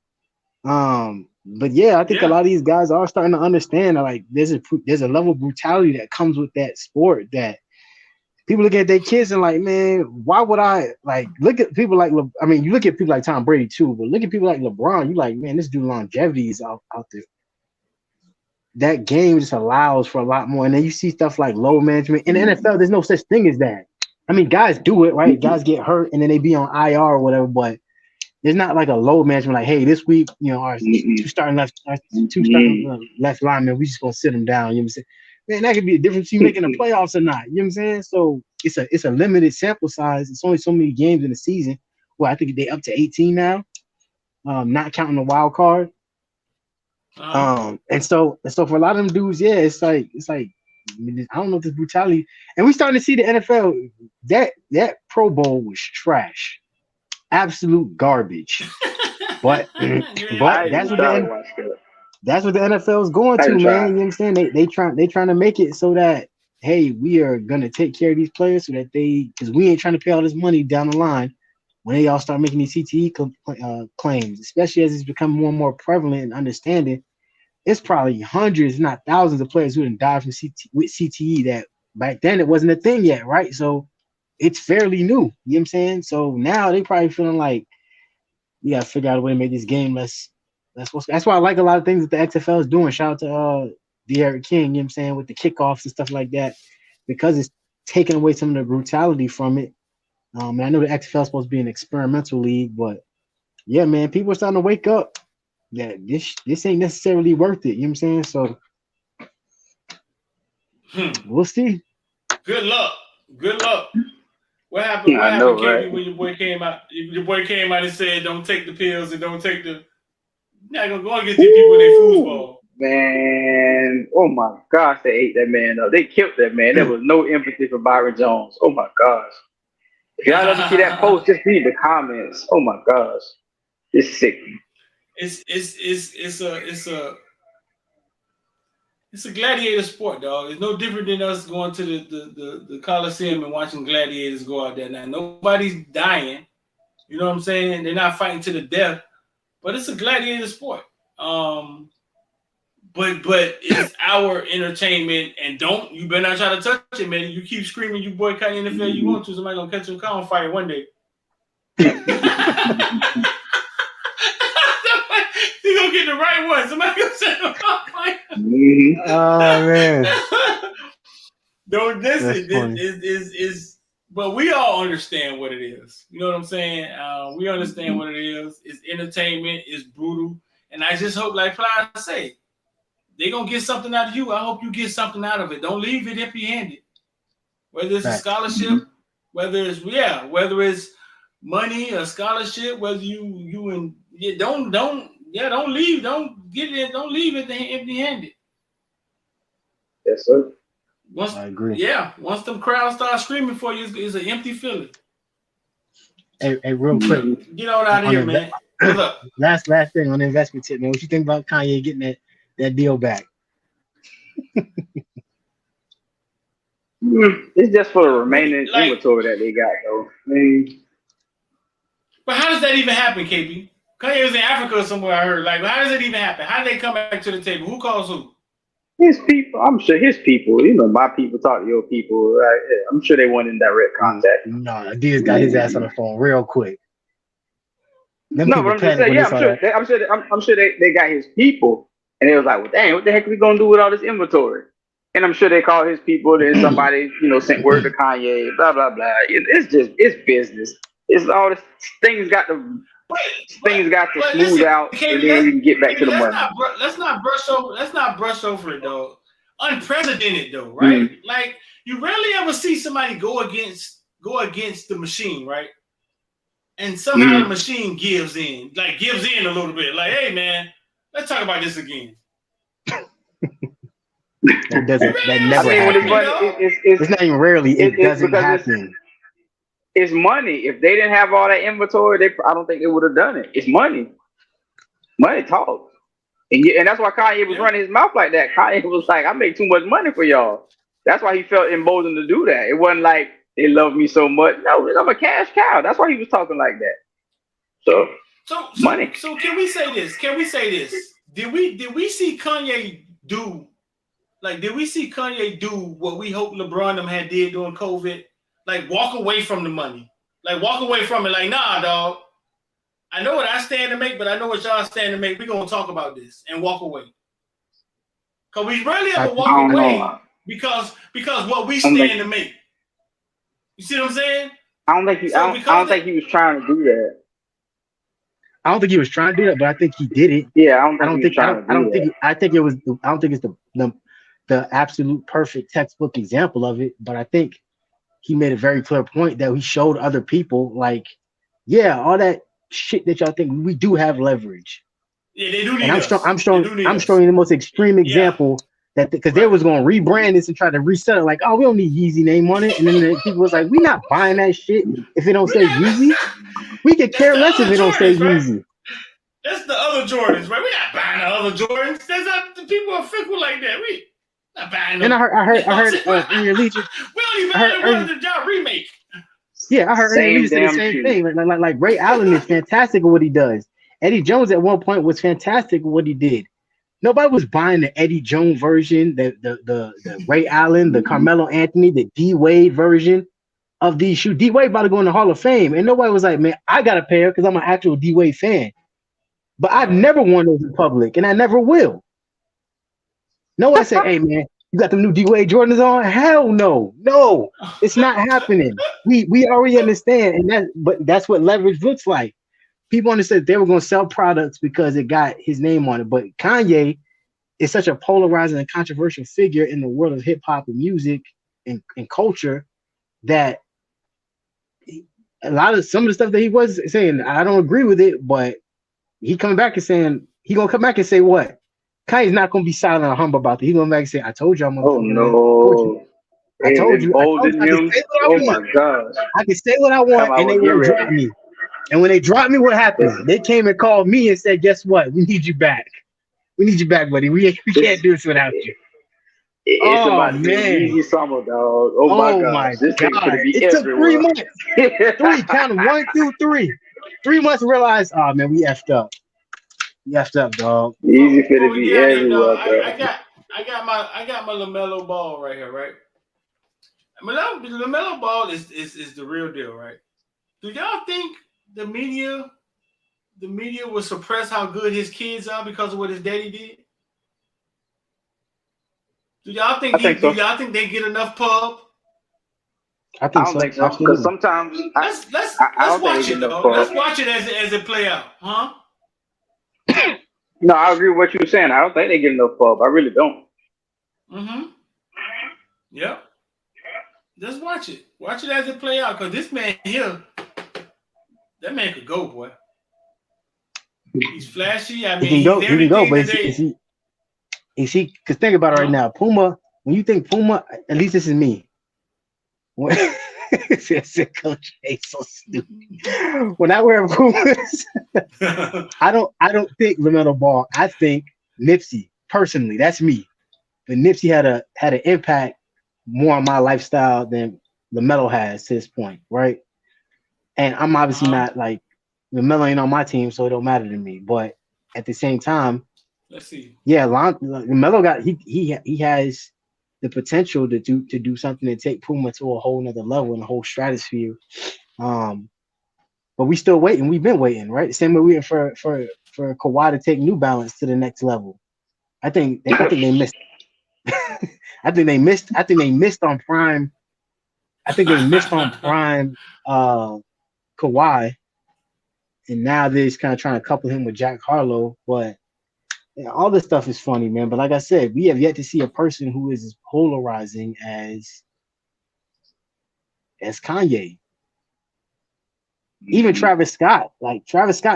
B: But yeah, I think a lot of these guys are starting to understand that like there's a level of brutality that comes with that sport that people look at their kids and like, man, why would I like look at people like I mean, you look at people like Tom Brady too, but look at people like LeBron, you like, man, this dude longevity is out there. That game just allows for a lot more. And then you see stuff like load management. In the NFL, there's no such thing as that. I mean, guys do it, right? Guys get hurt and then they be on IR or whatever, but there's not like a load management like, hey, this week, you know, our two starting left linemen, we just gonna sit them down. You know what I'm saying? Man, that could be a difference between making the playoffs or not. You know what I'm saying? So it's a limited sample size. It's only so many games in the season. Well, I think they up to 18 now, not counting the wild card. And so for a lot of them dudes, yeah, it's like I don't know if this brutality, and we starting to see the NFL that Pro Bowl was trash, absolute garbage. But that's what the NFL is going to, man. You know what I'm saying? They trying to make it so that hey, we are gonna take care of these players so that because we ain't trying to pay all this money down the line when they all start making these CTE claims, especially as it's become more and more prevalent and understanding. It's probably hundreds, not thousands, of players who didn't die from with CTE that back then it wasn't a thing yet, right? So it's fairly new. You know what I'm saying? So now they probably feeling like we gotta figure out a way to make this game less. That's why I like a lot of things that the XFL is doing. Shout out to De'Aaron King, you know what I'm saying, with the kickoffs and stuff like that, because it's taking away some of the brutality from it. And I know the XFL is supposed to be an experimental league, but yeah, man, people are starting to wake up that this ain't necessarily worth it. You know what I'm saying? So we'll see.
A: Good luck. What happened? What happened, KB, when your boy came out? Your boy came out and said, "Don't take the pills and don't take the." You're not gonna go against these people in their foosball.
C: Man, oh my gosh, they ate that man up. They killed that man. There was no empathy for Byron Jones. Oh my gosh. If y'all ever see that post, just read the comments. Oh my gosh. It's sick.
A: It's a gladiator sport, dog. It's no different than us going to the Coliseum and watching gladiators go out there. Now nobody's dying. You know what I'm saying? They're not fighting to the death, but it's a gladiator sport. But it's our entertainment, and you better not try to touch it, man. You keep screaming, you boycott the NFL, you want to, somebody gonna catch you on fire one day. You gonna get the right one. Somebody gonna set them on fire.
B: Oh man.
A: Don't listen. But we all understand what it is. You know what I'm saying? We understand what it is. It's entertainment. It's brutal, and I just hope, like Fly say, they're going to get something out of you. I hope you get something out of it. Don't leave it empty-handed. Whether it's a scholarship, whether it's money, a scholarship, whether don't leave it empty-handed.
C: Yes, sir.
B: I agree.
A: Yeah, once them crowds start screaming for you, it's an empty feeling.
B: Hey, real quick.
A: Get on out of here, man. What's up?
B: Last thing on the investment tip, man. What you think about Kanye getting that deal back?
C: It's just for the remaining inventory that they got, though. I mean,
A: but how does that even happen, KP? Kanye was in Africa somewhere, I heard. Like, how does it even happen? How do they come back to the table? Who calls who?
C: His people. I'm sure his people. You know, my people talk to your people, right? Yeah, I'm sure they weren't in direct contact.
B: No, Adidas got his ass on the phone real quick.
C: No, but I'm just saying, yeah, I'm sure they got his people, and they was like, well, dang, what the heck are we gonna do with all this inventory? And I'm sure they called his people, then somebody, sent word to Kanye, blah blah blah. It's business. It's all this things got to smooth out, and then you can get back to the money.
A: Let's not brush over it, though. Unprecedented, though, right? Like, you rarely ever see somebody go against the machine, right? And somehow the machine gives in a little bit. Like, hey, man, let's talk about this again.
B: That never happens. It's not even rarely. It doesn't happen.
C: It's money. If they didn't have all that inventory, I don't think they would have done it. It's money. Money talks. And that's why Kanye was running his mouth like that. Kanye was like, I make too much money for y'all. That's why he felt emboldened to do that. It wasn't like they love me so much. No, I'm a cash cow. That's why he was talking like that. So money.
A: So can we say this? Did we see Kanye do what we hope LeBron them had did during COVID? Like walk away from the money. Like walk away from it. Like, nah, dog. I know what I stand to make, but I know what y'all stand to make. We're gonna talk about this and walk away. Cause we rarely ever walk away because what we stand to make. You see what I'm saying?
C: I don't think he was trying to do that.
B: I don't think he was trying to do that, but I think he did it.
C: Yeah, I don't think
B: it's the absolute perfect textbook example of it, but I think he made a very clear point that he showed other people, like, yeah, all that shit that y'all think, we do have leverage.
A: Yeah, they do need
B: and
A: us.
B: I'm showing you the most extreme example that because they was going to rebrand this and try to reset it, like, oh, we don't need Yeezy name on it, and then the people was like, we not buying that shit if it don't say Yeezy. We could care less if it don't say Yeezy.
A: That's the other Jordans, right? We're not buying the other Jordans. That's not, the people are fickle like that. We not buying them.
B: And I heard Ernie Legion.
A: We don't even buy the ones that y'all remake.
B: Yeah, I heard Ernie Legion say the same thing. Like Ray Allen is fantastic at what he does. Eddie Jones at one point was fantastic at what he did. Nobody was buying the Eddie Jones version, the Ray Allen, the Carmelo Anthony, the D Wade version of these shoes. D Wade about to go in the Hall of Fame, and nobody was like, man, I got a pair because I'm an actual D Wade fan. But I've never worn those in public, and I never will. No one say, hey man, you got the new D Wade Jordans on? Hell no, it's not happening. We already understand, but that's what leverage looks like. People understood they were going to sell products because it got his name on it. But Kanye is such a polarizing and controversial figure in the world of hip hop and music and culture that some of the stuff that he was saying, I don't agree with it, but he coming back and saying he gonna come back and say what? Kanye's not gonna be silent or humble about it. He gonna come back and say, I told you I'm gonna I told you. I can say what I want and they won't drop me. And when they dropped me, what happened? They came and called me and said, guess what? We need you back. We need you back, buddy. We can't do this without you.
C: It's about to be easy summer, dog. Oh my God. This thing's gonna be
B: it
C: everywhere.
B: Took 3 months. Count 1, 2, 3. 3 months to realize, oh man, we effed up. We effed up, dog.
C: Easy for to be everywhere, bro.
A: I got my LaMelo Ball right here, right? LaMelo Ball is the real deal, right? Do y'all think the media will suppress how good his kids are because of what his daddy did? Do y'all think
C: so.
A: Do y'all think they get enough pub?
C: I don't think so. Because sometimes
A: let's watch it though. Let's watch it as it play out, huh?
C: No, I agree with what you were saying. I don't think they get enough pub. I really don't.
A: Yep. Just watch it. Watch it as it play out. Because this man here, that man could go, boy. He's flashy. I mean,
B: he can go, but is he? Because think about it right now. Puma, when you think Puma, at least this is me. Coach A so stupid. When I wear Pumas, I don't think LaMelo Ball. I think Nipsey. Personally, that's me. But Nipsey had an impact more on my lifestyle than LaMelo has to this point, right? And I'm obviously not like LaMelo ain't on my team, so it don't matter to me. But at the same time,
A: let's see.
B: Yeah, LaMelo got he has the potential to do something and take Puma to a whole nother level and a whole stratosphere. But we still waiting. We've been waiting, right? Same way we're for Kawhi to take New Balance to the next level. I think they missed. I think they missed on prime. I think they missed on prime Kawhi, and now they're just kind of trying to couple him with Jack Harlow. But yeah, all this stuff is funny, man. But like I said, we have yet to see a person who is as polarizing as Kanye. Even Travis Scott,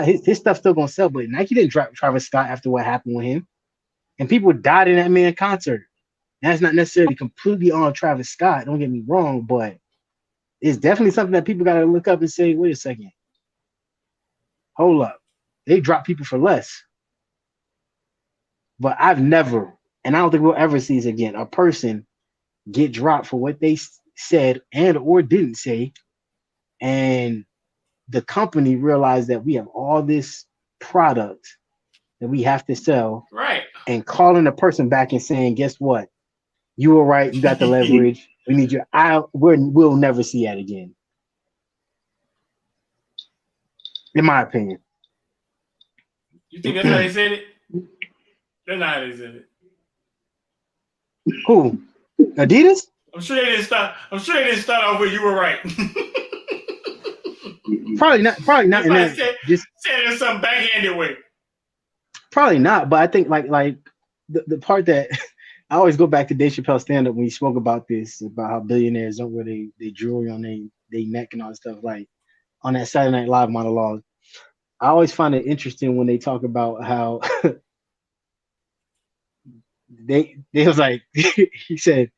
B: his stuff's still gonna sell, but Nike didn't drop Travis Scott after what happened with him, and people died in that man concert. That's not necessarily completely on Travis Scott. Don't get me wrong, but it's definitely something that people gotta look up and say, wait a second, hold up, they drop people for less. But I've never, and I don't think we'll ever see this again, a person get dropped for what they said and or didn't say, and the company realized that we have all this product that we have to sell,
A: right?
B: And calling the person back and saying, "Guess what? You were right. You got the leverage. We need you." We'll never see that again, in my opinion.
A: You think that's how they said it? That's not how they said it.
B: Who? Adidas?
A: I'm sure they didn't start off with "you were right."
B: Probably not. Probably not in that.
A: Just saying it in some backhanded way.
B: Probably not. But I think like the part that I always go back to Dave Chappelle's stand-up when he spoke about this, about how billionaires don't wear they jewelry on their neck and all that stuff, like on that Saturday Night Live monologue. I always find it interesting when they talk about how they was like he said,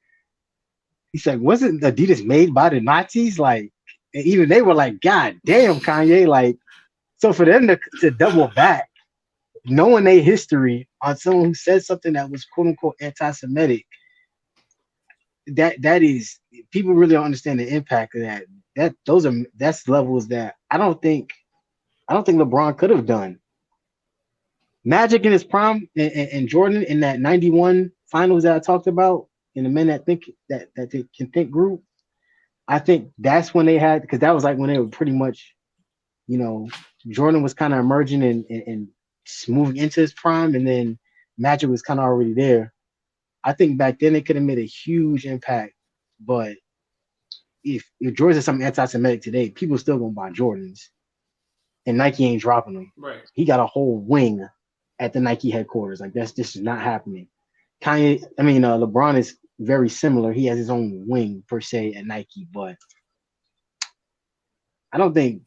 B: wasn't Adidas made by the Nazis? Like, and even they were like, God damn, Kanye. Like, so for them to double back, knowing their history on someone who said something that was quote unquote anti-Semitic, that is, people really don't understand the impact of that. That's levels that I don't think LeBron could have done. Magic in his prime and Jordan in that 91 finals that I talked about, in the men that think that they can think group, I think that's when they had, because that was like when they were pretty much, Jordan was kind of emerging and moving into his prime, and then Magic was kind of already there. I think back then they could have made a huge impact, but if Jordans are something anti-Semitic today, people still gonna buy Jordans, and Nike ain't dropping them.
A: Right.
B: He got a whole wing at the Nike headquarters. Like this is not happening. LeBron is very similar. He has his own wing per se at Nike, but I think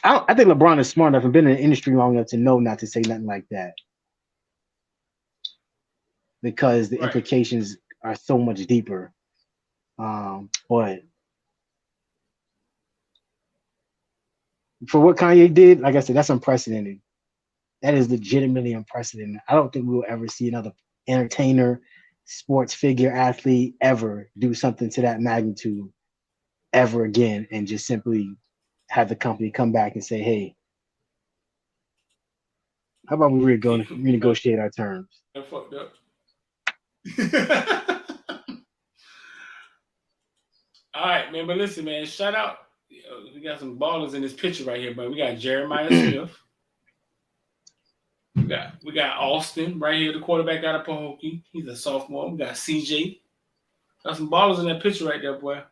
B: LeBron is smart enough and been in the industry long enough to know not to say nothing like that, because the implications are so much deeper. But for what Kanye did, like I said, that's unprecedented. That is legitimately unprecedented. I don't think we will ever see another entertainer, sports figure, athlete ever do something to that magnitude ever again, and just simply have the company come back and say, "Hey, how about we renegotiate our terms?"
A: I fucked up. All right, man. But listen, man. Shout out. We got some ballers in this picture right here, but we got Jeremiah Smith. We got Austin right here, the quarterback out of Pahokee. He's a sophomore. We got CJ. Got some ballers in that picture right there, boy.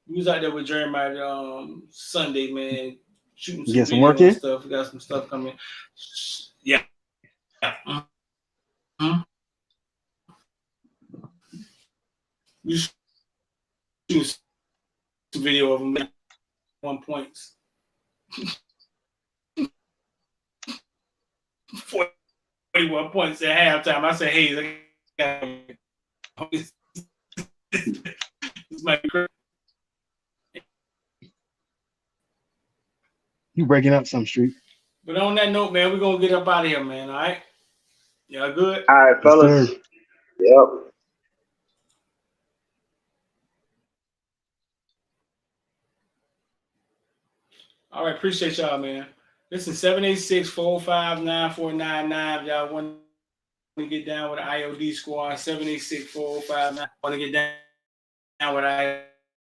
A: We was out there with Jeremiah Sunday, man, shooting some
B: work
A: video
B: in?
A: and stuff. We got some stuff coming. Yeah. Mm-hmm. We shooting some video of him 1 points. 41 points at halftime. I said, "Hey, this might be crazy."
B: You breaking up some street.
A: But on that note, man, we're gonna get up out of here, man. All right, y'all good?
C: All right, fellas. Yep.
A: All right, appreciate y'all, man. Listen, 786-405-9499. Y'all want to get down with the IOD Squad? 786-405-9499. Want to get down with the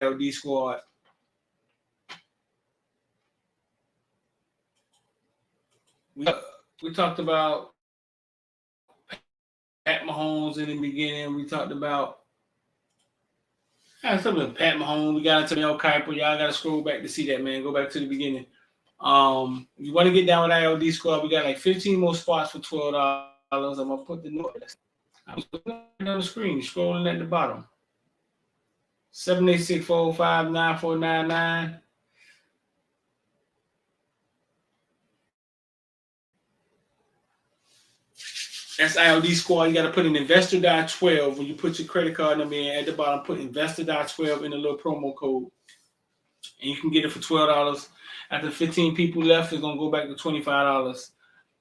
A: IOD Squad? We talked about Pat Mahomes in the beginning. We talked about something with Pat Mahomes. We got into Mel Kiper. Y'all got to scroll back to see that, man. Go back to the beginning. If you want to get down with IOD Squad, we got like 15 more spots for $12. I'm going to put the note. I'm looking on the screen, scrolling at the bottom. 786-405-9499. That's IOD Squad. You got to put in investor.12 when you put your credit card number in. At the bottom, put investor.12 in the little promo code. And you can get it for $12. After 15 people left, it's going to go back to $25.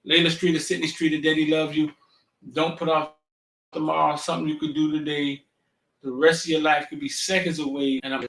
A: Layla Street or Sydney Street, or Daddy loves you. Don't put off tomorrow. Something you could do today. The rest of your life could be seconds away, and I'm